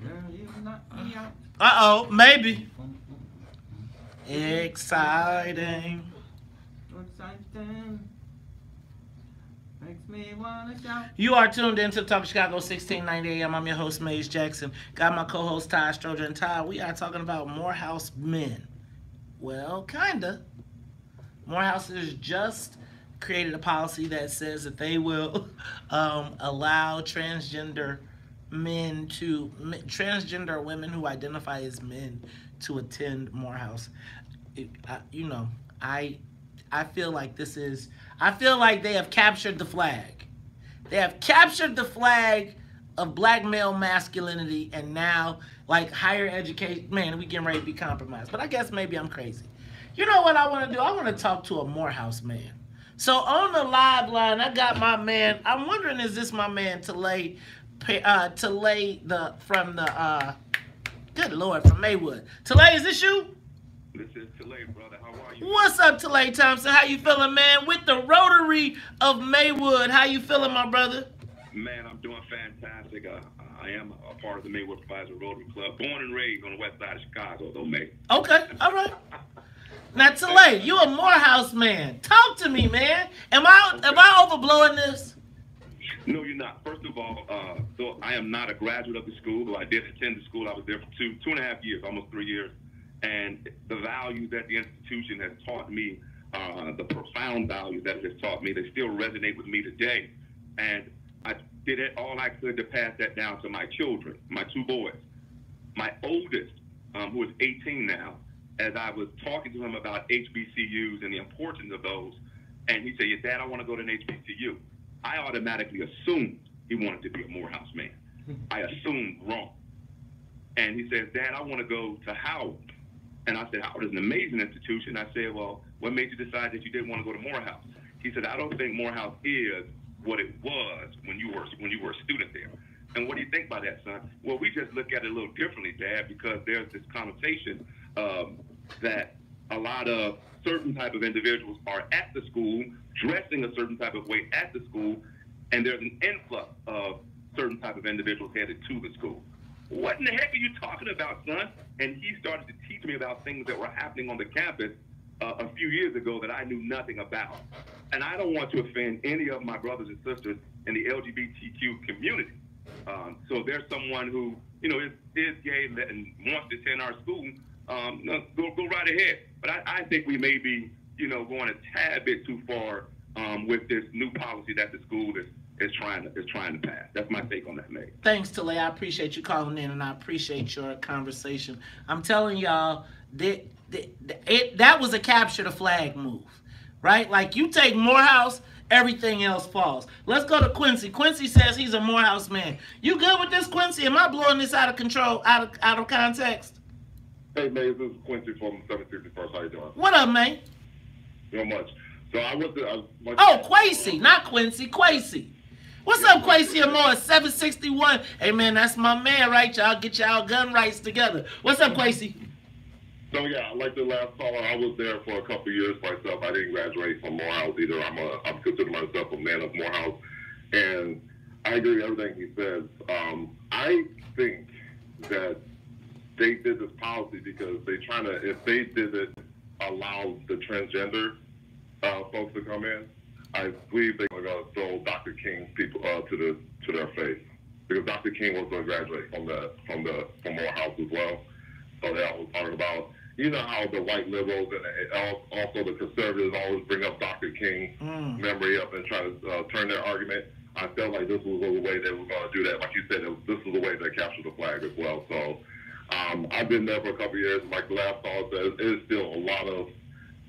Speaker 3: Girl, you knock me out.
Speaker 9: Uh-oh, maybe. Exciting.
Speaker 3: Exciting. Makes me wanna shout.
Speaker 9: You are tuned into Talk Chicago 1690 AM. I'm your host, Maze Jackson. Got my co-host, Ty Stroger. And Ty, we are talking about Morehouse men. Well, kinda. Morehouse has just created a policy that says that they will allow transgender women who identify as men to attend Morehouse. I feel like they have captured the flag. They have captured the flag of black male masculinity, and now, like, higher education, man, we getting ready to be compromised. But I guess maybe I'm crazy. You know what I want to do? I want to talk to a Morehouse man. So on the live line, I got my man. I'm wondering, is this my man Talay good Lord, from Maywood. Talay, is this you?
Speaker 16: This is Talay, brother. How are you?
Speaker 9: What's up, Talay Thompson? How you feeling, man? With the Rotary of Maywood, how you feeling, my brother?
Speaker 16: Man, I'm doing fantastic. I am a part of the Maywood Proviso Rotary Club. Born and raised on the west side of Chicago, though, May.
Speaker 9: Okay, all right. Now, Talay, you a Morehouse man. Talk to me, man. Am I overblowing this?
Speaker 16: No, you're not. First of all, so I am not a graduate of the school, though I did attend the school. I was there for two and a half years, almost 3 years. And the values that the institution has taught me, the profound values that it has taught me, they still resonate with me today. And I did all I could to pass that down to my children, my two boys. My oldest, who is 18 now, as I was talking to him about HBCUs and the importance of those, and he said, "Yeah, Dad, I want to go to an HBCU." I automatically assumed he wanted to be a Morehouse man. I assumed wrong. And he says, "Dad, I want to go to Howard." And I said, Howard is an amazing institution. I said, well, what made you decide that you didn't want to go to Morehouse? He said, I don't think Morehouse is what it was when you were a student there. And what do you think about that, son? Well, we just look at it a little differently, Dad, because there's this connotation that a lot of certain type of individuals are at the school, dressing a certain type of way at the school, and there's an influx of certain type of individuals headed to the school. What in the heck are you talking about, son? And he started to teach me about things that were happening on the campus a few years ago that I knew nothing about. And I don't want to offend any of my brothers and sisters in the LGBTQ community. So if there's someone who, you know, is gay and wants to attend our school, go right ahead. But I think we may be, you know, going a tad bit too far with this new policy that the school is trying to pass. That's my take on that, Meg.
Speaker 9: Thanks, Talay. I appreciate you calling in, and I appreciate your conversation. I'm telling y'all, that was a capture the flag move, right? Like, you take Morehouse, everything else falls. Let's go to Quincy. Quincy says he's a Morehouse man. You good with this, Quincy? Am I blowing this out of control, out of context?
Speaker 17: Hey, man, this is Quincy from 761st. How you doing?
Speaker 9: What up, man?
Speaker 17: Not much. So I went to...
Speaker 9: Quasi, not Quincy. Quasi. What's up, Quasi Amore? 761. Hey, man, that's my man, right? Y'all get y'all gun rights together. What's up, Quasi?
Speaker 17: So, yeah, like the last caller, I was there for a couple of years myself. I didn't graduate from Morehouse either. I'm consider myself a man of Morehouse. And I agree with everything he says. I think that they did this policy because if they didn't allow the transgender folks to come in, I believe they're going to throw Dr. King's people to their face, because Dr. King was going to graduate from Morehouse as well. So they always talking about, you know, how the white liberals and also the conservatives always bring up Dr. King's memory up and try to turn their argument. I felt like this was the way they were going to do that. Like you said, this was the way they captured the flag as well. So I've been there for a couple of years. Like the last caller said, it is still a lot of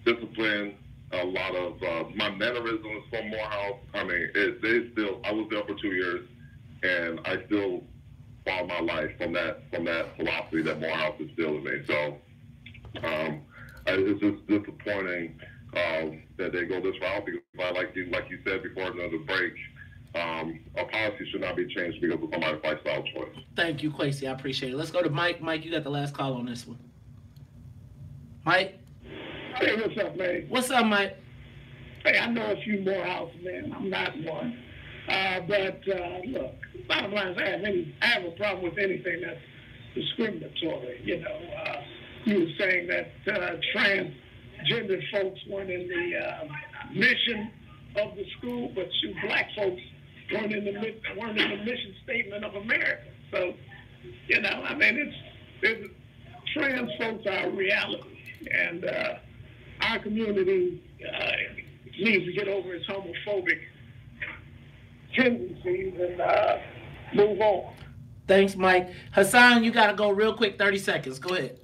Speaker 17: discipline, a lot of my mannerisms from Morehouse. I mean, I was there for 2 years, and I still follow my life from that philosophy that Morehouse instilled in me. So it's just disappointing that they go this route, because like you said before another break, a policy should not be changed because of somebody's lifestyle choice.
Speaker 9: Thank you, Quasi. I appreciate it. Let's go to Mike. Mike, you got the last call on this one. Mike?
Speaker 18: Hey, what's up, man?
Speaker 9: What's up, Mike?
Speaker 18: Hey, I know a few Morehouse men. I'm not one. But look, bottom line is I have a problem with anything that's discriminatory. You know, you were saying that transgender folks weren't in the mission of the school, but black folks weren't in the mission statement of America. So, you know, I mean, trans folks are a reality, and our community needs to get over its homophobic tendencies and move on.
Speaker 9: Thanks, Mike. Hassan, you got to go real quick, 30 seconds. Go ahead.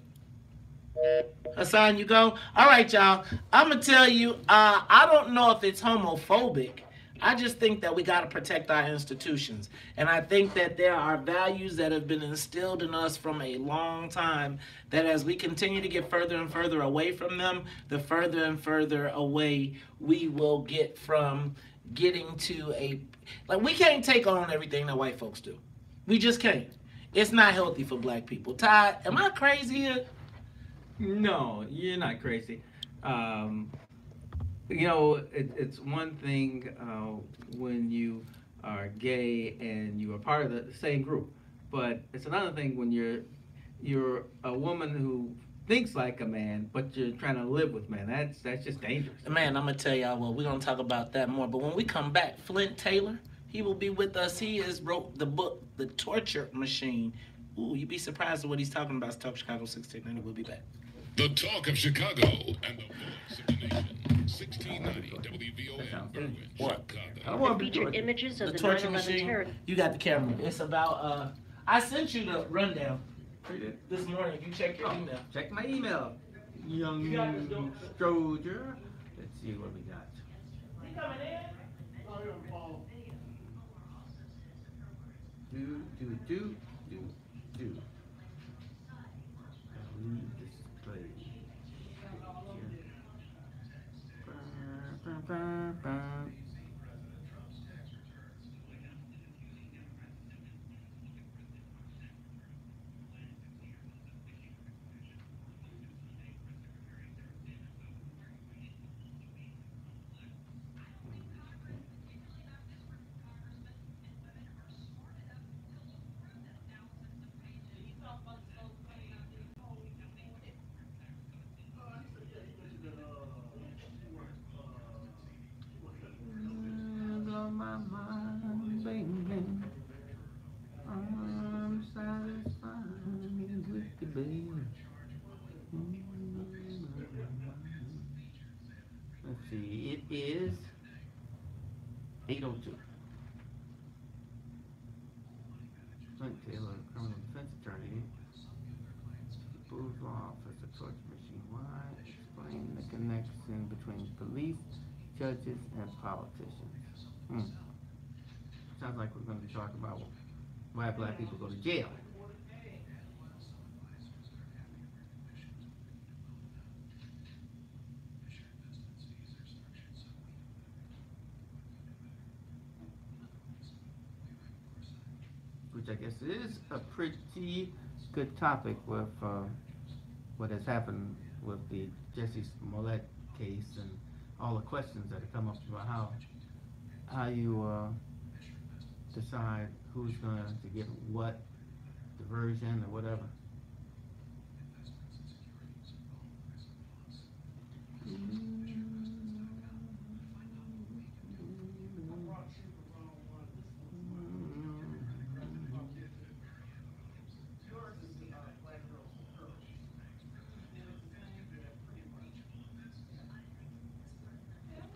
Speaker 9: Hassan, you go? All right, y'all. I'm going to tell you, I don't know if it's homophobic. I just think that we got to protect our institutions. And I think that there are values that have been instilled in us from a long time that as we continue to get further and further away from them, the further and further away we will get from getting to like, we can't take on everything that white folks do. We just can't. It's not healthy for black people. Todd, am I crazy here?
Speaker 3: No, you're not crazy. You know, it's one thing when you are gay and you are part of the same group, but it's another thing when you're a woman who thinks like a man, but you're trying to live with men. That's just dangerous.
Speaker 9: Man, I'm gonna tell y'all what, we're gonna talk about that more. But when we come back, Flint Taylor, he will be with us. He has wrote the book, The Torture Machine. Ooh, you'd be surprised at what he's talking about. It's Talk Chicago 1690. We'll be back.
Speaker 4: The Talk of Chicago and the Voice of the Nation. 1690 WVON.
Speaker 9: What?
Speaker 4: I want to
Speaker 19: featured images of
Speaker 9: the
Speaker 19: the
Speaker 9: Torture
Speaker 19: 9/11
Speaker 9: Machine.
Speaker 19: terror.
Speaker 9: You got the camera. It's about, I sent you the rundown this morning. You check your email.
Speaker 3: Check my email. Young Stroger. Let's see what we got.
Speaker 9: You coming in?
Speaker 3: Do. Leave this place. is 8:02. Clint Taylor, criminal defense attorney, bourgeois officer, torture machine. Why? Explain the connection between police, judges, and politicians. Sounds like we're going to be talking about why black people go to jail. Which I guess is a pretty good topic with what has happened with the Jesse Smollett case and all the questions that have come up about how you decide who's going to get what diversion or whatever.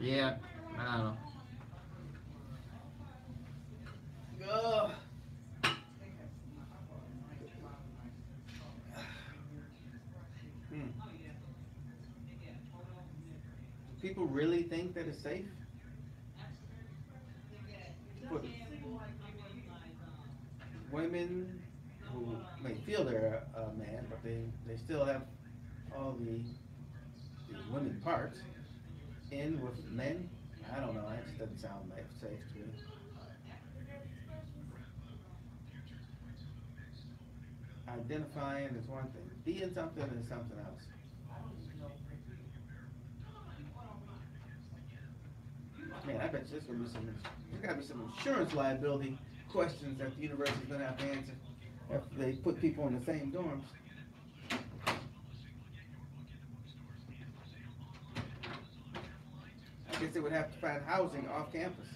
Speaker 3: Yeah, I don't know. People really think that it's safe? For women who may feel they're a man, but they still have all the women parts in with men? I don't know, that just doesn't sound like safe to me. Identifying is one thing. Being something is something else. Man, I bet there's gotta be some insurance liability questions that the university's gonna have to answer if they put people in the same dorms. I guess they would have to find housing off campus.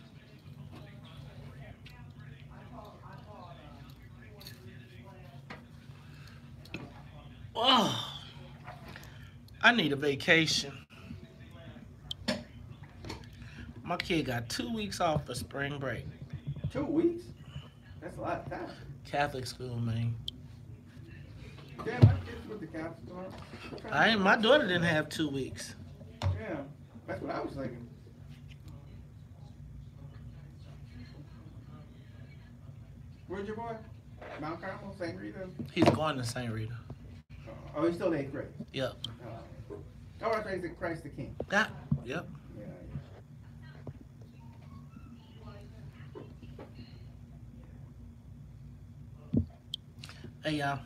Speaker 9: Oh, I need a vacation. My kid got 2 weeks off for spring break.
Speaker 3: 2 weeks? That's a lot of time.
Speaker 9: Catholic school, man.
Speaker 3: Yeah, my kids with the Catholic school.
Speaker 9: My daughter didn't have 2 weeks.
Speaker 3: Yeah, that's what I was thinking. Where's your boy? Mount Carmel, St. Rita?
Speaker 9: He's going to St. Rita.
Speaker 3: Oh, he's still in 8th grade?
Speaker 9: Yep.
Speaker 3: Oh, I thought he's in Christ the King.
Speaker 9: Yeah, yep.
Speaker 3: Yeah.
Speaker 9: Hey, y'all.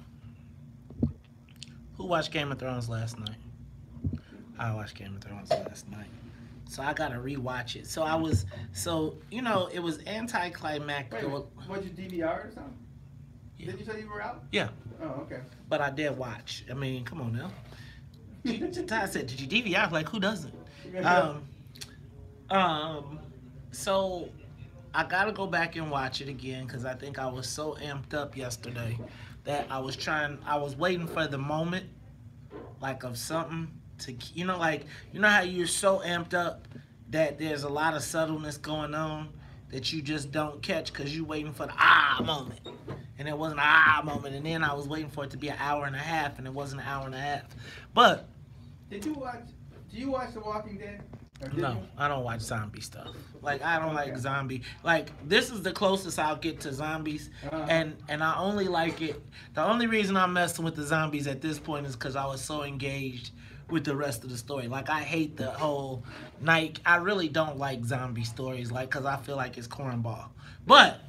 Speaker 9: Who watched Game of Thrones last night? I watched Game of Thrones last night. So I gotta rewatch it. It was anticlimactic.
Speaker 3: Wait, was you DVR or something?
Speaker 9: Yeah.
Speaker 3: Did you say you were out?
Speaker 9: Yeah.
Speaker 3: Oh, okay.
Speaker 9: But I did watch. I mean, come on now. I said, did you DVR? Like, who doesn't? So I gotta go back and watch it again because I think I was so amped up yesterday that I was waiting for the moment, like, of something to, how you're so amped up that there's a lot of subtleness going on that you just don't catch because you're waiting for the moment. And it wasn't an moment. And then I was waiting for it to be an hour and a half, and it wasn't an hour and a half. But
Speaker 3: do you watch The Walking Dead?
Speaker 9: No, I don't watch zombie stuff. Like, I don't like zombie. Like, this is the closest I'll get to zombies. And I only like it. The only reason I'm messing with the zombies at this point is because I was so engaged with the rest of the story. Like, I hate the whole night. I really don't like zombie stories, like, because I feel like it's cornball. But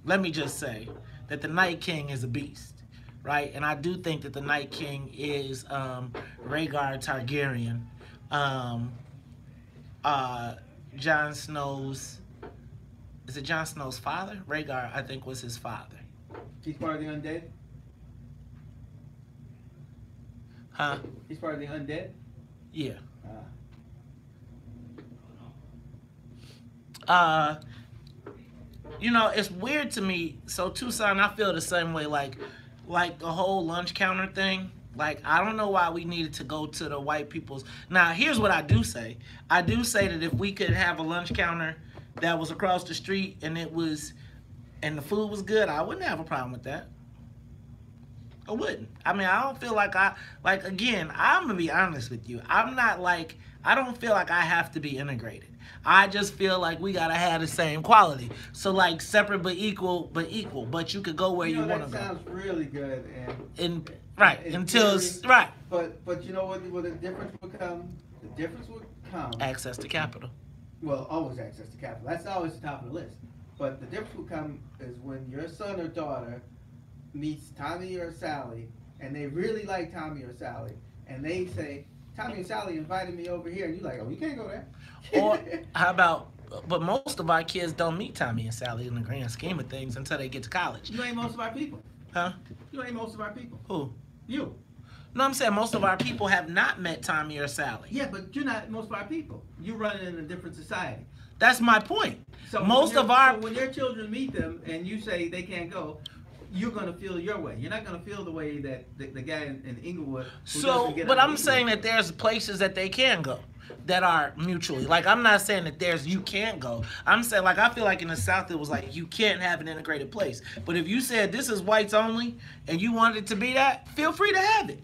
Speaker 9: let me just say that the Night King is a beast, right? And I do think that the Night King is Rhaegar Targaryen. Jon Snow's, is it Jon Snow's father? Rhaegar, I think, was his father.
Speaker 3: He's part of the undead?
Speaker 9: Huh?
Speaker 3: He's part of the undead?
Speaker 9: Yeah. It's weird to me. So Tucson, I feel the same way. Like the whole lunch counter thing. Like, I don't know why we needed to go to the white people's. Now, here's what I do say. I do say that if we could have a lunch counter that was across the street and the food was good, I wouldn't have a problem with that. I wouldn't. I mean, I don't feel like again, I'm going to be honest with you. I don't feel like I have to be integrated. I just feel like we got to have the same quality. So, like, separate but equal. But you could go where you want to go.
Speaker 15: That sounds really good.
Speaker 9: Right, until it's, right.
Speaker 15: But you know what the difference would come? The difference would come.
Speaker 9: Access to capital.
Speaker 15: Well, always access to capital. That's always the top of the list. But the difference would come is when your son or daughter meets Tommy or Sally, and they really like Tommy or Sally, and they say, Tommy and Sally invited me over here, and you're like, oh, you can't go there.
Speaker 9: Or how about, but most of our kids don't meet Tommy and Sally in the grand scheme of things until they get to college.
Speaker 3: You ain't most of our people.
Speaker 9: Huh?
Speaker 3: You ain't most of our people.
Speaker 9: Who?
Speaker 3: You.
Speaker 9: No, I'm saying most of our people have not met Tommy or Sally.
Speaker 3: Yeah, but you're not most of our people. You're running in a different society.
Speaker 9: That's my point.
Speaker 3: So when your children meet them and you say they can't go, you're gonna feel your way. You're not gonna feel the way that the guy in Inglewood.
Speaker 9: But I'm saying that there's places that they can go that are mutually. Like, I'm not saying that you can't go. I'm saying, like, I feel like in the South it was like you can't have an integrated place. But if you said this is whites only and you wanted it to be that, feel free to have it.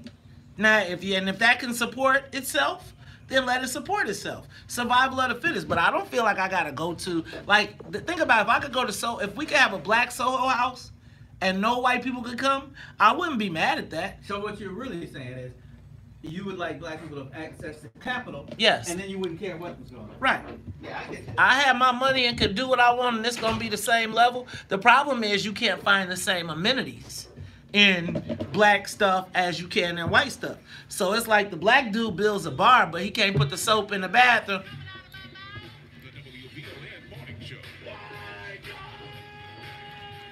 Speaker 9: Now, if that can support itself, then let it support itself. Survival of the fittest. But I don't feel like I gotta go to, like, think about if I could go to if we could have a black Soho house and no white people could come, I wouldn't be mad at that.
Speaker 3: So what you're really saying is, you would like black people to have access to capital.
Speaker 9: Yes.
Speaker 3: And then you wouldn't care what was going on.
Speaker 9: Right.
Speaker 3: Yeah, I get that.
Speaker 9: I have my money and could do what I want, and it's gonna be the same level. The problem is you can't find the same amenities in black stuff as you can in white stuff. So it's like the black dude builds a bar, but he can't put the soap in the bathroom.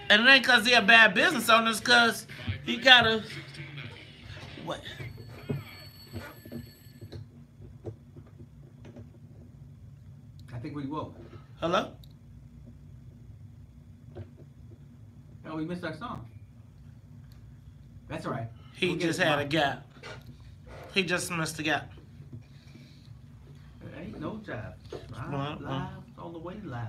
Speaker 9: And it ain't because he a bad business owner, it's because he gotta... What?
Speaker 3: I think we woke.
Speaker 9: Hello?
Speaker 3: Oh, we missed our song. That's all right.
Speaker 9: He just had a gap. He just missed a gap.
Speaker 3: There ain't no job. Live on the way live.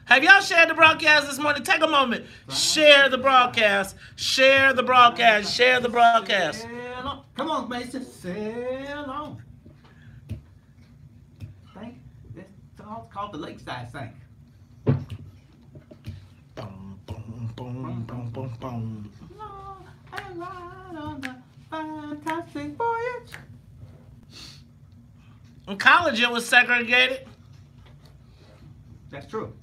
Speaker 9: Have y'all shared the broadcast this morning? Take a moment. Share the broadcast. Share the broadcast. Share the broadcast.
Speaker 3: Come on, Mason. Sail on. It's called the Lakeside Sank.
Speaker 9: Boom, boom, boom, boom, boom, boom.
Speaker 3: And ride on the fantastic voyage.
Speaker 9: In college, it was segregated.
Speaker 3: That's true.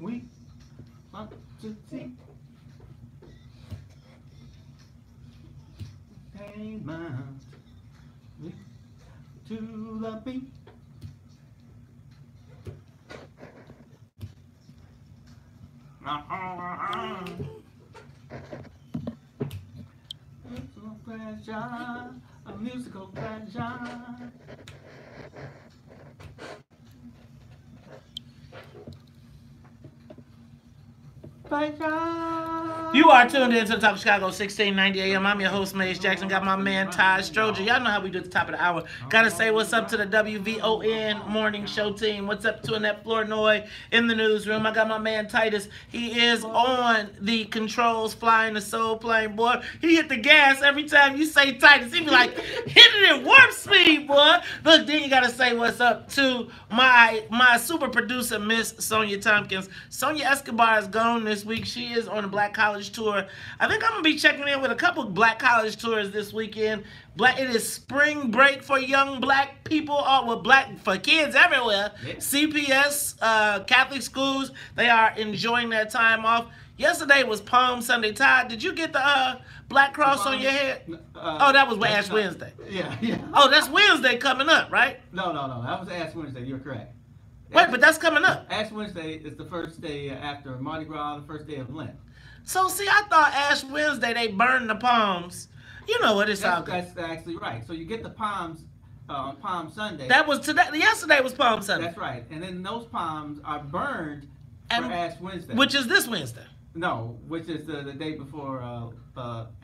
Speaker 3: We want to see. Hey, man. To the beat. A musical pleasure.
Speaker 9: You are tuned in to the Talk of Chicago, 1690 AM. I'm your host, Mace Jackson. Got my man, Ty Stroger. Y'all know how we do at the top of the hour. Gotta say what's up to the WVON morning show team. What's up to Annette Flournoy in the newsroom. I got my man, Titus. He is on the controls, flying the soul plane, boy. He hit the gas every time you say Titus. He be like, hitting it warp speed, boy. Look, then you gotta say what's up to my super producer, Miss Sonia Tompkins. Sonia Escobar is gone this week. She is on a Black College tour. I think I'm gonna be checking in with a couple Black College tours this weekend. It is spring break for young black people, or for kids everywhere. Yeah. CPS, Catholic schools, they are enjoying their time off. Yesterday was Palm Sunday. Todd, did you get the Black Cross on your head? Oh, that was Ash Wednesday.
Speaker 3: Yeah.
Speaker 9: Oh, that's Wednesday coming up, right?
Speaker 3: No. That was Ash Wednesday. You're correct.
Speaker 9: Wait, but that's coming up.
Speaker 3: Ash Wednesday is the first day after Mardi Gras, the first day of Lent.
Speaker 9: So, see, I thought Ash Wednesday, they burned the palms. You know what? It's all good.
Speaker 3: That's actually right. So you get the palms on Palm Sunday.
Speaker 9: That was today. Yesterday was Palm Sunday.
Speaker 3: That's right. And then those palms are burned for Ash Wednesday.
Speaker 9: Which is this Wednesday.
Speaker 3: No, which is the day before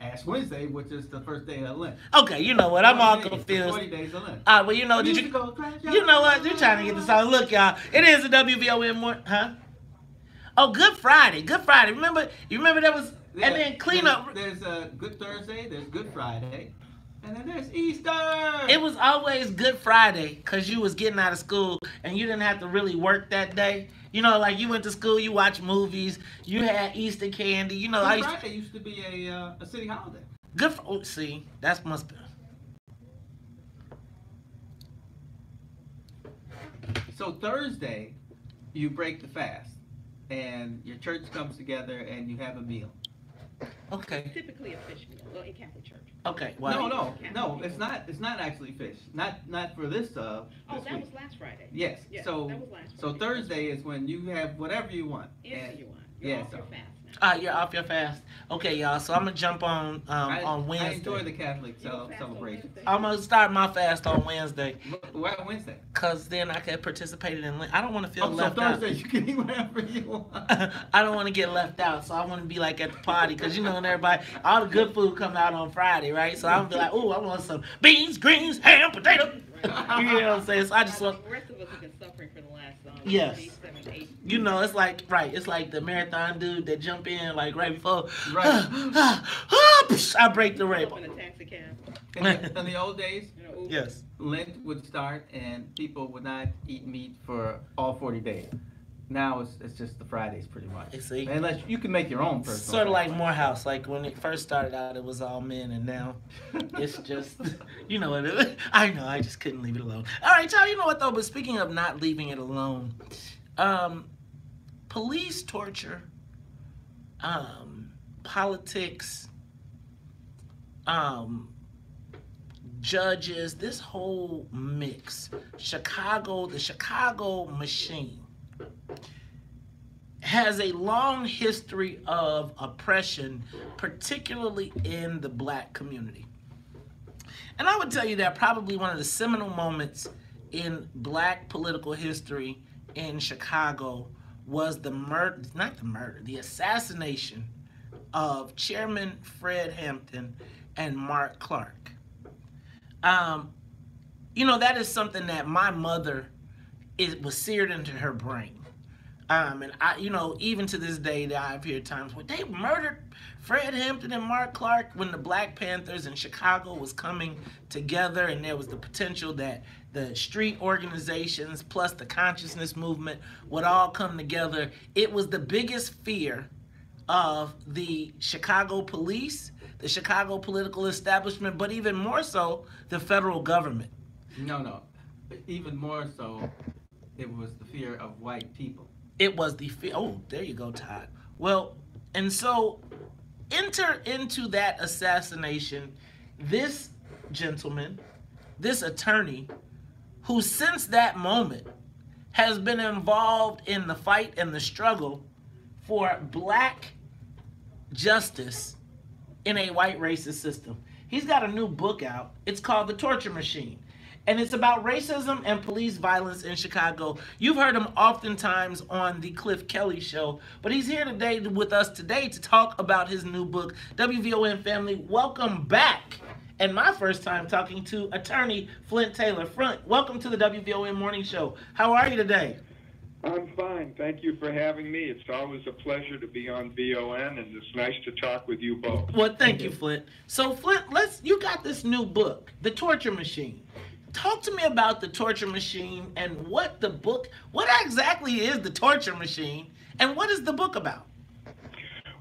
Speaker 3: Ash Wednesday, which is the first day of Lent.
Speaker 9: Okay, you know what? I'm all confused.
Speaker 3: 40 days of Lent.
Speaker 9: Well, you know, you know what? You're trying to get this out. Look, y'all, it is a WVON morning, huh? Oh, Good Friday. Good Friday. You remember that was,
Speaker 3: Yeah,
Speaker 9: and then clean up.
Speaker 3: There's Good Thursday, there's Good Friday, and then there's Easter.
Speaker 9: It was always Good Friday because you was getting out of school and you didn't have to really work that day. You know, like you went to school, you watched movies, you had Easter candy. You know,
Speaker 3: Good Friday used to be a city holiday.
Speaker 9: See, that must be.
Speaker 3: So Thursday, you break the fast, and your church comes together and you have a meal.
Speaker 9: Okay.
Speaker 5: Typically a fish meal, well, in Catholic Church.
Speaker 9: Okay.
Speaker 3: Well, no, it's not. It's not actually fish. Not for this.
Speaker 5: Oh,
Speaker 3: this
Speaker 5: that
Speaker 3: week.
Speaker 5: was last Friday.
Speaker 3: Yes.
Speaker 5: Yes,
Speaker 3: So
Speaker 5: that was last
Speaker 3: so Thursday is when you have whatever you want.
Speaker 5: Anything you want.
Speaker 3: You're
Speaker 5: off
Speaker 3: so.
Speaker 5: your fast now.
Speaker 9: You're off your fast. Okay, y'all. So I'm gonna jump on Wednesday.
Speaker 3: I enjoy the Catholic celebration.
Speaker 9: I'm gonna start my fast on Wednesday.
Speaker 3: Why Wednesday?
Speaker 9: Cause then I can participate in Lent. I don't want to feel
Speaker 3: So
Speaker 9: left
Speaker 3: Thursday
Speaker 9: out.
Speaker 3: you can eat whatever you want.
Speaker 9: I don't want to get left out, so I want to be like at the party, cause you know when everybody, all the good food come out on Friday, right? So I'm be like, ooh, I want some beans, greens, ham, potato. You know what I'm saying? So I just want.
Speaker 5: The rest of us have been suffering for the last
Speaker 9: Yes.
Speaker 5: 7, 8.
Speaker 9: You know, it's like it's like the marathon dude that jump in like right before.
Speaker 3: Right.
Speaker 9: I break the rail.
Speaker 5: In a taxi cab.
Speaker 3: In the old days,
Speaker 9: Yes.
Speaker 3: Lent would start and people would not eat meat for all 40 days. Now it's just the Fridays pretty much.
Speaker 9: See?
Speaker 3: Unless you can make your own personal.
Speaker 9: Sort of like Morehouse. Like when it first started out, it was all men, and now it's just, you know what? I know. I just couldn't leave it alone. All right, y'all. You know what though? But speaking of not leaving it alone, police torture, politics, judges, this whole mix, the Chicago machine has a long history of oppression, particularly in the black community. And I would tell you that probably one of the seminal moments in black political history in Chicago was the assassination of Chairman Fred Hampton and Mark Clark. You know, that is something that my mother was seared into her brain. And I, you know, even to this day, I've heard times where they murdered Fred Hampton and Mark Clark when the Black Panthers in Chicago was coming together, and there was the potential that the street organizations plus the consciousness movement would all come together. It was the biggest fear of the Chicago police, the Chicago political establishment, but even more so, the federal government.
Speaker 3: No. Even more so, it was the fear of white people.
Speaker 9: It was the fear. Oh, there you go, Todd. Well, and so enter into that assassination this gentleman, this attorney, who since that moment has been involved in the fight and the struggle for black justice in a white racist system. He's got a new book out. It's called The Torture Machine. And it's about racism and police violence in Chicago. You've heard him oftentimes on the Cliff Kelly Show, but he's here today with us today to talk about his new book. WVON family, welcome back. And my first time talking to attorney Flint Taylor. Flint, welcome to the WVON Morning Show. How are you today?
Speaker 6: I'm fine. Thank you for having me. It's always a pleasure to be on VON, and it's nice to talk with you both.
Speaker 9: Well, thank you, Flint. So, Flint, you got this new book, The Torture Machine. Talk to me about The Torture Machine and what exactly is The Torture Machine, and what is the book about?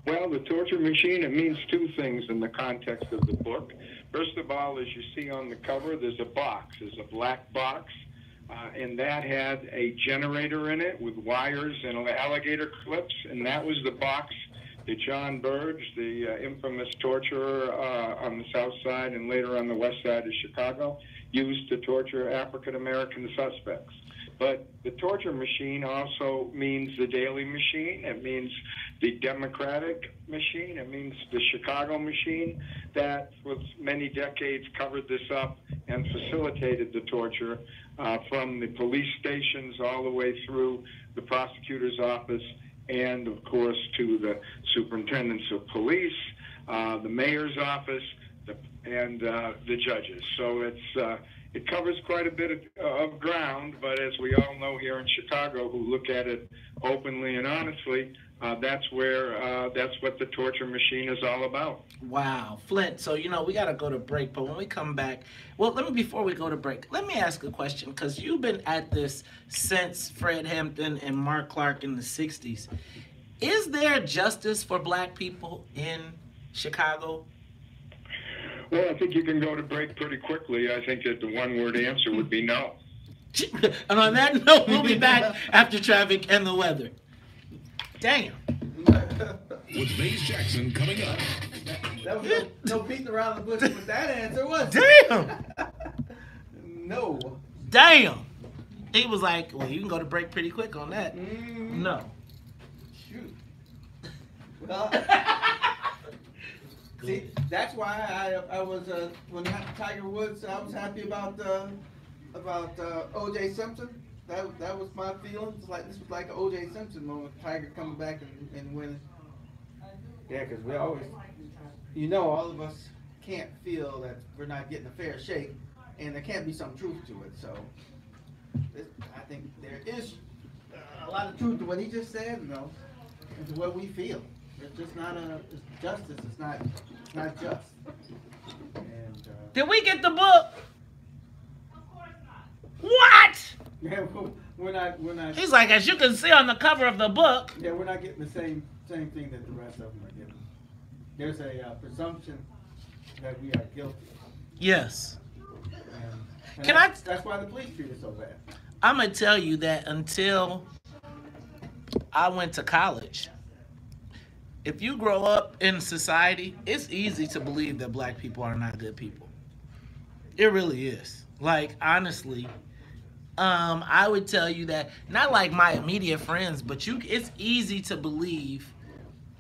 Speaker 6: Well, The Torture Machine, it means two things in the context of the book. First of all, as you see on the cover, there's a box. There's a black box, and that had a generator in it with wires and alligator clips, and that was the box that John Burge, the infamous torturer on the south side and later on the west side of Chicago, used to torture African-American suspects. But the torture machine also means the daily machine. It means
Speaker 19: the Democratic machine. It means the Chicago machine that for many decades covered this up and facilitated the torture from the police stations all the way through the prosecutor's office and, of course, to the superintendents of police, the mayor's office, and the judges. So it covers quite a bit of ground, but as we all know here in Chicago, who look at it openly and honestly, that's what the torture machine is all about.
Speaker 9: Wow, Flint. So we got to go to break, but when we come back, well, before we go to break, let me ask a question, because you've been at this since Fred Hampton and Mark Clark in the '60s. Is there justice for black people in Chicago?
Speaker 19: Well, I think you can go to break pretty quickly. I think that the one-word answer would be no.
Speaker 9: And on that note, we'll be back after traffic and the weather. Damn.
Speaker 4: With Maze Jackson coming up.
Speaker 15: That was no beating around the bush with that answer, was
Speaker 9: it? Damn.
Speaker 15: No.
Speaker 9: Damn. He was like, well, you can go to break pretty quick on that. No.
Speaker 15: Shoot. Well, see, that's why I was when Tiger Woods, I was happy about O.J. Simpson. That was my feelings. Like this was like an O.J. Simpson moment. Tiger coming back and winning. Yeah, because we always, all of us can't feel that we're not getting a fair shake, and there can't be some truth to it. So I think there is a lot of truth to what he just said, and to what we feel. It's just not it's justice. It's not just. And,
Speaker 9: did we get the book? What?
Speaker 15: Yeah, we're not.
Speaker 9: He's like, as you can see on the cover of the book.
Speaker 15: Yeah, we're not getting the same thing that the rest of them are getting. There's a presumption that we are guilty.
Speaker 9: Yes.
Speaker 15: And that's why the police treat us so bad.
Speaker 9: I'm gonna tell you that until I went to college, if you grow up in society, it's easy to believe that black people are not good people. It really is. Like, honestly, I would tell you that, not like my immediate friends, but it's easy to believe,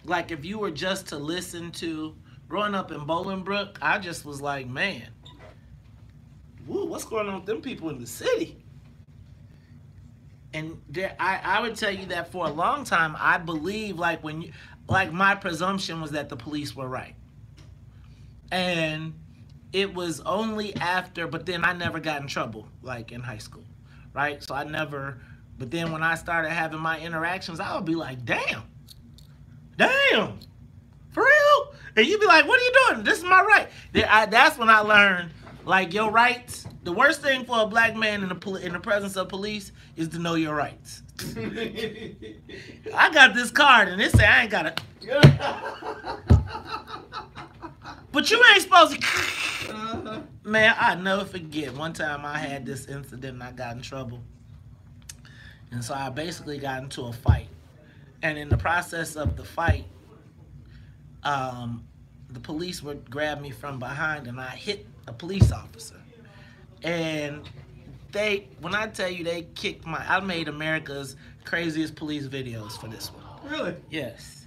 Speaker 9: like if you were just to listen to, growing up in Bolingbrook, I just was like, man, woo, what's going on with them people in the city? And I would tell you that for a long time, I believe my presumption was that the police were right. And it was only after, but then I never got in trouble, like in high school, right? So but then when I started having my interactions, I would be like, damn, for real? And you'd be like, what are you doing? This is my right. That's when I learned, like, your rights, the worst thing for a black man in the presence of police is to know your rights. I got this card and it say I ain't got it. But you ain't supposed to. Man, I'll never forget. One time I had this incident and I got in trouble. And so I basically got into a fight. And in the process of the fight, the police would grab me from behind and I hit a police officer. And when I tell you they kicked I made America's craziest police videos for this one.
Speaker 15: Really?
Speaker 9: Yes.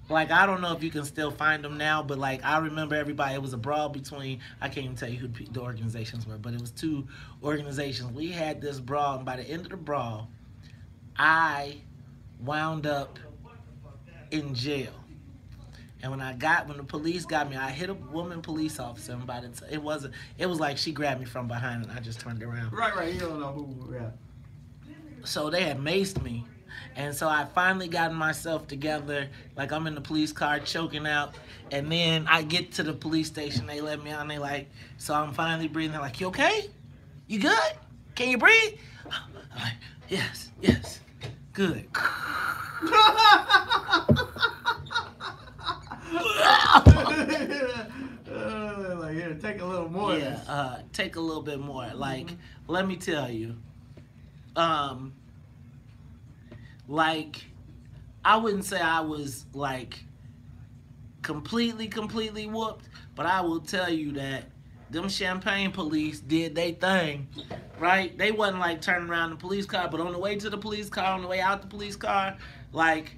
Speaker 9: Like, I don't know if you can still find them now, but like, I remember everybody, it was a brawl between, I can't even tell you who the organizations were, but it was two organizations. We had this brawl, and by the end of the brawl, I wound up in jail. And when the police got me, I hit a woman police officer, and it was like she grabbed me from behind and I just turned around.
Speaker 15: Right, you don't know who, yeah.
Speaker 9: So they had maced me. And so I finally gotten myself together, like I'm in the police car choking out, and then I get to the police station, they let me out, and they like, so I'm finally breathing, they're like, you okay? You good? Can you breathe? I'm like, yes, good.
Speaker 15: Like, here, take a little more.
Speaker 9: Yeah, take a little bit more. Like, let me tell you, like, I wouldn't say I was like completely whooped, but I will tell you that them Champagne police did their thing, right? They wasn't like turning around the police car, but on the way to the police car, on the way out the police car, like,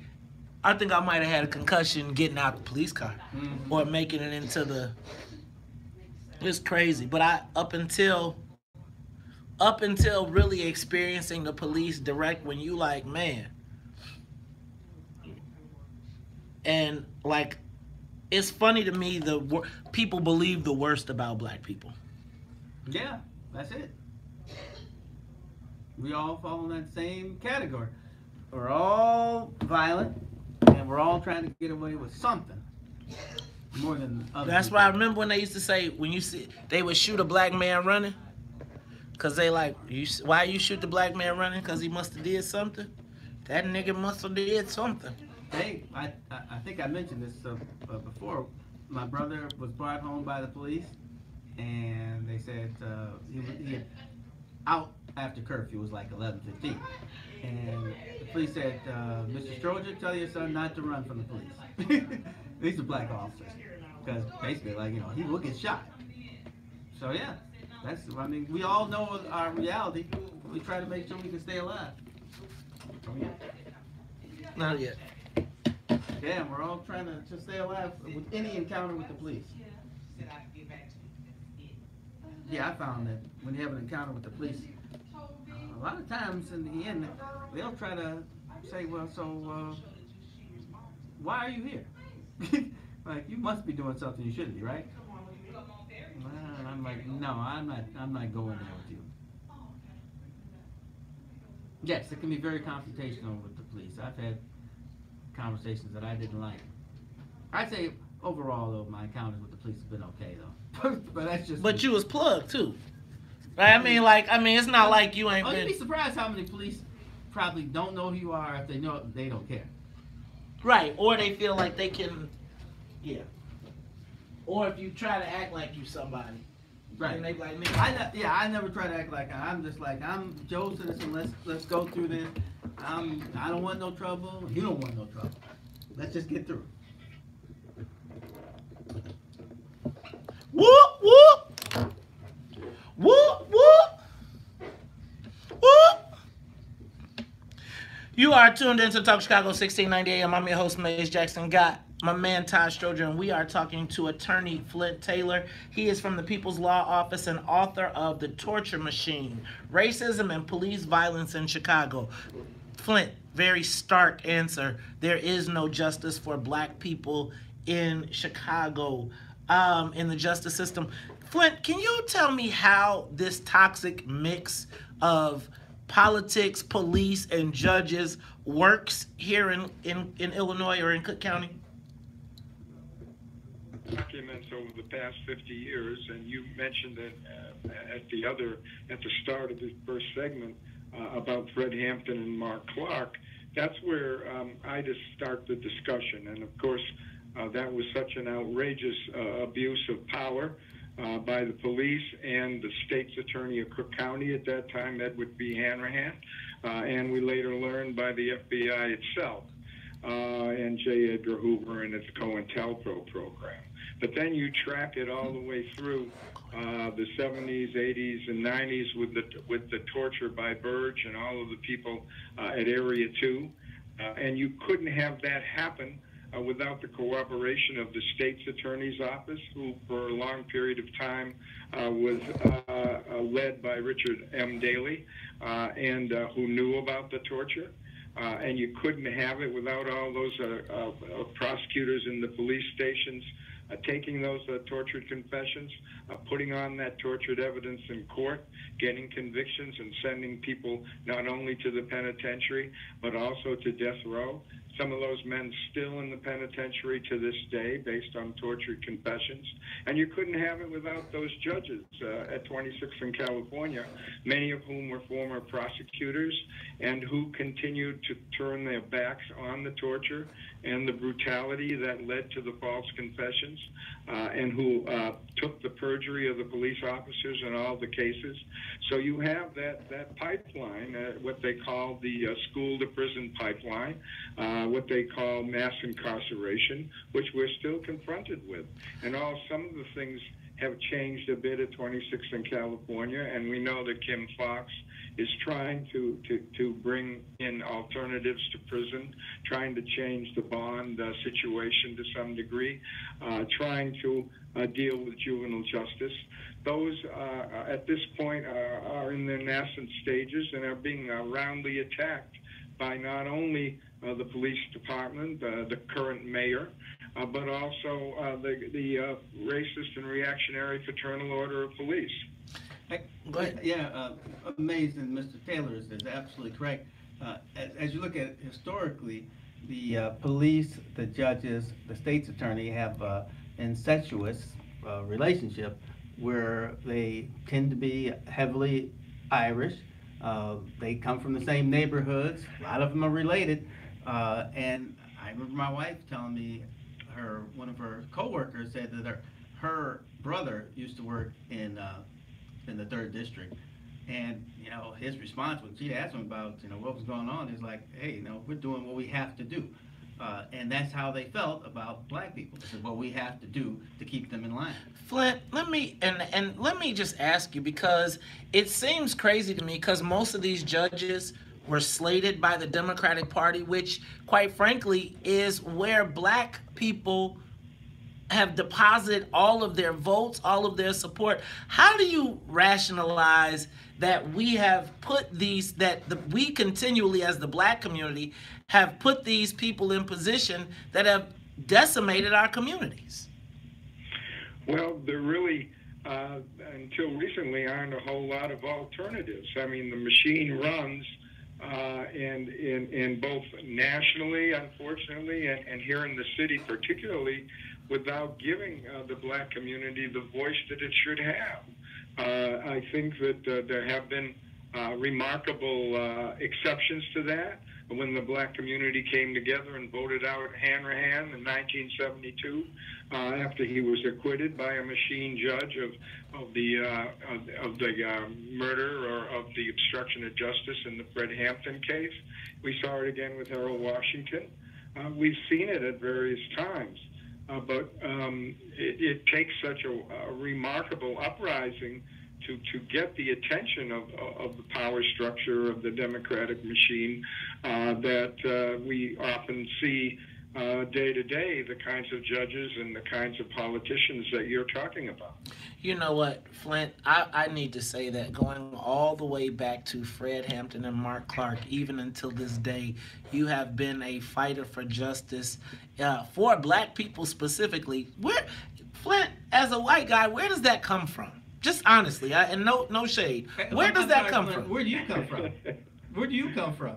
Speaker 9: I think I might have had a concussion getting out the police car or making it into the. It's crazy, but up until really experiencing the police direct, when you like, man, and like, it's funny to me people believe the worst about black people.
Speaker 3: Yeah, that's it. We all fall in that same category. We're all violent, and we're all trying to get away with something more than other
Speaker 9: That's
Speaker 3: people.
Speaker 9: why I remember when they used to say, when you see, they would shoot a black man running, because they like, why you shoot the black man running? Because he must have did something? That nigga must have did something.
Speaker 3: Hey, I think I mentioned this before. My brother was brought home by the police, and they said he had out after curfew. It was like 11:15, and the police said, "Mr. Stroger, tell your son not to run from the police." These are black officers, because basically, like, you know, he will get shot. So yeah, that's. I mean, we all know our reality. We try to make sure we can stay alive. Oh, yeah.
Speaker 9: Not yet.
Speaker 3: Yeah, we're all trying to stay alive with any encounter with the police. Yeah, I found that when you have an encounter with the police, a lot of times in the end, they'll try to say, well, so why are you here? Like, you must be doing something you shouldn't be, right? And I'm like, no, I'm not going there with you. Yes, it can be very confrontational with the police. I've had conversations that I didn't like. I'd say overall, though, my encounters with the police have been okay, though. But that's just.
Speaker 9: But you was plugged too, right? I mean, it's not like you ain't been.
Speaker 3: You'd be surprised how many police probably don't know who you are. If they know, they don't care.
Speaker 9: Right, or they feel like they can, yeah. Or if you try to act like you somebody,
Speaker 3: right?
Speaker 9: And they like me.
Speaker 3: I never try to act like I'm just like I'm Joe Citizen. Let's go through this. I don't want no trouble. You don't want no trouble. Let's just get through.
Speaker 9: Whoop whoop, whoop whoop, whoop. You are tuned into Talk Chicago 1690 AM. I'm your host, Maze Jackson. Got my man Todd Stroger, and we are talking to attorney Flint Taylor. He is from the People's Law Office and author of The Torture Machine, Racism and Police Violence in Chicago. Flint, very stark answer. There is no justice for black people in Chicago, in the justice system. Flint, can you tell me how this toxic mix of politics, police, and judges works here in Illinois or in Cook County?
Speaker 19: Documents over the past 50 years, and you mentioned it at the start of the first segment about Fred Hampton and Mark Clark. That's where I just start the discussion, and of course that was such an outrageous abuse of power by the police and the state's attorney of Cook County at that time, Edward B. Hanrahan, and we later learned by the FBI itself and J. Edgar Hoover and its COINTELPRO program. But then you track it all the way through the 70s, 80s, and 90s with the torture by Burge and all of the people at Area 2, and you couldn't have that happen without the cooperation of the state's attorney's office, who for a long period of time was led by Richard M. Daley, and who knew about the torture. And you couldn't have it without all those prosecutors in the police stations taking those tortured confessions, putting on that tortured evidence in court, getting convictions, and sending people not only to the penitentiary, but also to death row. Some of those men still in the penitentiary to this day based on tortured confessions. And you couldn't have it without those judges at 26 in California, many of whom were former prosecutors and who continued to turn their backs on the torture and the brutality that led to the false confessions, and who took the perjury of the police officers in all the cases. So you have that pipeline, what they call the school-to-prison pipeline, what they call mass incarceration, which we're still confronted with. And some of the things have changed a bit at 26th in California, and we know that Kim Foxx is trying to bring in alternatives to prison, trying to change the bond situation to some degree, trying to deal with juvenile justice. Those, at this point, are in their nascent stages and are being roundly attacked by not only the police department, the current mayor, but also the racist and reactionary fraternal order of police.
Speaker 3: Go ahead. Yeah, amazing. Mr. Taylor is absolutely correct. As you look at it historically, the police, the judges, the state's attorney have incestuous relationship where they tend to be heavily Irish. They come from the same neighborhoods. A lot of them are related. And I remember my wife telling me one of her coworkers said that her brother used to work in the 3rd district, and his response when she'd asked him about what was going on is like, hey, we're doing what we have to do, and that's how they felt about black people. This is what we have to do to keep them in line.
Speaker 9: Flint, let me just ask you, because it seems crazy to me, because most of these judges were slated by the Democratic Party, which, quite frankly, is where black people have deposited all of their votes, all of their support. How do you rationalize that we have put these, we continually, as the black community, have put these people in position that have decimated our communities?
Speaker 19: Well, there really, until recently, aren't a whole lot of alternatives. I mean, the machine runs in both nationally, unfortunately, and here in the city particularly, without giving the black community the voice that it should have. I think that there have been remarkable exceptions to that. When the black community came together and voted out Hanrahan in 1972, after he was acquitted by a machine judge of the murder or of the obstruction of justice in the Fred Hampton case. We saw it again with Harold Washington. We've seen it at various times. But it takes such a remarkable uprising to get the attention of the power structure of the democratic machine that we often see day to day, the kinds of judges and the kinds of politicians that you're talking about.
Speaker 9: You know what, Flint, I need to say that going all the way back to Fred Hampton and Mark Clark, even until this day, you have been a fighter for justice for black people specifically. Flint, as a white guy, where does that come from? Just honestly, and no shade. Where does that come from?
Speaker 3: Where do you come from? Where do you come from?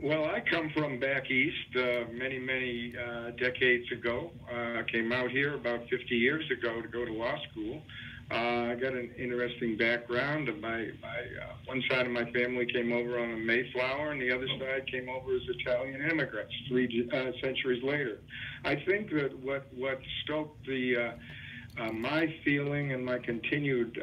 Speaker 19: Well, I come from back east many decades ago. I came out here about 50 years ago to go to law school. I got an interesting background. One side of my family came over on a Mayflower, and the other side came over as Italian immigrants 3 centuries later. I think that what stoked my feeling and my continued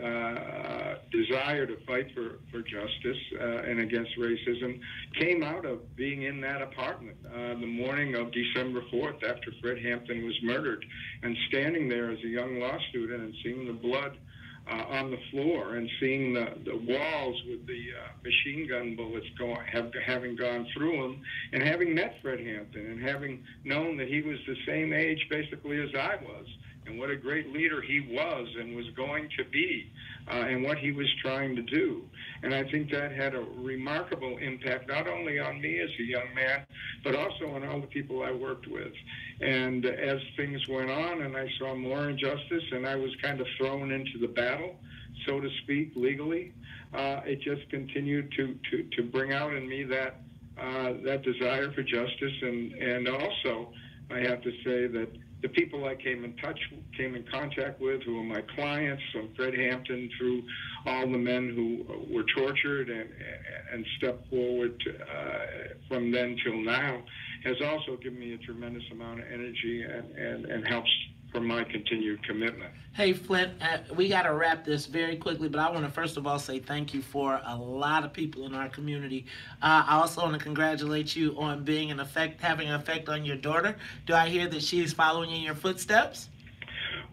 Speaker 19: desire to fight for justice and against racism came out of being in that apartment the morning of December 4th after Fred Hampton was murdered, and standing there as a young law student and seeing the blood on the floor and seeing the walls with the machine gun bullets having gone through them, and having met Fred Hampton and having known that he was the same age basically as I was, and what a great leader he was and was going to be, and what he was trying to do. And I think that had a remarkable impact, not only on me as a young man, but also on all the people I worked with. And as things went on and I saw more injustice and I was kind of thrown into the battle, so to speak, legally, it just continued to bring out in me that desire for justice. And also, I have to say that the people I came in contact with, who were my clients, from Fred Hampton through all the men who were tortured and stepped forward from then till now, has also given me a tremendous amount of energy and helps for my continued commitment.
Speaker 9: Hey, Flint, we got to wrap this very quickly, but I want to first of all say thank you for a lot of people in our community. I also want to congratulate you on being having an effect on your daughter. Do I hear that she's following in your footsteps?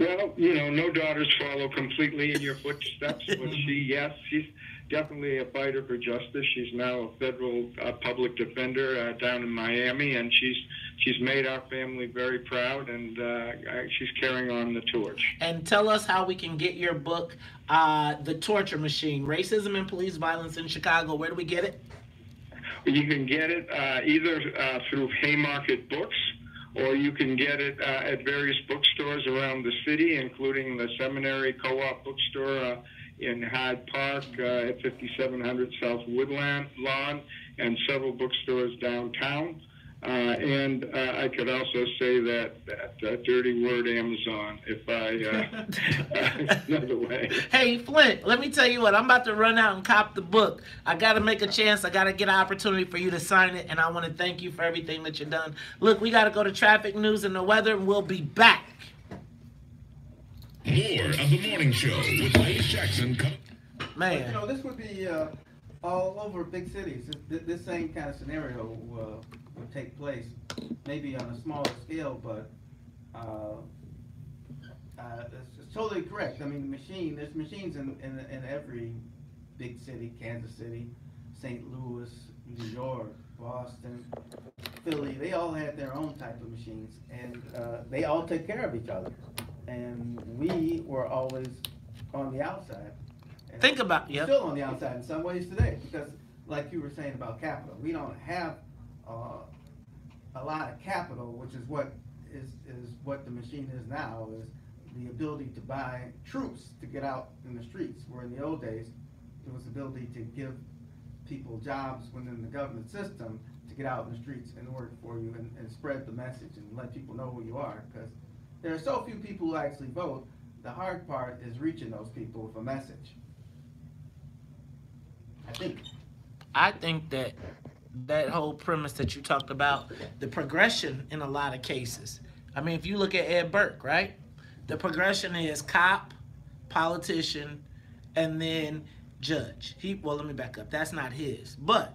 Speaker 19: Well, you know, no daughters follow completely in your footsteps, but she's definitely a fighter for justice. She's now a federal public defender down in Miami, and she's made our family very proud, and she's carrying on the torch.
Speaker 9: And tell us how we can get your book, The Torture Machine, Racism and Police Violence in Chicago. Where do we get it?
Speaker 19: You can get it either through Haymarket Books, or you can get it at various bookstores around the city, including the Seminary Co-op bookstore in Hyde Park at 5700 South Woodland Lawn, and several bookstores downtown. And I could also say that dirty word Amazon, if another way.
Speaker 9: Hey, Flint, let me tell you what, I'm about to run out and cop the book. I got to make a chance. I got to get an opportunity for you to sign it, and I want to thank you for everything that you've done. Look, we got to go to traffic news and the weather, and we'll be back.
Speaker 4: More of the morning show with Mace Jackson.
Speaker 15: Man, you know, this would be all over big cities. This same kind of scenario would take place, maybe on a smaller scale, but it's totally correct. I mean, there's machines in every big city: Kansas City, St. Louis, New York, Boston, Philly. They all had their own type of machines, and they all take care of each other. And we were always on the outside. And
Speaker 9: think about
Speaker 15: still on the outside in some ways today, because like you were saying about capital, we don't have a lot of capital, which is what what the machine is now, is the ability to buy troops to get out in the streets. Where in the old days, it was the ability to give people jobs within the government system to get out in the streets and work for you and spread the message and let people know who you are, because there are so few people who actually vote. The hard part is reaching those people with a message.
Speaker 9: I think that whole premise that you talked about, the progression in a lot of cases. I mean, if you look at Ed Burke, right? The progression is cop, politician, and then judge. Well, let me back up. That's not his. But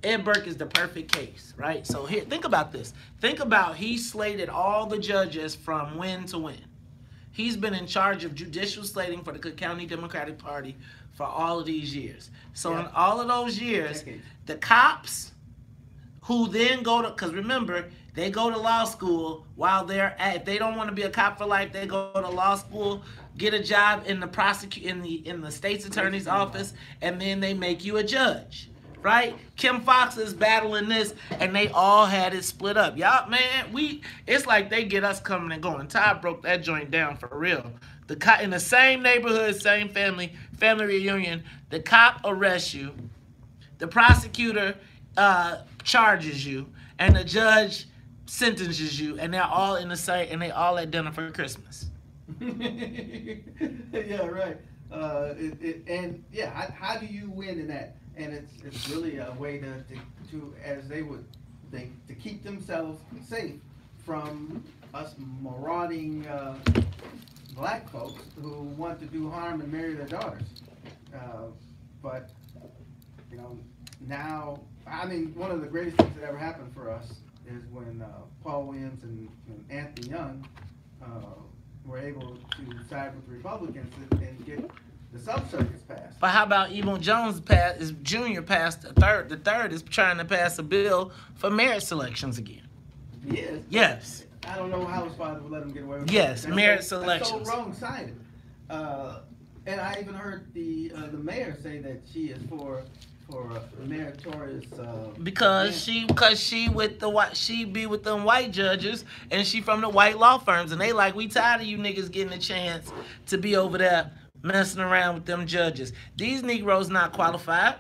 Speaker 9: Ed Burke is the perfect case, right? So here, think about this. Think about he slated all the judges from win to win. He's been in charge of judicial slating for the Cook County Democratic Party for all of these years. So in all of those years, the cops who then go to, because remember, they go to law school while they're at, if they don't want to be a cop for life, they go to law school, get a job in the in the state's attorney's office, and then they make you a judge. Right? Kim Fox is battling this, and they all had it split up. Y'all, man, it's like they get us coming and going. Todd broke that joint down for real. In the same neighborhood, same family reunion, the cop arrests you, the prosecutor charges you, and the judge sentences you, and they're all in the same, and they all at dinner for Christmas.
Speaker 15: Yeah, right. And yeah, how do you win in that? And it's really a way to, as they would think, to keep themselves safe from us marauding black folks who want to do harm and marry their daughters. But, you know, now, I mean, one of the greatest things that ever happened for us is when Paul Williams and Anthony Young were able to side with the Republicans and get the sub-circuits passed.
Speaker 9: But how about Emo Jones Jr. passed the third? The third is trying to pass a bill for marriage selections again.
Speaker 15: Yes.
Speaker 9: Yes.
Speaker 15: I don't know how his father would let him get away with it.
Speaker 9: Yes, marriage selections.
Speaker 15: That's so wrong-sided. And I even heard the mayor say that she is for meritorious.
Speaker 9: Because she be with them white judges, and she from the white law firms, and they like, we tired of you niggas getting a chance to be over there messing around with them judges. These Negroes not qualified.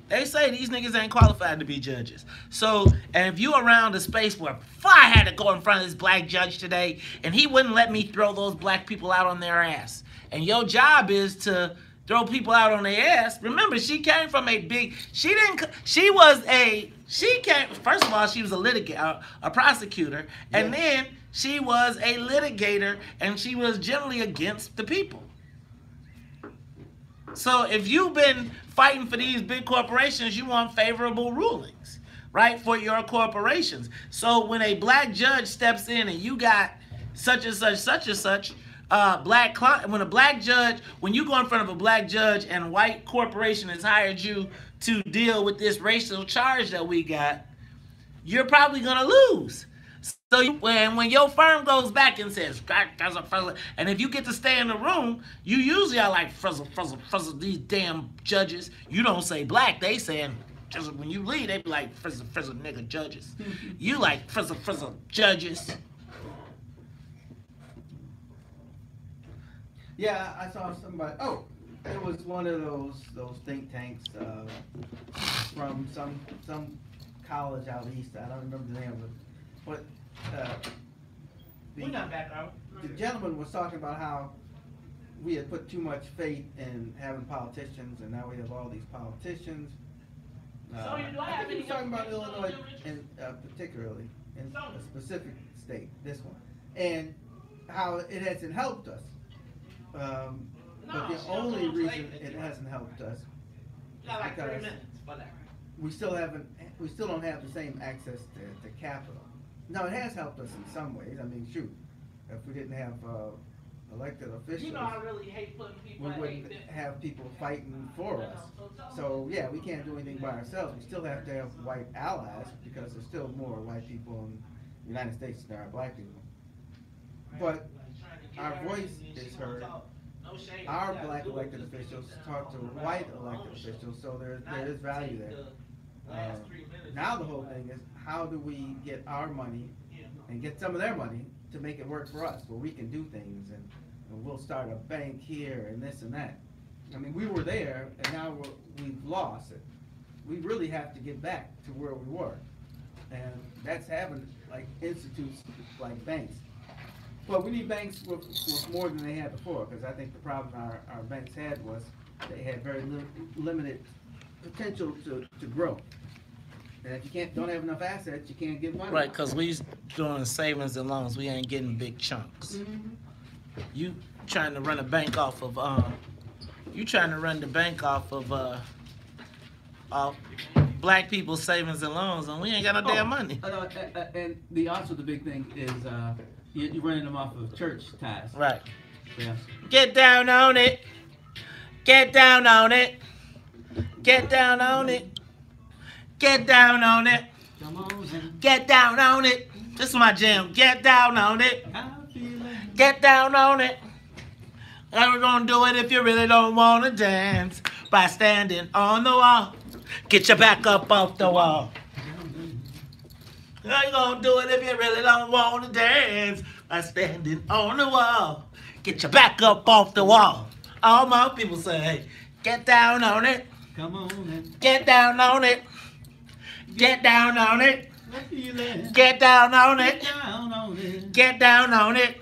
Speaker 9: They say these niggas ain't qualified to be judges. So, and if you around a space where if I had to go in front of this black judge today, and he wouldn't let me throw those black people out on their ass, and your job is to throw people out on their ass. Remember, she came from a big, first of all, she was a prosecutor, and then she was a litigator, and she was generally against the people. So if you've been fighting for these big corporations, you want favorable rulings, right, for your corporations. So when a black judge steps in and you got such and such, such and such, when a black judge, when you go in front of a black judge and a white corporation has hired you to deal with this racial charge that we got, you're probably gonna lose. So when your firm goes back and says, and if you get to stay in the room, you usually are like, frizzle, these damn judges. You don't say black, they saying, when you leave, they be like, frizzle, nigga judges. You like, frizzle, judges.
Speaker 15: Yeah, I saw somebody. Oh, it was one of those think tanks from some college out east. I don't remember the name of it, but
Speaker 9: we're not back out.
Speaker 15: The gentleman was talking about how we had put too much faith in having politicians, and now we have all these politicians.
Speaker 9: So you do
Speaker 15: I
Speaker 9: have
Speaker 15: think he was
Speaker 9: any-
Speaker 15: talking about Illinois, and particularly in a specific state, this one, and how it hasn't helped us. But the only reason it hasn't helped us is
Speaker 9: like 3
Speaker 15: because
Speaker 9: minutes for that.
Speaker 15: we still don't have the same access to capital. Now, it has helped us in some ways. I mean, shoot, if we didn't have elected officials,
Speaker 9: You know, I really hate putting people
Speaker 15: we
Speaker 9: at
Speaker 15: wouldn't have people fighting for us. So yeah, we can't do anything by ourselves. We still have to have white allies because there's still more white people in the United States than there are black people. But our voice is heard. Our black elected officials talk to white elected officials, so there is value there. Now the whole thing is, how do we get our money and get some of their money to make it work for us, where we can do things, and we'll start a bank here and this and that. I mean, we were there, and now we've lost it. We really have to get back to where we were, and that's having like institutes like banks. But we need banks with more than they had before, because I think the problem our banks had was they had very limited potential to grow. And if you don't have enough assets, you can't get money.
Speaker 9: Right, because we doing savings and loans, we ain't getting big chunks.
Speaker 15: Mm-hmm.
Speaker 9: You trying to run a bank off of black people's savings and loans, and we ain't got no damn money.
Speaker 3: And also the big thing is you're running them off of church ties.
Speaker 9: Right.
Speaker 3: Yeah.
Speaker 9: Get down on it. Get down on it. Get down on it. Get down on it.
Speaker 3: Come on.
Speaker 9: Get down on it. This is my jam. Get down on it. Get down on it. And we're gonna do it if you really don't wanna dance by standing on the wall. Get your back up off the wall. How you gonna do it if you really don't wanna dance by standing on the wall? Get your back up off the wall. All my people say, get down on it.
Speaker 3: Come on.
Speaker 9: Get down on it. Get down on it. Get down on it. Get down on it. Get down on it.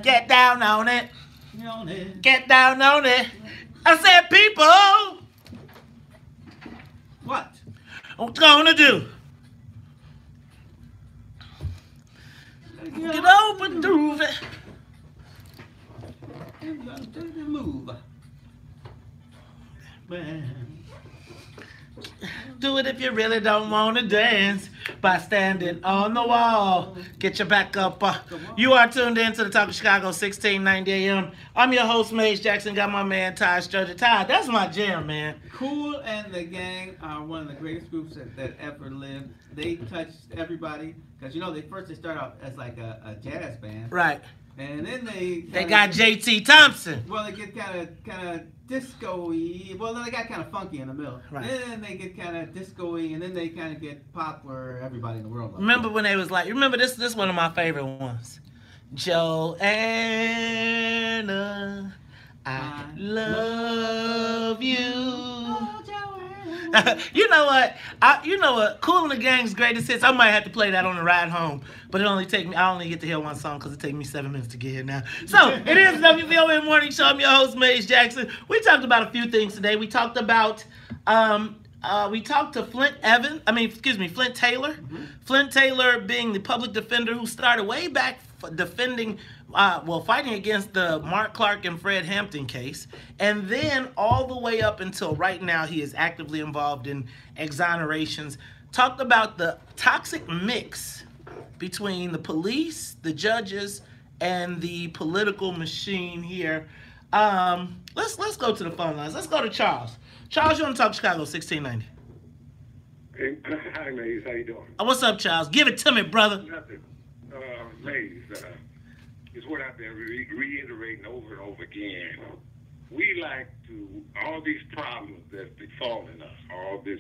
Speaker 9: Get down on it. Get down on it. I said, people.
Speaker 3: What?
Speaker 9: What you gonna do? Get open, groove it.
Speaker 3: Move.
Speaker 9: Do it if you really don't want to dance by standing on the wall. Get your back up. You are tuned in to the Talk of Chicago, 1690 AM. I'm your host, Maze Jackson. Got my man, Ty Sturgeon. Ty, that's my jam, man.
Speaker 3: Cool and the Gang are one of the greatest groups that ever lived. They touched everybody because, you know, they started out as like a jazz band.
Speaker 9: Right.
Speaker 3: And then they
Speaker 9: got J.T. Thompson.
Speaker 3: Well, they get kind of disco-y. Well, they got kind of funky in the middle.
Speaker 9: Right.
Speaker 3: Then they get kind of disco-y, and then they kind of get pop where everybody in the world loves.
Speaker 9: Remember when they was like, remember this is one of my favorite ones. Joanna, I love you.
Speaker 3: Oh,
Speaker 9: You know what? Cool and the Gang's greatest hits. I might have to play that on the ride home, but I only get to hear one song because it takes me 7 minutes to get here now. So it is WVON Morning Show. I'm your host, Maze Jackson. We talked about a few things today. We talked about we talked to Flint Taylor.
Speaker 3: Mm-hmm.
Speaker 9: Flint Taylor being the public defender who started way back defending, fighting against the Mark Clark and Fred Hampton case. And then all the way up until right now, he is actively involved in exonerations. Talked about the toxic mix between the police, the judges, and the political machine here. Let's go to the phone lines. Let's go to Charles. Charles, you want to talk Chicago 1690?
Speaker 20: Hey, hi, Maze. How you doing?
Speaker 9: What's up, Charles? Give it to me, brother.
Speaker 20: Nothing. Maze, it's what I've been reiterating over and over again. We like to, all these problems that's befalling us, all this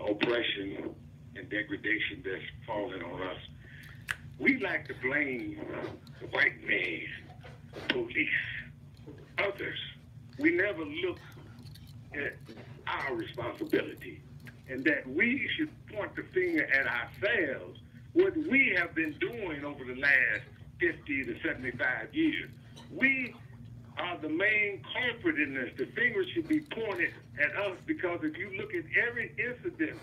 Speaker 20: oppression and degradation that's falling on us, we like to blame the white man, the police, others. We never look at our responsibility, and that we should point the finger at ourselves, what we have been doing over the last 50 to 75 years. We are the main culprit in this. The finger should be pointed at us, because if you look at every incident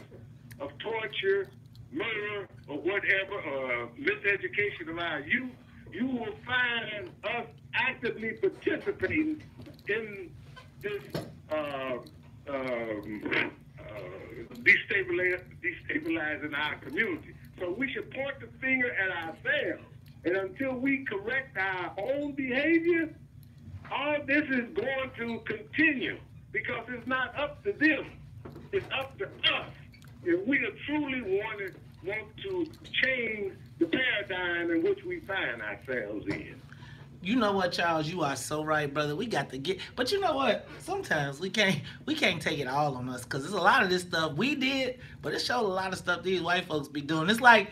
Speaker 20: of torture, murder, or whatever, miseducation of our youth, you will find us actively participating in this destabilizing our community. So we should point the finger at ourselves. And until we correct our own behavior, all this is going to continue, because it's not up to them. It's up to us. If we truly want to change the paradigm in which we find ourselves in.
Speaker 9: You know what, Charles? You are so right, brother. We got to get, but you know what? Sometimes we can't take it all on us, because there's a lot of this stuff we did, but it showed a lot of stuff these white folks be doing. It's like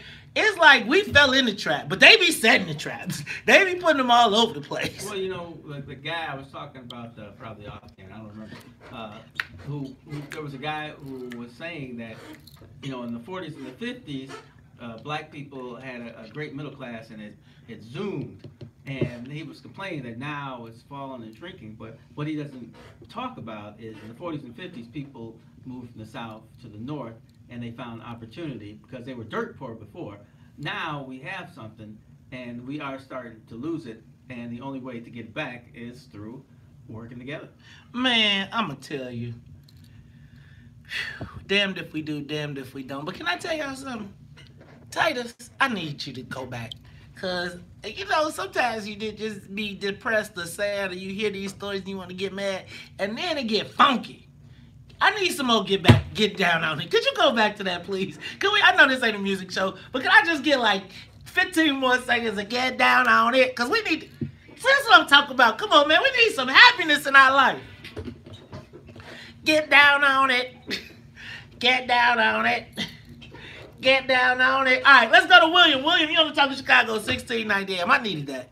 Speaker 9: we fell in the trap, but they be setting the traps. They be putting them all over the place.
Speaker 3: Well, you know, like the guy I was talking about, probably off there, I don't remember, who there was a guy who was saying that, you know, in the 40s and the 50s, black people had a great middle class, and it zoomed. And he was complaining that now it's falling and shrinking. But what he doesn't talk about is in the 40s and 50s, people moved from the South to the North, and they found opportunity because they were dirt poor before. Now we have something, and we are starting to lose it. And the only way to get it back is through working together.
Speaker 9: Man, I'm going to tell you, damned if we do, damned if we don't. But can I tell y'all something? Titus, I need you to go back. Because, you know, sometimes you just be depressed or sad, or you hear these stories and you want to get mad, and then it get funky. I need some more get down on it. Could you go back to that, please? I know this ain't a music show, but can I just get like 15 more seconds of get down on it? Because we need, that's what I'm talking about. Come on, man, we need some happiness in our life. Get down on it. Get down on it. Get down on it. All right, let's go to William. William, you on the Talk of Chicago 1690. I needed that.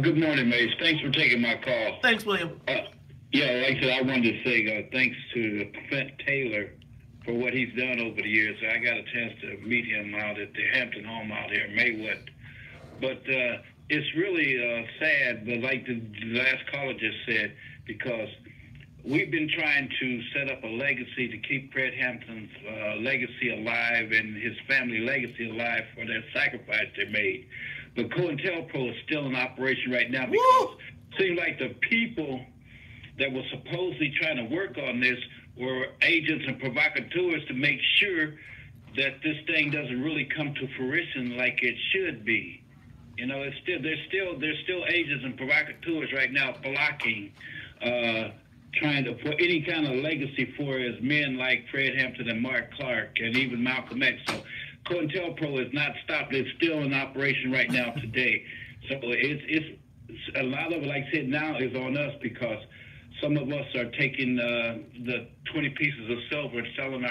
Speaker 21: Good morning, Mace. Thanks for taking my call.
Speaker 9: Thanks, William.
Speaker 21: Yeah, like I said, I wanted to say thanks to Clint Taylor for what he's done over the years. I got a chance to meet him out at the Hampton home out here in Maywood. But it's really sad, but like the last caller just said, because we've been trying to set up a legacy to keep Fred Hampton's legacy alive and his family legacy alive for that sacrifice they made. But COINTELPRO is still in operation right now, because it seems like the people that were supposedly trying to work on this were agents and provocateurs to make sure that this thing doesn't really come to fruition like it should be. You know, there's still agents and provocateurs right now blocking trying to put any kind of legacy for his men like Fred Hampton and Mark Clark and even Malcolm X. So COINTELPRO is not stopped. It's still in operation right now today. So it's a lot of it, like I said, now is on us, because some of us are taking the 20 pieces of silver and selling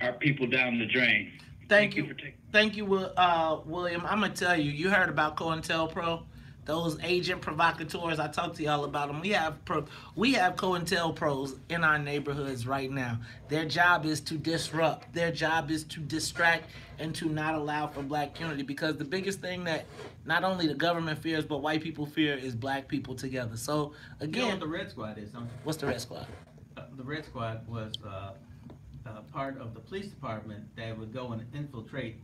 Speaker 21: our people down the drain.
Speaker 9: Thank you, William. I'm going to tell you, you heard about COINTELPRO? Those agent provocateurs, I talked to y'all about them. We have COINTELPROs in our neighborhoods right now. Their job is to disrupt. Their job is to distract and to not allow for black unity. Because the biggest thing that not only the government fears, but white people fear, is black people together. So, again...
Speaker 3: You know what the Red Squad is, don't you?
Speaker 9: What's the Red Squad?
Speaker 3: The Red Squad was part of the police department that would go and infiltrate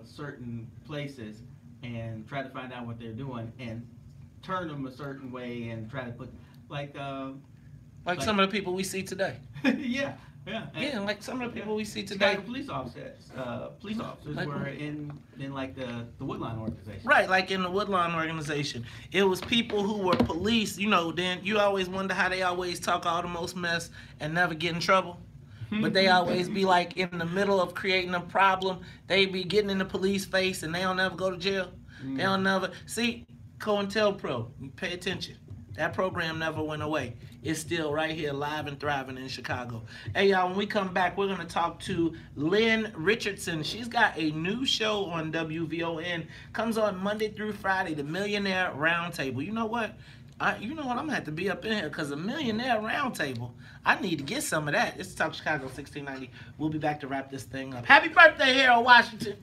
Speaker 3: certain places and try to find out what they're doing and turn them a certain way and try to put, like some
Speaker 9: of the people we see today.
Speaker 3: Yeah, Yeah.
Speaker 9: Like some of the people we see today.
Speaker 3: Chicago police officers
Speaker 9: Like-
Speaker 3: were in like the Woodline organization.
Speaker 9: Right, like in the Woodlawn organization. It was people who were police, you know, then you always wonder how they always talk all the most mess and never get in trouble. But they always be like in the middle of creating a problem. They be getting in the police face and they don't ever go to jail. They don't never, see, COINTELPRO, you pay attention. That program never went away. It's still right here, live and thriving in Chicago. Hey, y'all, when we come back, we're going to talk to Lynn Richardson. She's got a new show on WVON. Comes on Monday through Friday, the Millionaire Roundtable. You know what? I'm going to have to be up in here because the Millionaire Roundtable, I need to get some of that. It's Talk Chicago 1690. We'll be back to wrap this thing up. Happy birthday, Harold Washington.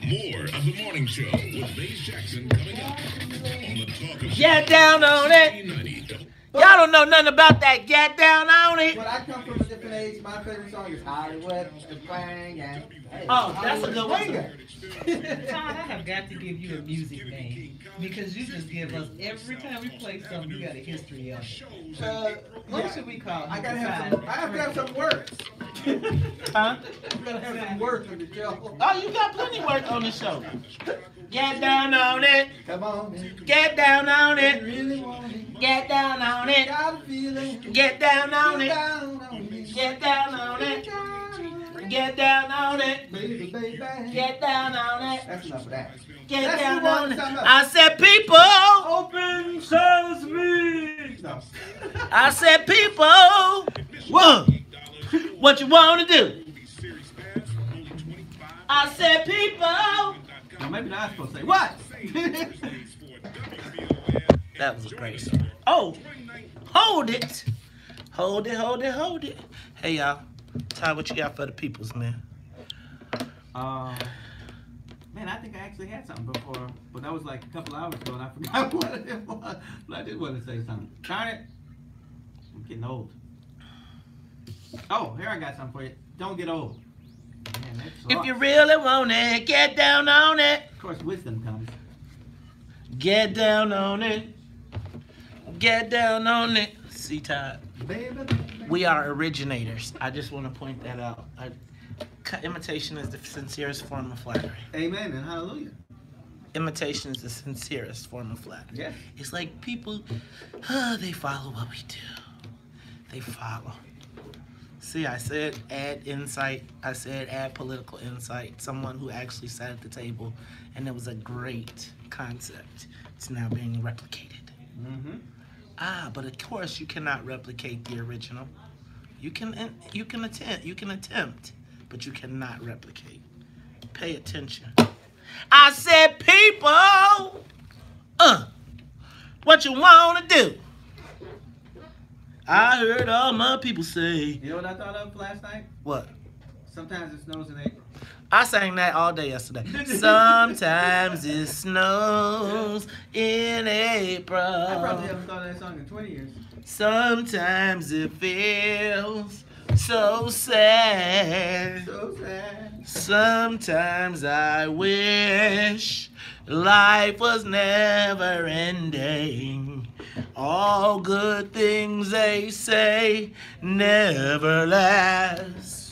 Speaker 4: More of the morning show with Maze Jackson coming up on the Talk of
Speaker 9: Get down on it. Y'all don't know nothing about that. Get down on it.
Speaker 15: When I come from a different age, my favorite song is Hollywood is playing. And, hey,
Speaker 9: Oh, that's a good one.
Speaker 12: Todd, I have got to give you a music name because you just give us every time we play something, you got a history of it. What should we call it?
Speaker 15: I have to have some words.
Speaker 9: Huh?
Speaker 15: You gotta have some words on the show.
Speaker 9: Oh, you got plenty of work on the show. Get down on it.
Speaker 15: Come on.
Speaker 9: Get down on it.
Speaker 15: Really want it.
Speaker 9: Get down on it.
Speaker 15: Got a feeling.
Speaker 9: Get down on it.
Speaker 15: it.
Speaker 9: Get down on it. Get down on it.
Speaker 15: Baby, baby.
Speaker 9: Get down on it.
Speaker 15: That's enough of that.
Speaker 9: Get
Speaker 15: That's
Speaker 9: down
Speaker 15: the one
Speaker 9: on it.
Speaker 15: time
Speaker 9: I said, people.
Speaker 15: Open sesame. No.
Speaker 9: I said, people. What you want to do? I said, people.
Speaker 3: Now, maybe I was supposed to say, what?
Speaker 9: That was a great song. Oh, hold it. Hold it, hold it, hold it. Hey, y'all. Todd, what you got for the peoples, man?
Speaker 3: Man, I think I actually had something before, but that was like a couple hours ago, and I forgot what it was. But I did want to say something. Darn it. I'm getting old. Oh, here I got something for you. Don't get old. Man, that sucks.
Speaker 9: If you really want it, get down on it.
Speaker 3: Of course, wisdom comes.
Speaker 9: Get down on it. Get down on it. See, Todd. We are originators. I just want to point that out. Imitation is the sincerest form of flattery.
Speaker 3: Amen and hallelujah.
Speaker 9: Imitation is the sincerest form of flattery.
Speaker 3: Yes.
Speaker 9: It's like people, they follow what we do. They follow. See, I said add insight. I said add political insight. Someone who actually sat at the table, and it was a great concept. It's now being replicated. But of course you cannot replicate the original. You can attempt, but you cannot replicate. Pay attention. I said, people, what you want to do? I heard all my people say.
Speaker 3: You know what I thought of last night?
Speaker 9: What?
Speaker 3: Sometimes it snows in April.
Speaker 9: I sang that all day yesterday. Sometimes it snows in April.
Speaker 3: I probably haven't thought of that song in 20 years.
Speaker 9: Sometimes it feels so sad.
Speaker 3: So sad.
Speaker 9: Sometimes I wish life was never ending. All good things they say never last.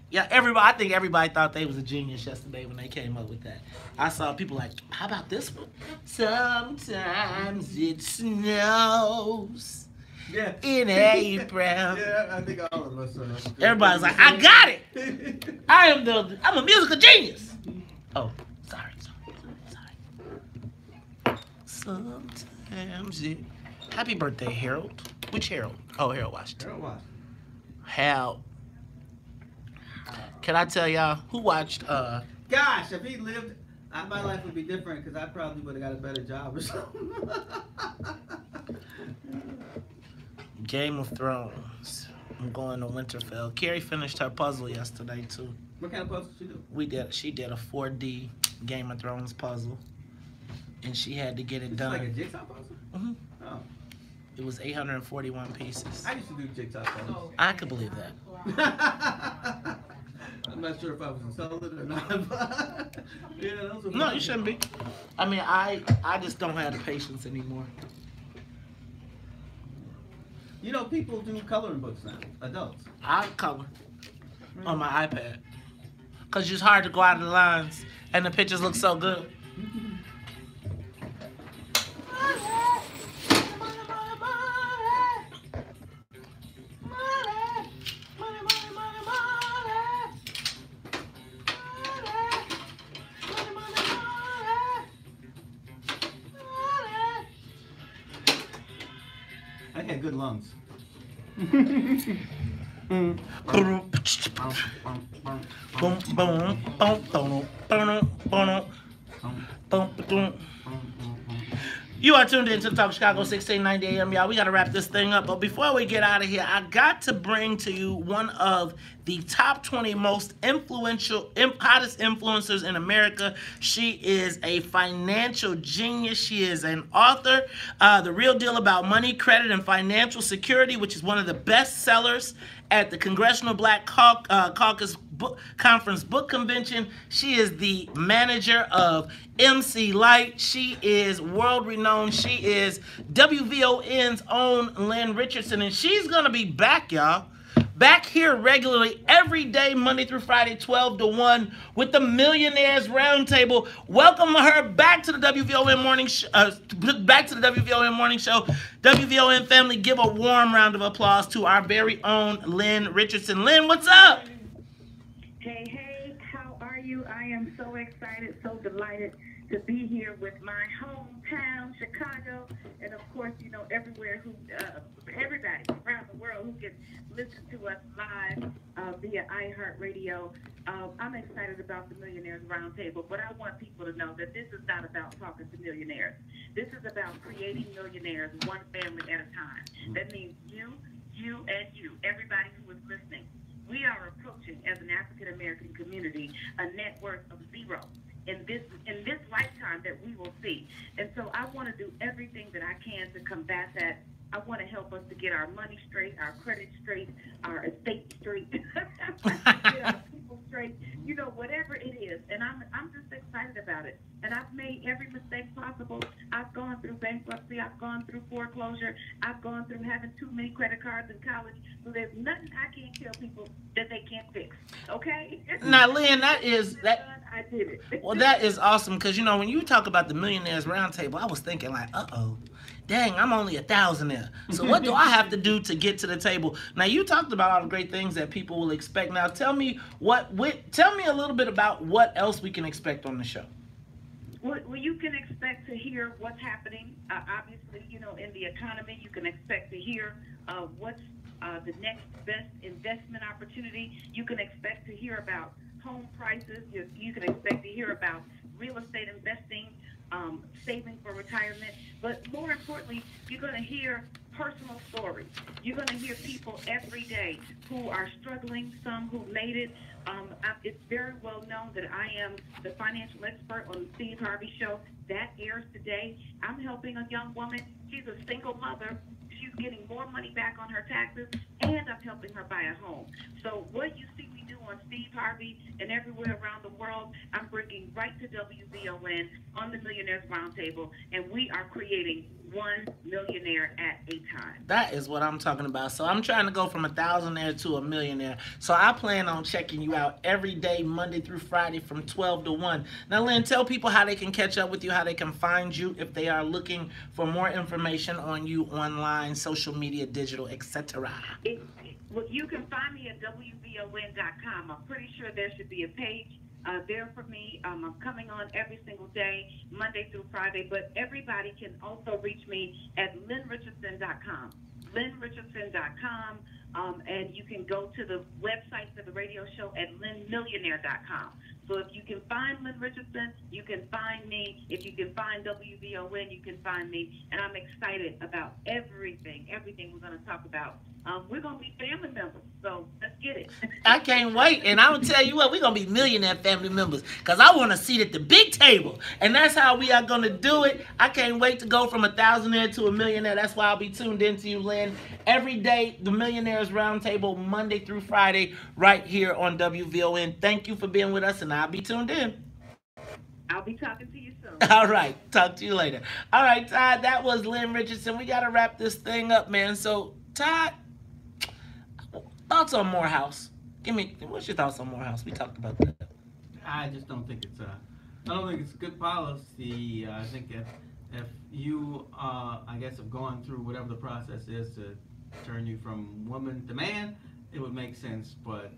Speaker 9: Yeah, I think everybody thought they was a genius yesterday when they came up with that. I saw people like, how about this one? Sometimes it snows in April.
Speaker 15: Yeah, I think all of us.
Speaker 9: Everybody's like, I got it. I'm a musical genius. Oh, sorry. Sometimes it. Happy birthday, Harold. Which Harold? Oh, Harold Washington.
Speaker 3: Harold Washington.
Speaker 9: Harold. Can I tell y'all who watched?
Speaker 3: Gosh, if he lived, my life would be different because I probably would have got a better job or something.
Speaker 9: Game of Thrones. I'm going to Winterfell. Carrie finished her puzzle yesterday too.
Speaker 3: What kind of puzzle did she do?
Speaker 9: She did a 4D Game of Thrones puzzle, and she had to get it done.
Speaker 3: Like a jigsaw puzzle?
Speaker 9: Mm-hmm.
Speaker 3: Oh.
Speaker 9: It was 841 pieces.
Speaker 3: I used to do jigsaw puzzles.
Speaker 9: I could believe that.
Speaker 3: I'm not sure if I was insulted or not. But yeah, those were
Speaker 9: No, you shouldn't be. I mean, I just don't have the patience anymore.
Speaker 3: You know, people do coloring books now, adults.
Speaker 9: I color on my iPad. Because it's hard to go out of the lines and the pictures look so good.
Speaker 3: I had good lungs.
Speaker 9: Boom, boom, boom, boom, boom, boom. You are tuned in to Talk Chicago, 1690 AM, y'all. We got to wrap this thing up. But before we get out of here, I got to bring to you one of the top 20 most influential, hottest influencers in America. She is a financial genius. She is an author. The Real Deal About Money, Credit, and Financial Security, which is one of the best sellers at the Congressional Black Caucus Conference Book Convention. She is the manager of MC Light. She is world renowned. She is WVON's own Lynn Richardson, and she's gonna be back, y'all. Back here regularly every day, Monday through Friday, 12 to 1, with the Millionaires Roundtable. Welcome her back to the WVON morning show. WVON family, give a warm round of applause to our very own Lynn Richardson. Lynn, what's up?
Speaker 2: Hey, how are you? I am so excited, so delighted to be here with my hometown, Chicago, and of course, you know, everybody around the world who can listen to us live via iHeartRadio. I'm excited about the Millionaires Roundtable, but I want people to know that this is not about talking to millionaires. This is about creating millionaires one family at a time. That means you, and you, everybody who is listening. We are approaching, as an African American community, a net worth of zero in this lifetime that we will see. And so I want to do everything that I can to combat that. I want to help us to get our money straight, our credit straight, our estate straight, get our people straight, you know, whatever it is. And I'm just excited about it. And I've made every mistake possible. I've gone through bankruptcy. I've gone through foreclosure. I've gone through having too many credit cards in college. So there's nothing I can't tell people that they can't fix. Okay?
Speaker 9: Now, Lynn, I did it. Well, that is awesome, because, you know, when you talk about the Millionaires Roundtable, I was thinking like, dang, I'm only 1,000 there. So what do I have to do to get to the table? Now, you talked about all the great things that people will expect. Now, tell me a little bit about what else we can expect on the show.
Speaker 2: Well, you can expect to hear what's happening, obviously, you know, in the economy. You can expect to hear what's the next best investment opportunity. You can expect to hear about home prices. You can expect to hear about real estate investing, saving for retirement. But more importantly, you're going to hear personal stories. You're going to hear people every day who are struggling, some who made it. It's very well known that I am the financial expert on the Steve Harvey Show. That airs today. I'm helping a young woman. She's a single mother. She's getting more money back on her taxes, and I'm helping her buy a home. So what you see me do on Steve Harvey and everywhere around the world, I'm bringing right to WVON on the Millionaires Roundtable, and we are creating one millionaire at a time.
Speaker 9: That is what I'm talking about. So I'm trying to go from 1,000 there to a millionaire. So I plan on checking you out every day, Monday through Friday from 12 to 1. Now, Lynn, tell people how they can catch up with you, how they can find you if they are looking for more information on you online, social media, digital, etc.
Speaker 2: Well, you can find me at WVON.com. I'm pretty sure there should be a page there for me. I'm coming on every single day, Monday through Friday, but everybody can also reach me at LynnRichardson.com. LynnRichardson.com, and you can go to the website for the radio show at LynnMillionaire.com. So if you can find Lynn Richardson, you can find me. If you can find WVON, you can find me. And I'm excited about everything we're going to talk about. We're going to be family members, so let's get it.
Speaker 9: I can't wait. And I'm going to tell you what, we're going to be millionaire family members, because I want a seat at the big table. And that's how we are going to do it. I can't wait to go from 1,000 there to a millionaire. That's why I'll be tuned into you, Lynn. Every day, the Millionaires Roundtable, Monday through Friday, right here on WVON. Thank you for being with us, and I'll be tuned in.
Speaker 2: I'll be talking to you soon.
Speaker 9: All right. Talk to you later. All right, Todd, that was Lynn Richardson. We got to wrap this thing up, man. So Todd, thoughts on Morehouse? What's your thoughts on Morehouse? We talked about that.
Speaker 3: I just don't think it's good policy. I think if you, I guess, have gone through whatever the process is to turn you from woman to man, it would make sense. But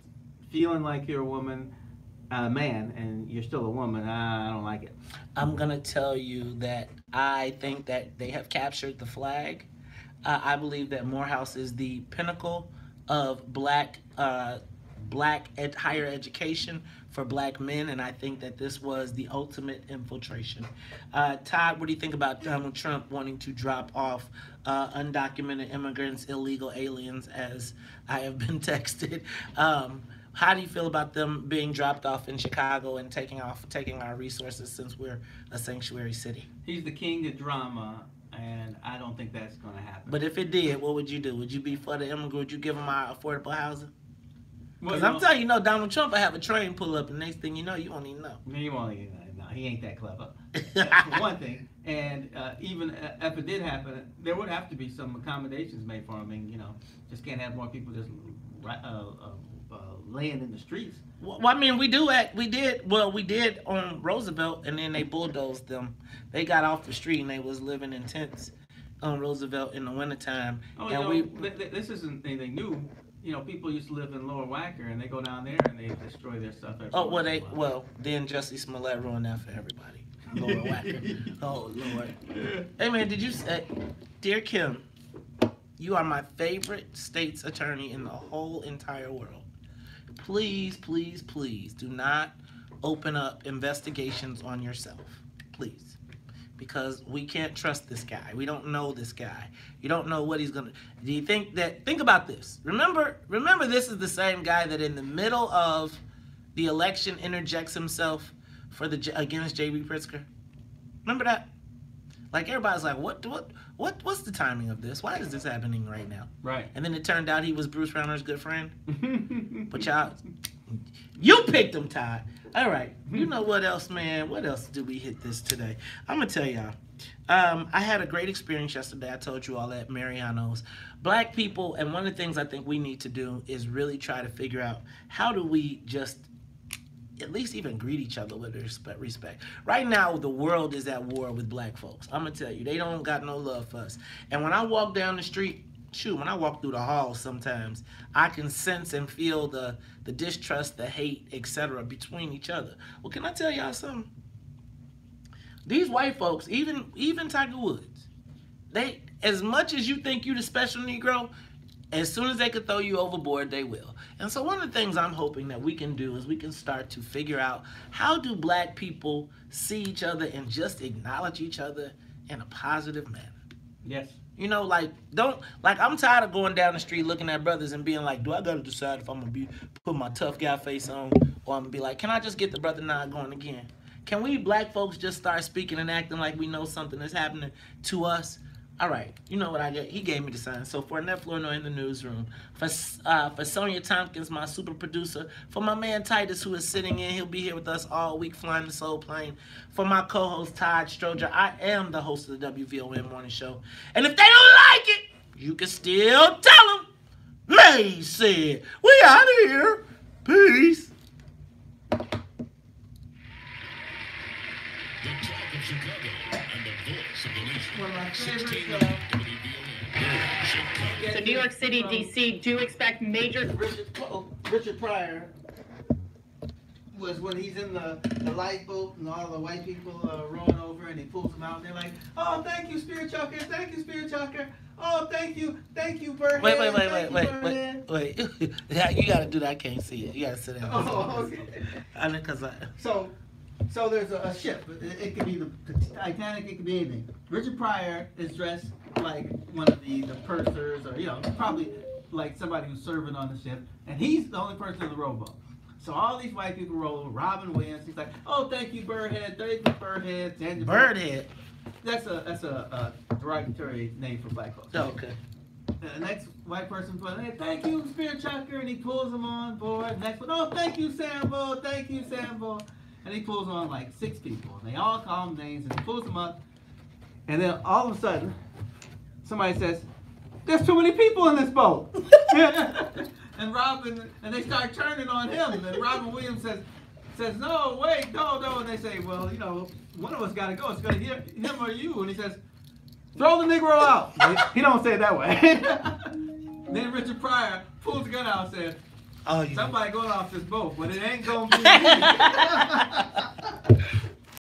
Speaker 3: feeling like you're a man, and you're still a woman, I don't like it.
Speaker 9: I'm gonna tell you that I think that they have captured the flag. I believe that Morehouse is the pinnacle of black higher education for black men, and I think that this was the ultimate infiltration. Todd, what do you think about Donald Trump wanting to drop off undocumented immigrants, illegal aliens, as I have been texted? How do you feel about them being dropped off in Chicago and taking our resources since we're a sanctuary city?
Speaker 3: He's the king of drama, and I don't think that's going to happen.
Speaker 9: But if it did, what would you do? Would you be for the immigrant? Would you give them our affordable housing? Because
Speaker 3: Well,
Speaker 9: I'm telling you, Donald Trump will have a train pull up, and next thing you know, you won't even know.
Speaker 3: You won't even know. No, he ain't that clever. For one thing. And even if it did happen, there would have to be some accommodations made for him. I mean, just can't have more people just laying in the streets.
Speaker 9: Well, I mean, we did on Roosevelt, and then they bulldozed them. They got off the street, and they was living in tents on Roosevelt in the wintertime.
Speaker 3: Oh, this isn't anything new. People used to live in Lower Wacker, and they go down there and they destroy their stuff.
Speaker 9: Then Jussie Smollett ruined that for everybody. Lower Wacker. Oh, Lord. Hey, man, did you say, Dear Kim, you are my favorite state's attorney in the whole entire world. Please, please, please do not open up investigations on yourself. Please. Because we can't trust this guy. We don't know this guy. You don't know what he's gonna. Do you think about this? Remember, this is the same guy that in the middle of the election interjects himself against J.B. Pritzker. Remember that? Like everybody's like, what's the timing of this? Why is this happening right now?
Speaker 3: Right.
Speaker 9: And then it turned out he was Bruce Rauner's good friend. But you picked him, Todd. All right. You know what else, man? What else do we hit this today? I'm going to tell y'all. I had a great experience yesterday. I told you all at Mariano's. Black people, and one of the things I think we need to do is really try to figure out how do we just at least even greet each other with respect. Right now, the world is at war with black folks. I'm going to tell you, they don't got no love for us. And when I walk down the street, when I walk through the halls sometimes, I can sense and feel the distrust, the hate, etc. between each other. Well, can I tell y'all something? These white folks, even Tiger Woods, they, as much as you think you the special Negro, as soon as they could throw you overboard, they will. And so one of the things I'm hoping that we can do is we can start to figure out how do black people see each other and just acknowledge each other in a positive manner.
Speaker 3: Yes.
Speaker 9: I'm tired of going down the street looking at brothers and being like, do I got to decide if I'm going to put my tough guy face on, or I'm going to be like, can I just get the brother nod going again? Can we black folks just start speaking and acting like we know something is happening to us? All right, you know what I get? He gave me the sign. So for Annette Florno in the newsroom, for Sonia Tompkins, my super producer, for my man Titus, who is sitting in, he'll be here with us all week flying the soul plane. For my co-host Todd Stroger, I am the host of the WVON Morning Show. And if they don't like it, you can still tell them. May said, we out of here. Peace.
Speaker 4: The talk of Chicago and the voice of the nation.
Speaker 15: One of my
Speaker 4: 16
Speaker 15: favorite,
Speaker 4: WVON.
Speaker 11: So New York City, D.C. do expect major...
Speaker 15: Richard Pryor was when he's in the lifeboat and all the white people are rowing over and he pulls them out and they're like, oh, thank you, Spirit Chalker, thank you, Spirit Chalker. Oh, thank you, Birdhead.
Speaker 9: Wait. Yeah, you gotta do that. I can't see it. You gotta sit down.
Speaker 15: Oh, okay. So there's a ship. It could be the Titanic. It could be anything. Richard Pryor is dressed like one of the pursers, or probably like somebody who's serving on the ship, and he's the only person in the rowboat. So all these white people roll over. Robin Williams. He's like, "Oh, thank you, Birdhead. Thank you, Birdhead."
Speaker 9: Birdhead.
Speaker 15: That's a derogatory name for black folks.
Speaker 9: Oh, okay.
Speaker 15: The next white person put, "Hey, thank you, Spirit Chucker," and he pulls them on board. Next one, "Oh, thank you, Sambo. Thank you, Sambo." And he pulls on like 6 people. And they all call him names and he pulls them up. And then all of a sudden, somebody says,
Speaker 3: there's too many people in this boat. And Robin, and they start turning on him. And Robin Williams says, no, wait, no. And they say, well, you know, one of us got to go. It's going to him or you. And he says, throw the Negro out. He don't say it that way. Then Richard Pryor pulls the gun out and says, somebody going off this boat, but it ain't going to be me.